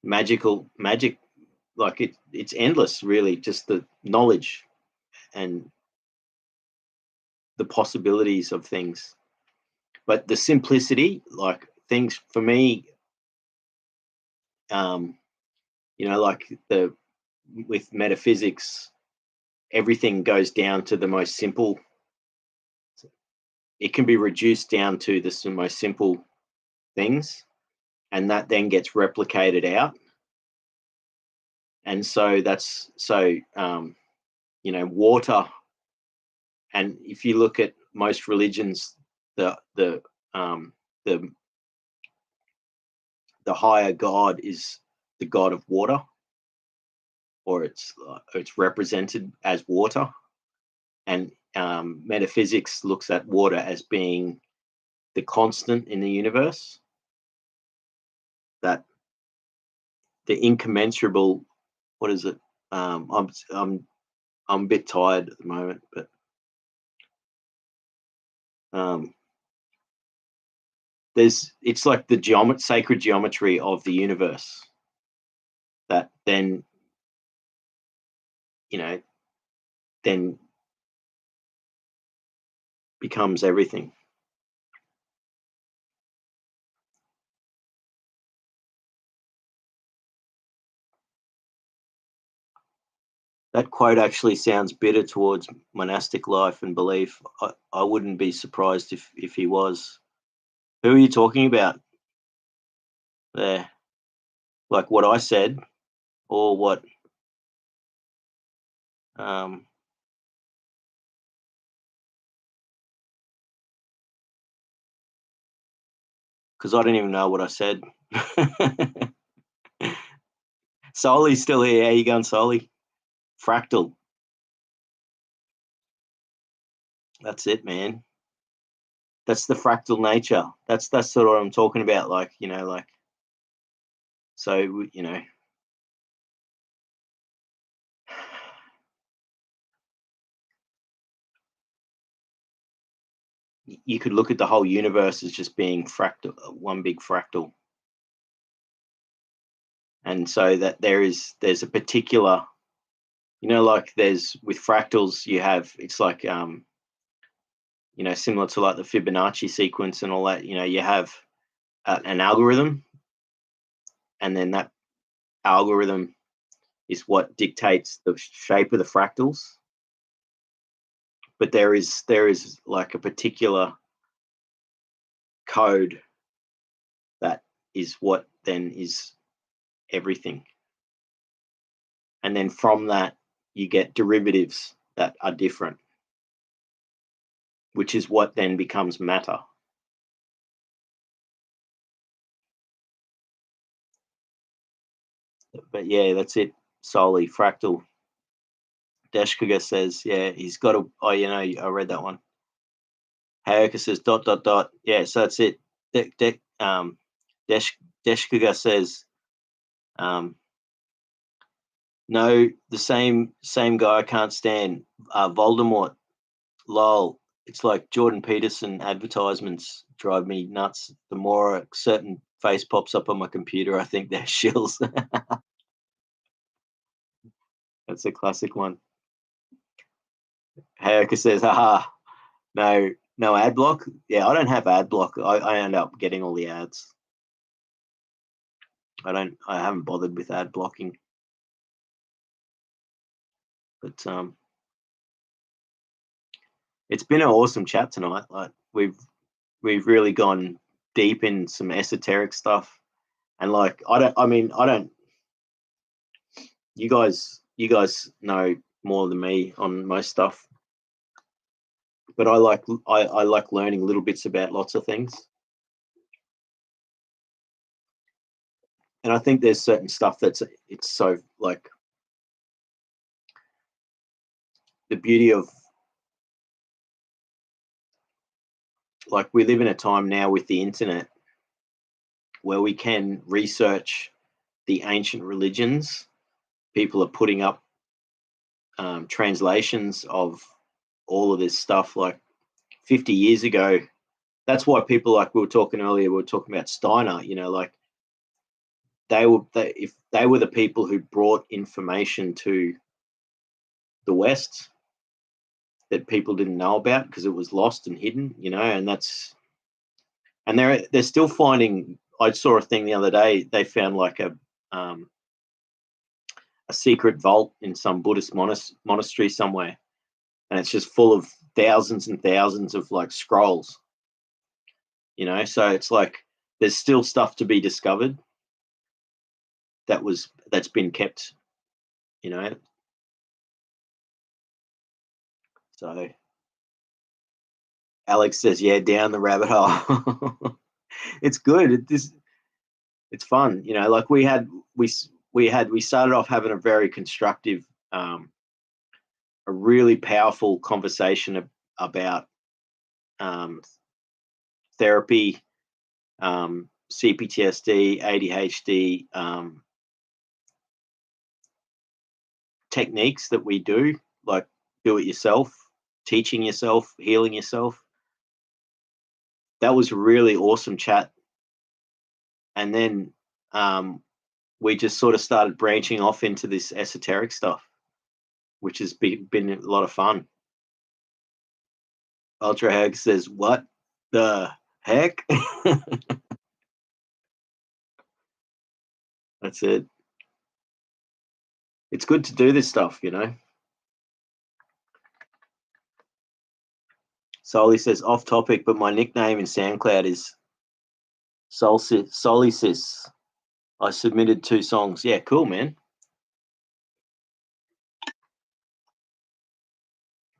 magic, like it's endless, really, just the knowledge and the possibilities of things. But the simplicity, like things for me, um, you know, like the with metaphysics, everything goes down to the most simple. It can be reduced down to the most simple things, and that then gets replicated out. And so that's water. And if you look at most religions, the higher God is the God of water, or it's represented as water. And metaphysics looks at water as being the constant in the universe, that the incommensurable. What is it? I'm a bit tired at the moment, but it's like the sacred geometry of the universe that then becomes everything. That quote actually sounds bitter towards monastic life and belief. I wouldn't be surprised if he was. Who are you talking about there? Like what I said, or what? Because I don't even know what I said. Soli's still here. How you going, Soli? Fractal. That's it, man. That's the fractal nature. That's sort of what I'm talking about. So, you could look at the whole universe as just being fractal, one big fractal. And so that there's a particular, like there's with fractals, you have, it's like, similar to like the Fibonacci sequence and all that, you have an algorithm, and then that algorithm is what dictates the shape of the fractals. But there is like a particular code that is what then is everything. And then from that, you get derivatives that are different, which is what then becomes matter. But yeah, that's it. Solely fractal. Deshkuga says, yeah, he's got a. Oh, I read that one. Hayoka says ... Yeah, so that's it. Deshkuga says, no, the same guy I can't stand. Voldemort. Lol. It's like Jordan Peterson advertisements drive me nuts. The more a certain face pops up on my computer, I think they're shills. That's a classic one. Hayoka says, haha, no ad block. Yeah, I don't have ad block. I end up getting all the ads. I haven't bothered with ad blocking. But it's been an awesome chat tonight. Like we've really gone deep in some esoteric stuff. And like you guys know more than me on most stuff. But I like learning little bits about lots of things. And I think there's certain stuff it's so like the beauty of, like, we live in a time now with the internet where we can research the ancient religions. People are putting up translations of all of this stuff. Like 50 years ago, that's why people, like we were talking earlier, we were talking about Steiner, like if they were the people who brought information to the West that people didn't know about because it was lost and hidden, and they're still finding. I saw a thing the other day. They found like a secret vault in some Buddhist monastery somewhere, and it's just full of thousands and thousands of like scrolls. So it's like there's still stuff to be discovered that's been kept, you know. So Alex says, yeah, down the rabbit hole. It's good. It's fun, you know. Like we started off having a very constructive, a really powerful conversation about therapy, CPTSD, ADHD, techniques that we do, like do it yourself, teaching yourself, healing yourself. That was a really awesome chat. And then we just sort of started branching off into this esoteric stuff, which has been a lot of fun. Ultra Hag says, what the heck? That's it. It's good to do this stuff, you know. Soli says, off topic, but my nickname in SoundCloud is Solicis. I submitted 2 songs. Yeah, cool, man.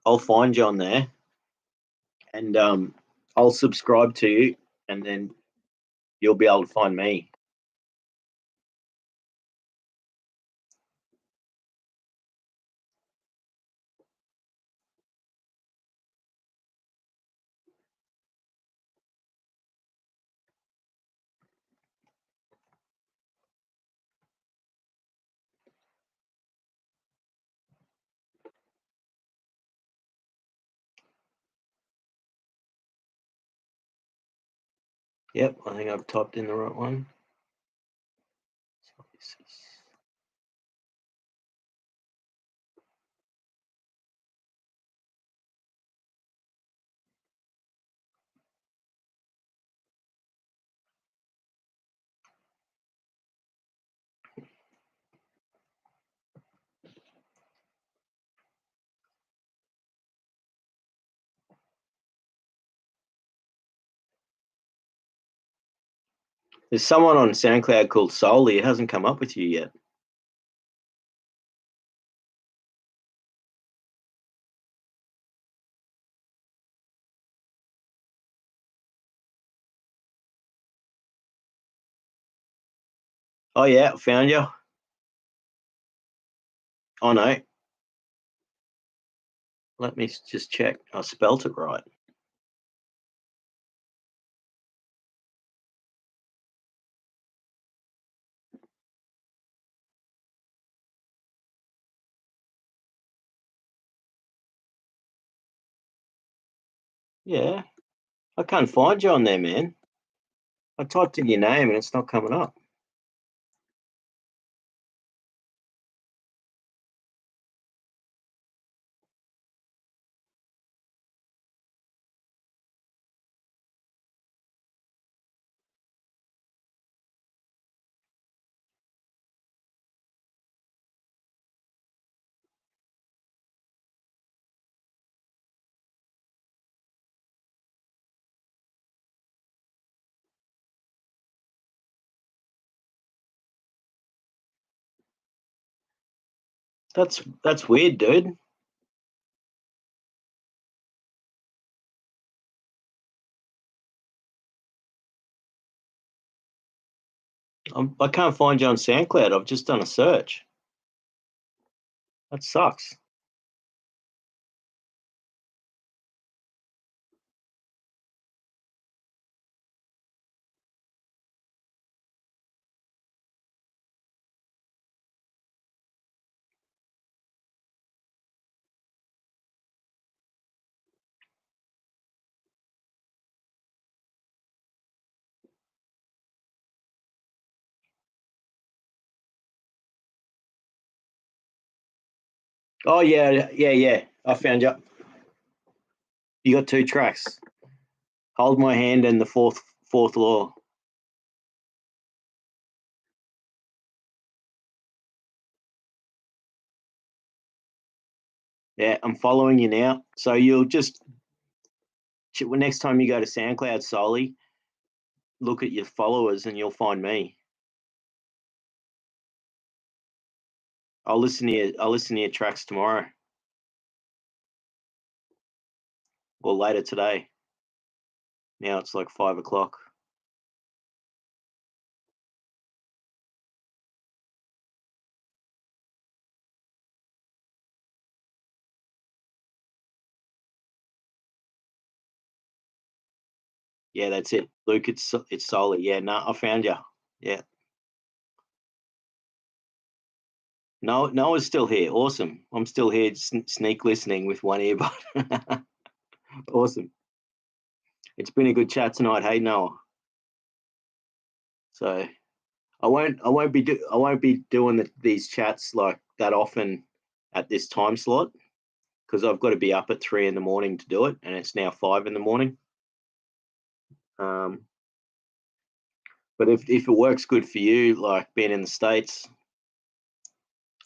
I'll find you on there, and I'll subscribe to you, and then you'll be able to find me. Yep, I think I've typed in the right one. There's someone on SoundCloud called Soli. It hasn't come up with you yet. Oh, yeah, I found you. Oh, no. Let me just check. I spelt it right. Yeah. I can't find you on there, man. I typed in your name and it's not coming up. That's weird, dude. I can't find you on SoundCloud. I've just done a search. That sucks. Oh, yeah. I found you. You got 2 tracks. Hold My Hand and the fourth law. Yeah, I'm following you now. So you'll just next time you go to SoundCloud, Soli, look at your followers and you'll find me. I'll listen to your tracks tomorrow or later today. Now it's like 5 o'clock. Yeah, that's it. Luke, it's Soli. Yeah, no, I found you. Yeah. No, Noah's still here. Awesome. I'm still here sneak listening with one earbud. Awesome. It's been a good chat tonight. Hey, Noah. So I won't be doing these chats like that often at this time slot because I've got to be up at 3 in the morning to do it, and it's now 5 in the morning. Um, but if it works good for you, like being in the States,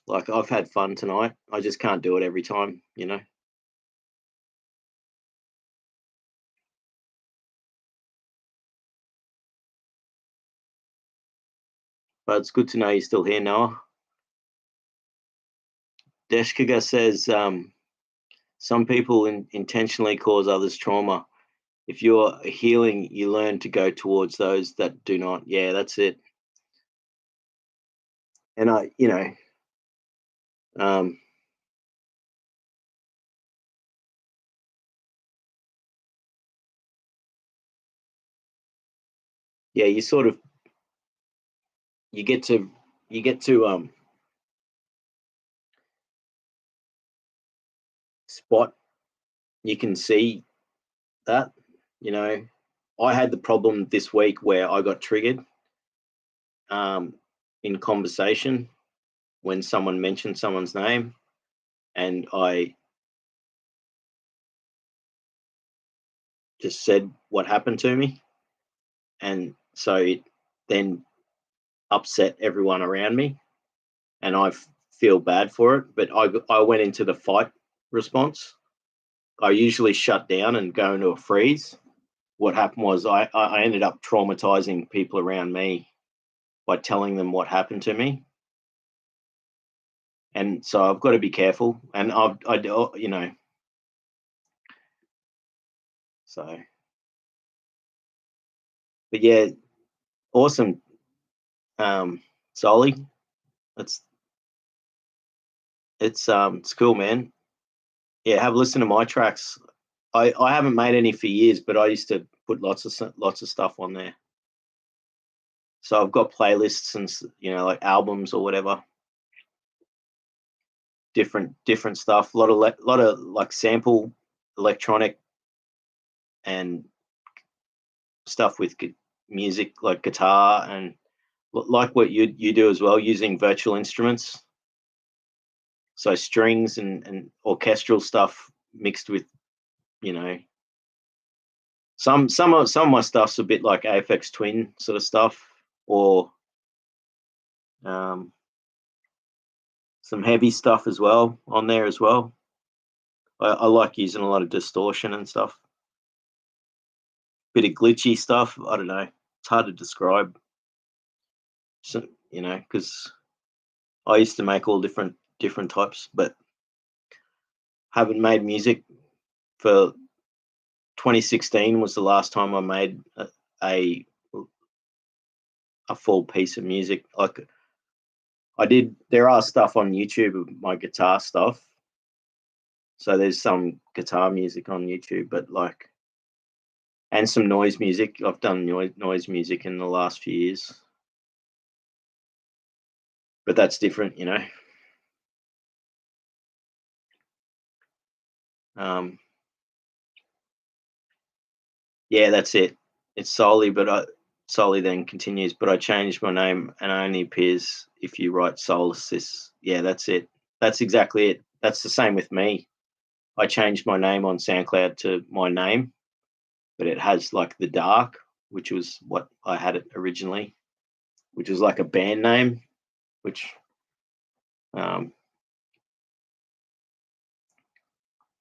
like I've had fun tonight. I just can't do it every time, you know. But it's good to know you're still here, Noah. Deshkiga says some people intentionally cause others trauma. If you're healing, you learn to go towards those that do not. Yeah, that's it. And um, yeah, you sort of you get to you get to spot. You can see that. You know, I had the problem this week where I got triggered um, in conversation when someone mentioned someone's name, and I just said what happened to me, and so it then upset everyone around me, and I feel bad for it. But I went into the fight response. I usually shut down and go into a freeze. What happened was I ended up traumatizing people around me by telling them what happened to me, and so I've got to be careful. And you know, so but yeah, awesome, Soli. It's it's cool, man. Yeah, have a listen to my tracks. I haven't made any for years, but I used to put lots of stuff on there. So I've got playlists and like albums or whatever, different stuff. Lot of like sample electronic and stuff with music like guitar and like what you do as well, using virtual instruments. So strings and orchestral stuff mixed with you know some of my stuff's a bit like Aphex Twin sort of stuff, or um, some heavy stuff as well on there as well. I like using a lot of distortion and stuff, bit of glitchy stuff. I don't know. It's hard to describe. So, because I used to make all different types, but haven't made music for 2016 was the last time I made a a full piece of music. Like I did, there are stuff on YouTube of my guitar stuff. So there's some guitar music on YouTube, but like, and some noise music. I've done noise music in the last few years, but that's different. Um, yeah, that's it. It's Solely then continues, but I changed my name and only appears if you write Solstice. Yeah, that's it. That's exactly it. That's the same with me. I changed my name on SoundCloud to my name, but it has like the dark, which was what I had it originally, which was like a band name, which um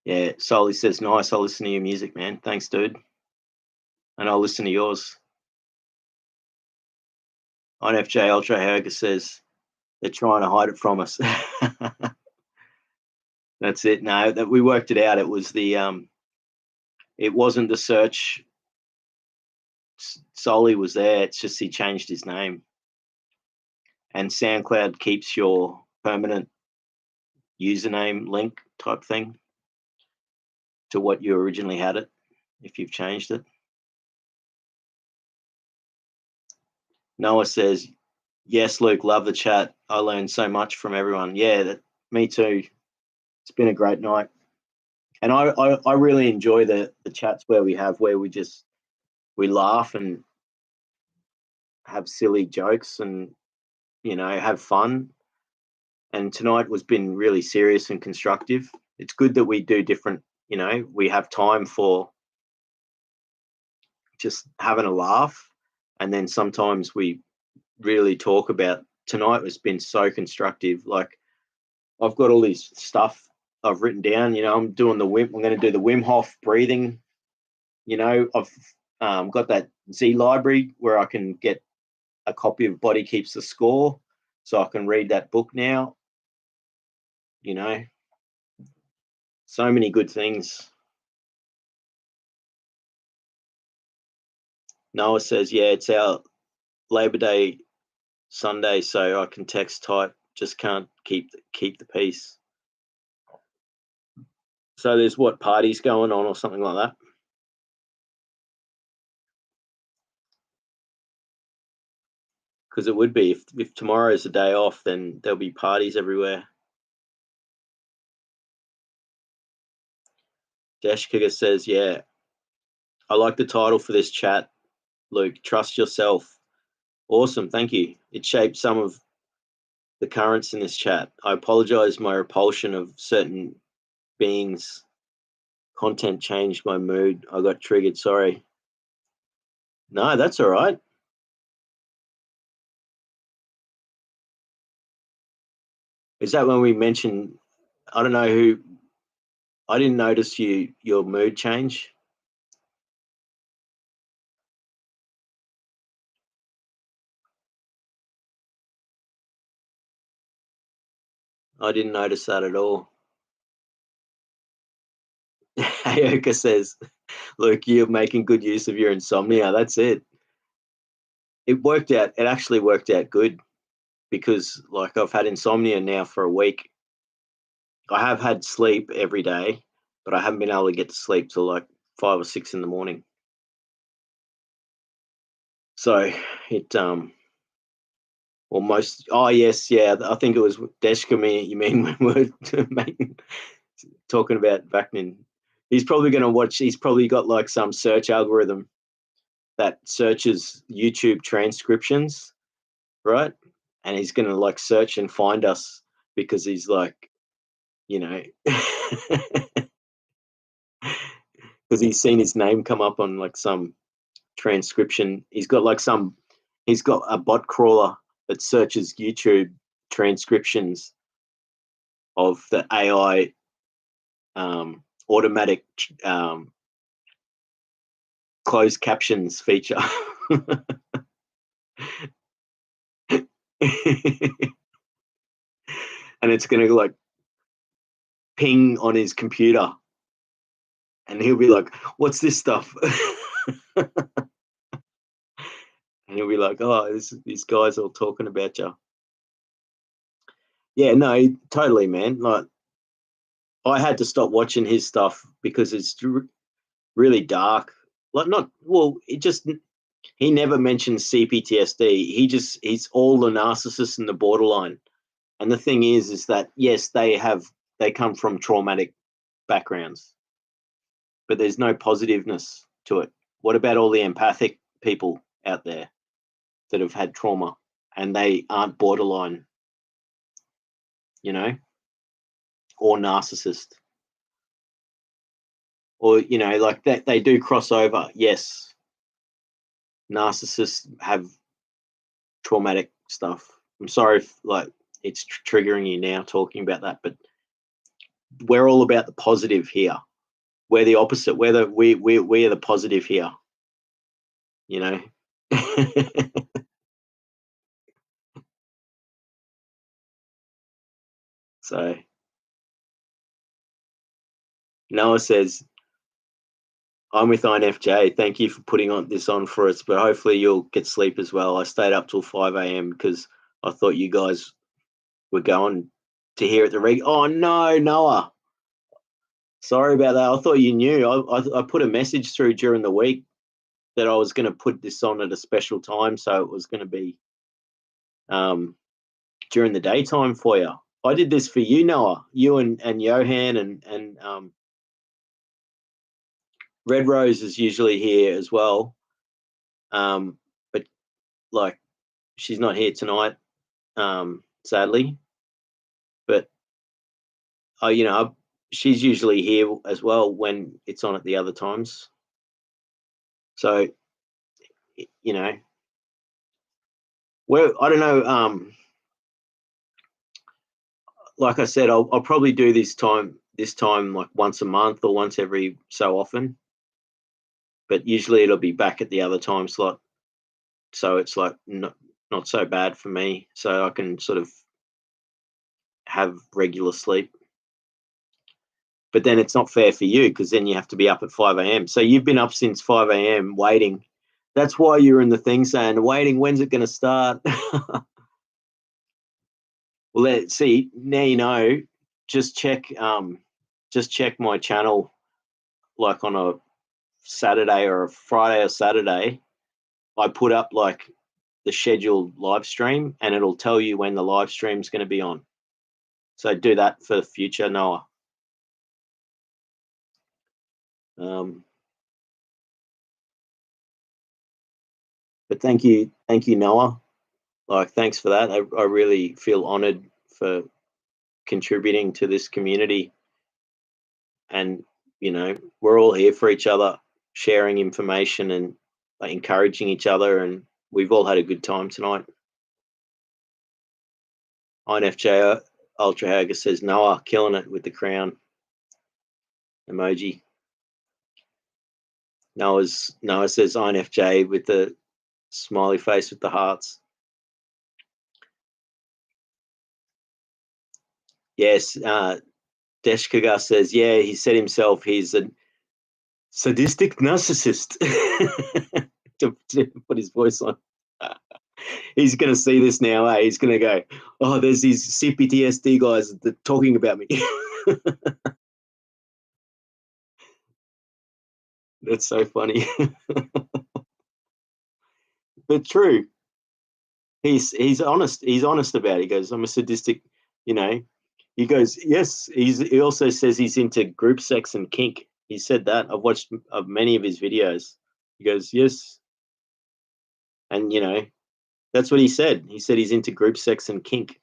yeah, Solly says nice. I'll listen to your music, man. Thanks, dude. And I'll listen to yours. On FJ Ultra, Herga says they're trying to hide it from us. That's it. No, that we worked it out. It was it wasn't the search solely was there. It's just he changed his name. And SoundCloud keeps your permanent username link type thing to what you originally had it if you've changed it. Noah says, yes, Luke, love the chat. I learned so much from everyone. Yeah, me too. It's been a great night. And I really enjoy the chats where we laugh and have silly jokes and, have fun. And tonight was been really serious and constructive. It's good that we do different, we have time for just having a laugh. And then sometimes we really talk about. Tonight has been so constructive. Like, I've got all this stuff I've written down. I'm doing I'm going to do the Wim Hof breathing. I've got that Z library where I can get a copy of Body Keeps the Score, so I can read that book now. So many good things. Noah says, yeah, it's our Labor Day Sunday, so I can text type, just can't keep the peace. So there's what, parties going on or something like that? Because it would be, if tomorrow's a day off, then there'll be parties everywhere. Dash Kicker says, yeah, I like the title for this chat, Luke, Trust Yourself. Awesome, thank you. It shaped some of the currents in this chat. I apologize, my repulsion of certain beings' content changed my mood. I got triggered, sorry. No, that's all right. Is that when we mentioned, I don't know who, I didn't notice your mood change. I didn't notice that at all. Ayoka says, look, you're making good use of your insomnia. That's it. It worked out. It actually worked out good because, like, I've had insomnia now for a week. I have had sleep every day, but I haven't been able to get to sleep till like 5 or 6 in the morning. So it almost. Oh yes, yeah. I think it was Deshka. You mean when we're talking about Vaknin? He's probably going to watch. He's probably got like some search algorithm that searches YouTube transcriptions, right? And he's going to like search and find us because he's like, because he's seen his name come up on like some transcription. He's got a bot crawler that searches YouTube transcriptions of the AI automatic closed captions feature. And it's going to like ping on his computer and he'll be like, what's this stuff? And he'll be like, oh, these guys are all talking about you. Yeah, no, totally, man. Like, I had to stop watching his stuff because it's really dark. Like, he never mentions CPTSD. He's all the narcissists and the borderline. And the thing is that, yes, they come from traumatic backgrounds, but there's no positiveness to it. What about all the empathic people out there that have had trauma and they aren't borderline, or narcissist? Or, like that they do cross over. Yes, narcissists have traumatic stuff. I'm sorry if like it's triggering you now talking about that, but we're all about the positive here. We're the opposite. We are the positive here. So Noah says, I'm with INFJ. Thank you for putting on this on for us, but hopefully you'll get sleep as well. I stayed up till 5 a.m. because I thought you guys were going to hear it the rig. Oh no, Noah. Sorry about that. I thought you knew. I put a message through during the week that I was going to put this on at a special time, so it was going to be during the daytime for you. I did this for you, Noah. You and Johan and Red Rose is usually here as well, but like she's not here tonight, sadly. But she's usually here as well when it's on at the other times. So well, I don't know. Like I said, I'll probably do this time like once a month or once every so often. But usually it'll be back at the other time slot, so it's like not so bad for me. So I can sort of have regular sleep. But then it's not fair for you because then you have to be up at 5 a.m. So you've been up since 5 a.m. waiting. That's why you're in the thing saying, waiting, when's it going to start? Well, let's see. Now you know. Just check my channel like on a Saturday or a Friday or Saturday. I put up like the scheduled live stream and it'll tell you when the live stream's going to be on. So do that for the future, Noah. But thank you, Noah. Like, thanks for that. I really feel honored for contributing to this community. And, we're all here for each other, sharing information and encouraging each other. And we've all had a good time tonight. INFJ Ultra Hager says, Noah, killing it with the crown emoji. Noah says INFJ with the smiley face with the hearts. Yes, Deshkaga says, yeah, he said himself he's a sadistic narcissist. to put his voice on. He's going to see this now, eh? He's going to go, oh, there's these CPTSD guys that talking about me. That's so funny. But true. He's honest. He's honest about it. He goes, I'm a sadistic, He goes, yes. He also says he's into group sex and kink. He said that. I've watched many of his videos. He goes, yes. And, that's what he said. He said he's into group sex and kink.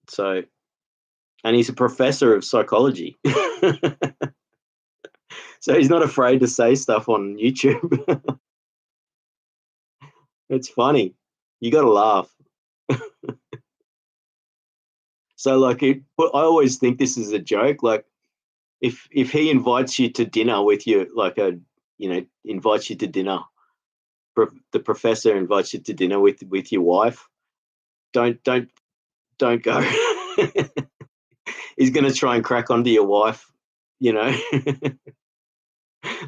So, and he's a professor of psychology. So he's not afraid to say stuff on YouTube. It's funny. You got to laugh. So like I always think this is a joke. Like if he invites you to dinner with you, like invites you to dinner, the professor invites you to dinner with your wife, don't go. He's going to try and crack onto your wife,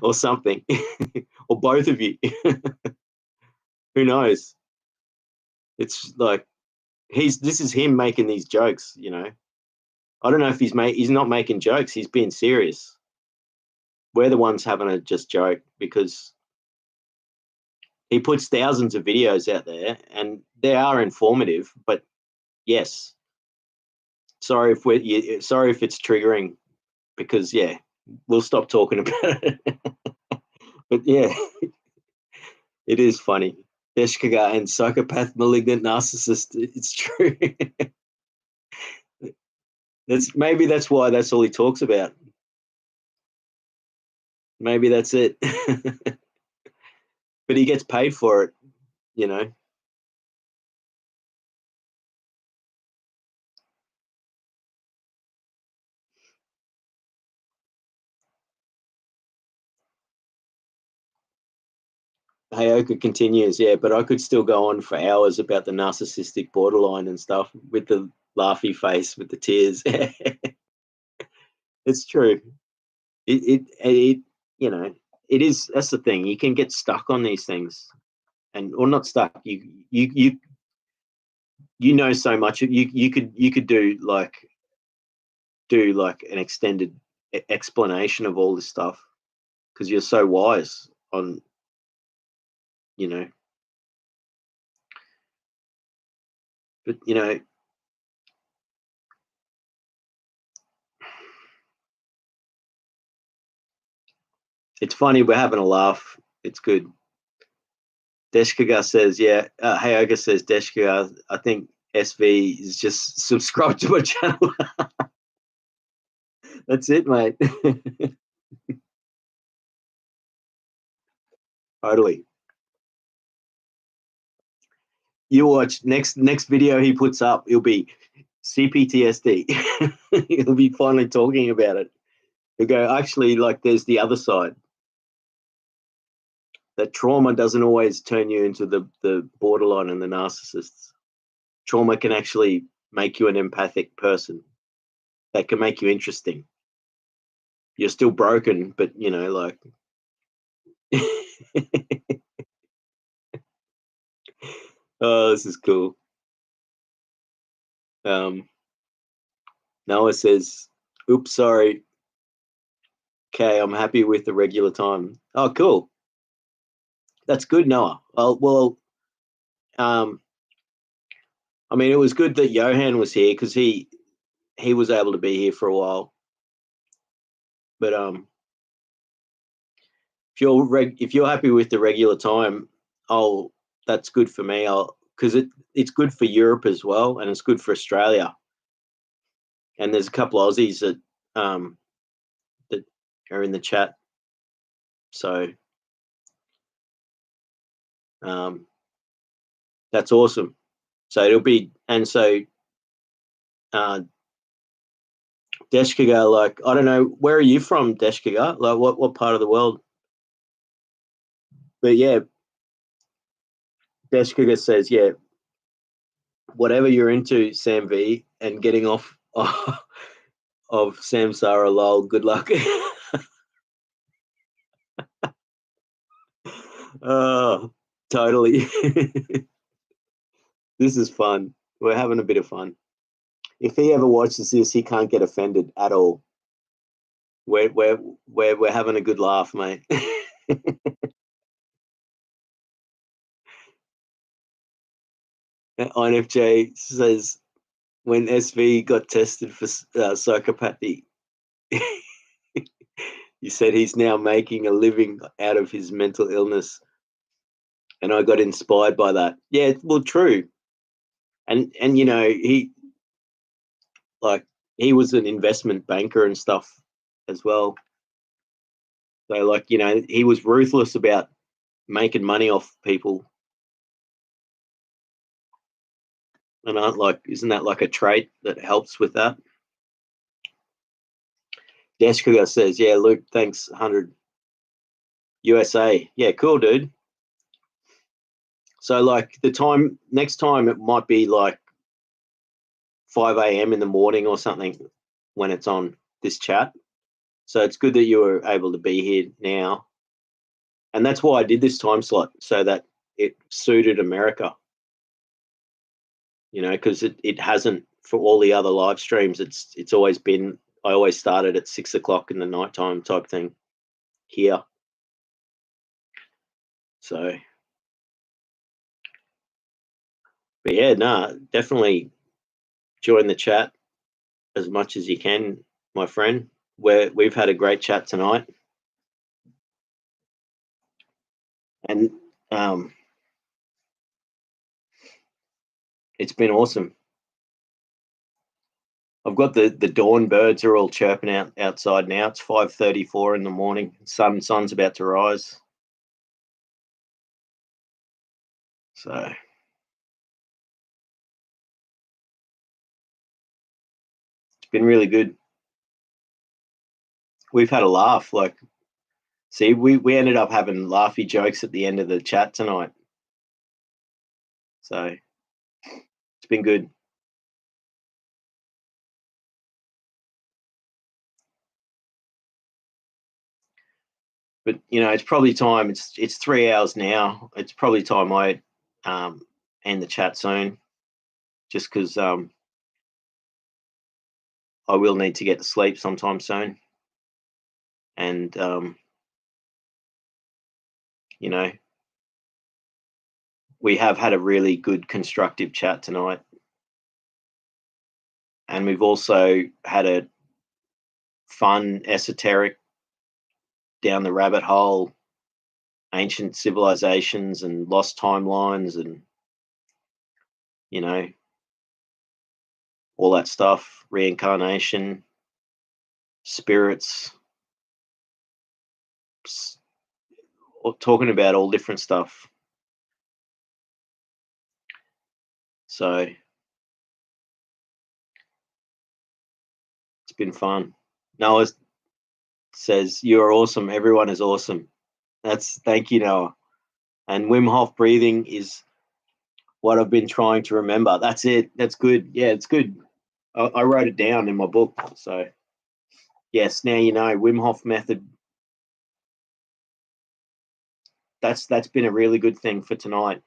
or something, or both of you. Who knows? It's like this is him making these jokes. I don't know if he's not making jokes. He's being serious. We're the ones having a just joke because he puts thousands of videos out there and they are informative. But yes, sorry if it's triggering because we'll stop talking about it. But yeah, it is funny. Deshkaga and psychopath, malignant narcissist. It's true. Maybe that's why that's all he talks about. Maybe that's it. But he gets paid for it. Heyoka continues, yeah, but I could still go on for hours about the narcissistic borderline and stuff with the laughy face with the tears. It's true. It you know, it is. That's the thing. You can get stuck on these things, and or not stuck. You know so much. You could do like an extended explanation of all this stuff because you're so wise on, you know. But you know, it's funny. We're having a laugh. It's good. Deshkaga says, yeah. Hayoga says, Deshkaga, I think SV is just subscribed to my channel. That's it, mate. Totally. You watch next video he puts up. It'll be CPTSD. He'll be finally talking about it. He'll go, actually, like there's the other side. That trauma doesn't always turn you into the borderline and the narcissists. Trauma can actually make you an empathic person. That can make you interesting. You're still broken, but you know, like oh, this is cool. Noah says, oops, sorry. Okay, I'm happy with the regular time. Oh, cool. That's good, Noah. Well, um, I mean, it was good that Johan was here because he was able to be here for a while. But if you're happy with the regular time, that's good for me. Because it's good for Europe as well, and it's good for Australia. And there's a couple of Aussies that are in the chat, so that's awesome. So it'll be, and so Deshkaga, like I don't know, where are you from, Deshkaga? Like what part of the world? But yeah, Deshkaga says, yeah, whatever you're into, Sam V, and getting off of Samsara, lol. Good luck. Oh, totally. This is fun. We're having a bit of fun. If he ever watches this, he can't get offended at all. We're having a good laugh, mate. INFJ says when SV got tested for psychopathy, he said he's now making a living out of his mental illness, and I got inspired by that. Yeah, well, true. And you know he was an investment banker and stuff as well. So like he was ruthless about making money off people. And isn't that like a trait that helps with that? Deshkaga says, yeah, Luke, thanks, 100 USA. Yeah, cool, dude. So like next time it might be like 5 a.m. in the morning or something when it's on this chat. So it's good that you were able to be here now. And that's why I did this time slot, so that it suited America. Because it hasn't for all the other live streams. It's always been, I always started at 6 o'clock in the nighttime type thing here. So, but yeah, definitely join the chat as much as you can, my friend. We've had a great chat tonight, and it's been awesome. I've got the dawn birds are all chirping outside now. It's 5:34 in the morning. Sun's about to rise. So it's been really good. We've had a laugh. Like See, we ended up having laughy jokes at the end of the chat tonight. So it's been good. But it's probably time. It's 3 hours now. It's probably time I end the chat soon, just because I will need to get to sleep sometime soon. And we have had a really good constructive chat tonight, and we've also had a fun esoteric down the rabbit hole, ancient civilizations and lost timelines, and all that stuff, reincarnation, spirits, talking about all different stuff. So it's been fun. Noah says, "You're awesome. Everyone is awesome." Thank you, Noah. And Wim Hof breathing is what I've been trying to remember. That's it. That's good. Yeah, it's good. I wrote it down in my book. So yes, now Wim Hof method. That's been a really good thing for tonight.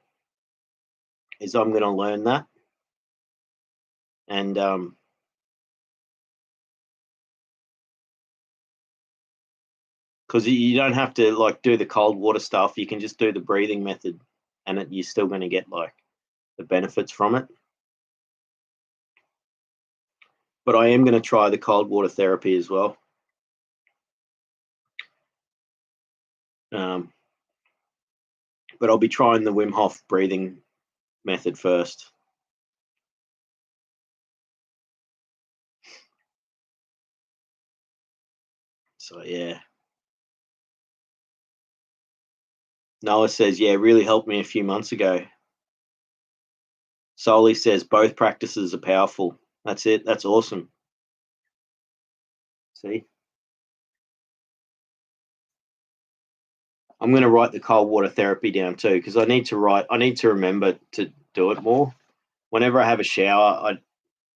Is I'm going to learn that, and because you don't have to do the cold water stuff. You can just do the breathing method, and you're still going to get the benefits from it. But I am going to try the cold water therapy as well. But I'll be trying the Wim Hof breathing method first. So yeah. Noah says, yeah, it really helped me a few months ago. Soli says both practices are powerful. That's it. That's awesome. See? I'm going to write the cold water therapy down too, because I need to remember to do it more. Whenever I have a shower,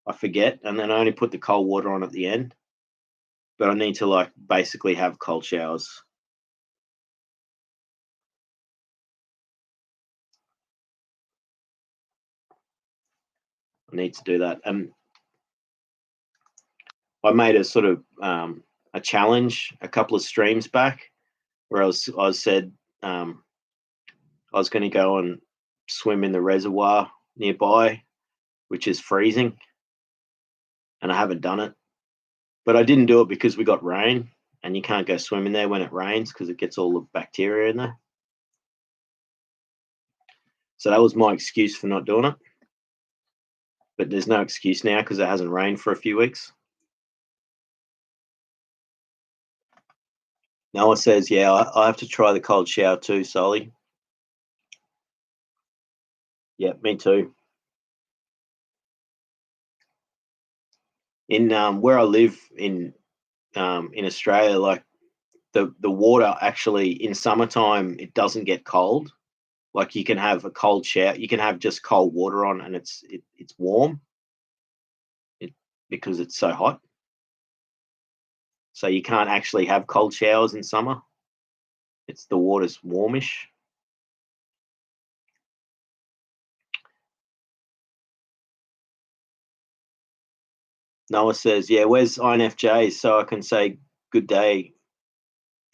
I forget, and then I only put the cold water on at the end. But I need to basically have cold showers. I need to do that. And I made a sort of a challenge a couple of streams back where I said I was going to go and swim in the reservoir nearby, which is freezing, and I haven't done it. But I didn't do it because we got rain, and you can't go swimming there when it rains because it gets all the bacteria in there. So that was my excuse for not doing it. But there's no excuse now because it hasn't rained for a few weeks. Noah says, yeah, I have to try the cold shower too, Sully. Yeah, me too. In where I live in Australia, the water actually in summertime it doesn't get cold. You can have a cold shower, you can have just cold water on, and it's warm. Because it's so hot. So you can't actually have cold showers in summer. The water's warmish. Noah says, yeah, where's INFJ so I can say good day?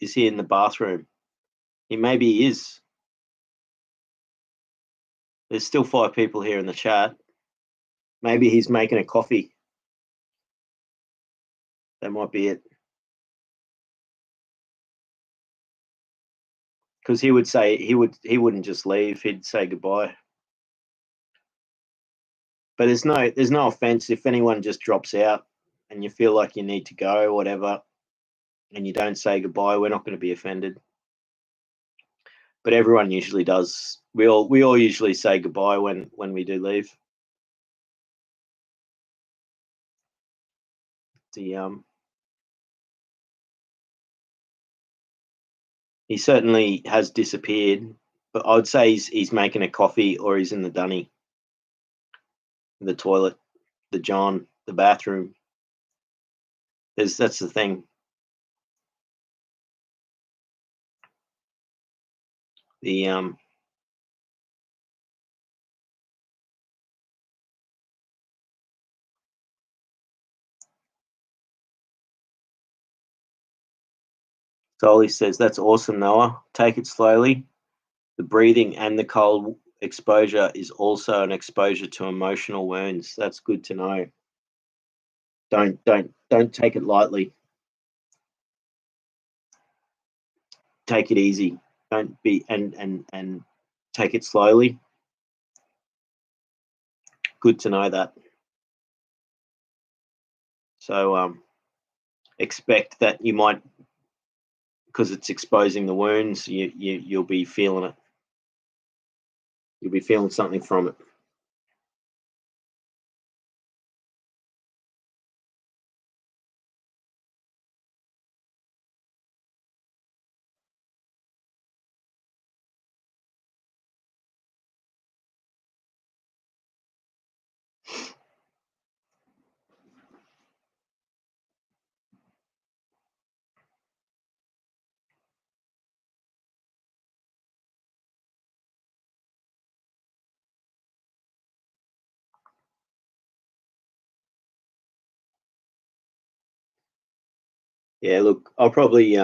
Is he in the bathroom? Maybe he is. There's still 5 people here in the chat. Maybe he's making a coffee. That might be it. Because he would say he wouldn't just leave. He'd say goodbye. But there's no offense if anyone just drops out and you feel like you need to go or whatever, and you don't say goodbye. We're not going to be offended. But everyone usually does. We all usually say goodbye when we do leave. The He certainly has disappeared, but I would say he's making a coffee or he's in the dunny, the toilet, the John, the bathroom. That's the thing. The Soli says, that's awesome, Noah. Take it slowly. The breathing and the cold exposure is also an exposure to emotional wounds. That's good to know. Don't take it lightly. Take it easy. Don't be and take it slowly. Good to know that. So expect that you might, because it's exposing the wounds, you'll be feeling it. You'll be feeling something from it. Yeah, look, I'll probably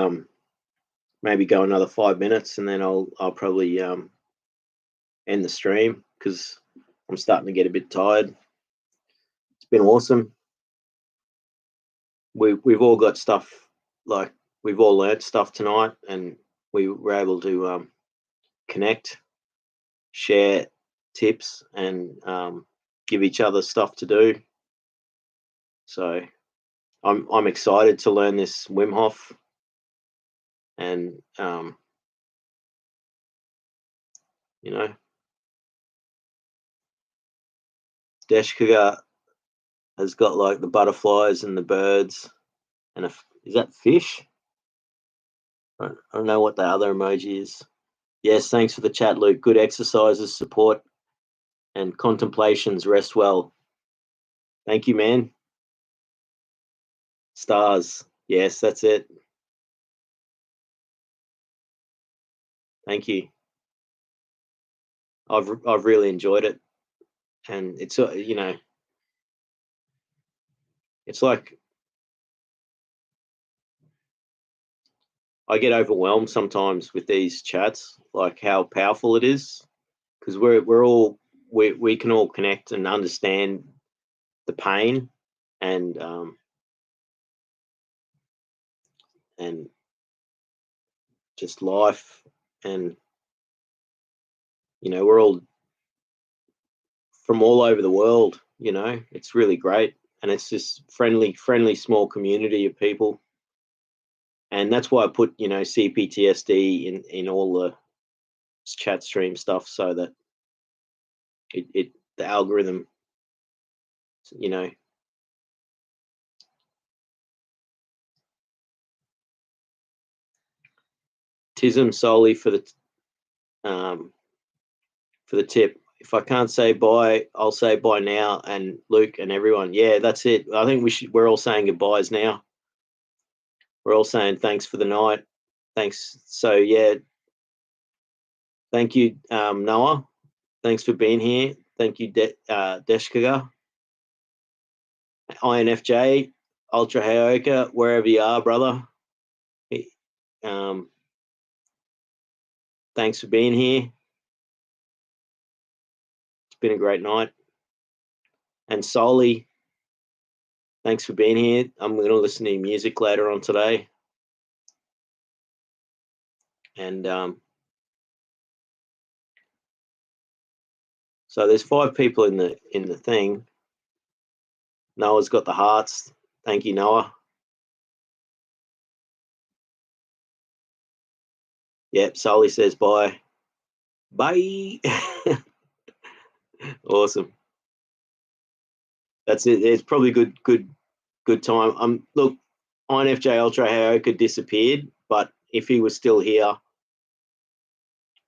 maybe go another 5 minutes and then I'll probably end the stream because I'm starting to get a bit tired. It's been awesome. We've all got stuff, like we've all learnt stuff tonight, and we were able to connect, share tips, and give each other stuff to do. So I'm excited to learn this Wim Hof, and you know, Deshkaga has got like the butterflies and the birds, and is that fish? I don't know what the other emoji is. Yes, thanks for the chat, Luke. Good exercises, support, and contemplations. Rest well. Thank you, man. Stars. Yes, that's it. Thank you. I've really enjoyed it, and it's it's like I get overwhelmed sometimes with these chats, like how powerful it is, because we can all connect and understand the pain and just life, and we're all from all over the world. It's really great, and it's this friendly small community of people, and that's why I put CPTSD in all the chat stream stuff, so that the algorithm, Tism solely for the tip. If I can't say bye, I'll say bye now. And Luke and everyone, yeah, that's it. I think we're all saying goodbyes now. We're all saying thanks for the night. Thanks. So yeah, thank you, Noah. Thanks for being here. Thank you, Deshkaga, INFJ, Ultra Hayoka, wherever you are, brother. Thanks for being here. It's been a great night. And Soli, thanks for being here. I'm going to listen to your music later on today. And so there's 5 people in the thing. Noah's got the hearts. Thank you, Noah. Yep, Soli says bye. Bye. Awesome. That's it. It's probably good time. Look, INFJ Ultra Hayoka disappeared, but if he was still here,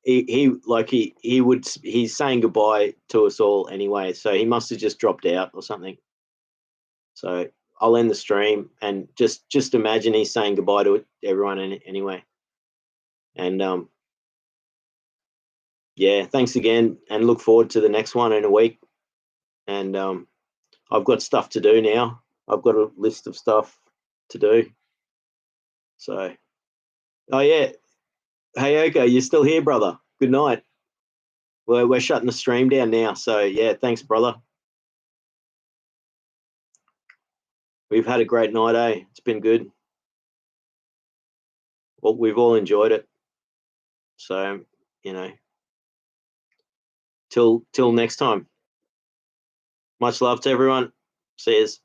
he's saying goodbye to us all anyway, so he must have just dropped out or something. So I'll end the stream and just imagine he's saying goodbye to everyone anyway. And yeah, thanks again, and look forward to the next one in a week. And I've got stuff to do now. I've got a list of stuff to do. So, oh yeah, hey Oko, you're still here, brother? Good night. Well, we're shutting the stream down now. So yeah, thanks, brother. We've had a great night, eh? It's been good. Well, we've all enjoyed it. So, you know, till next time. Much love to everyone. See yous.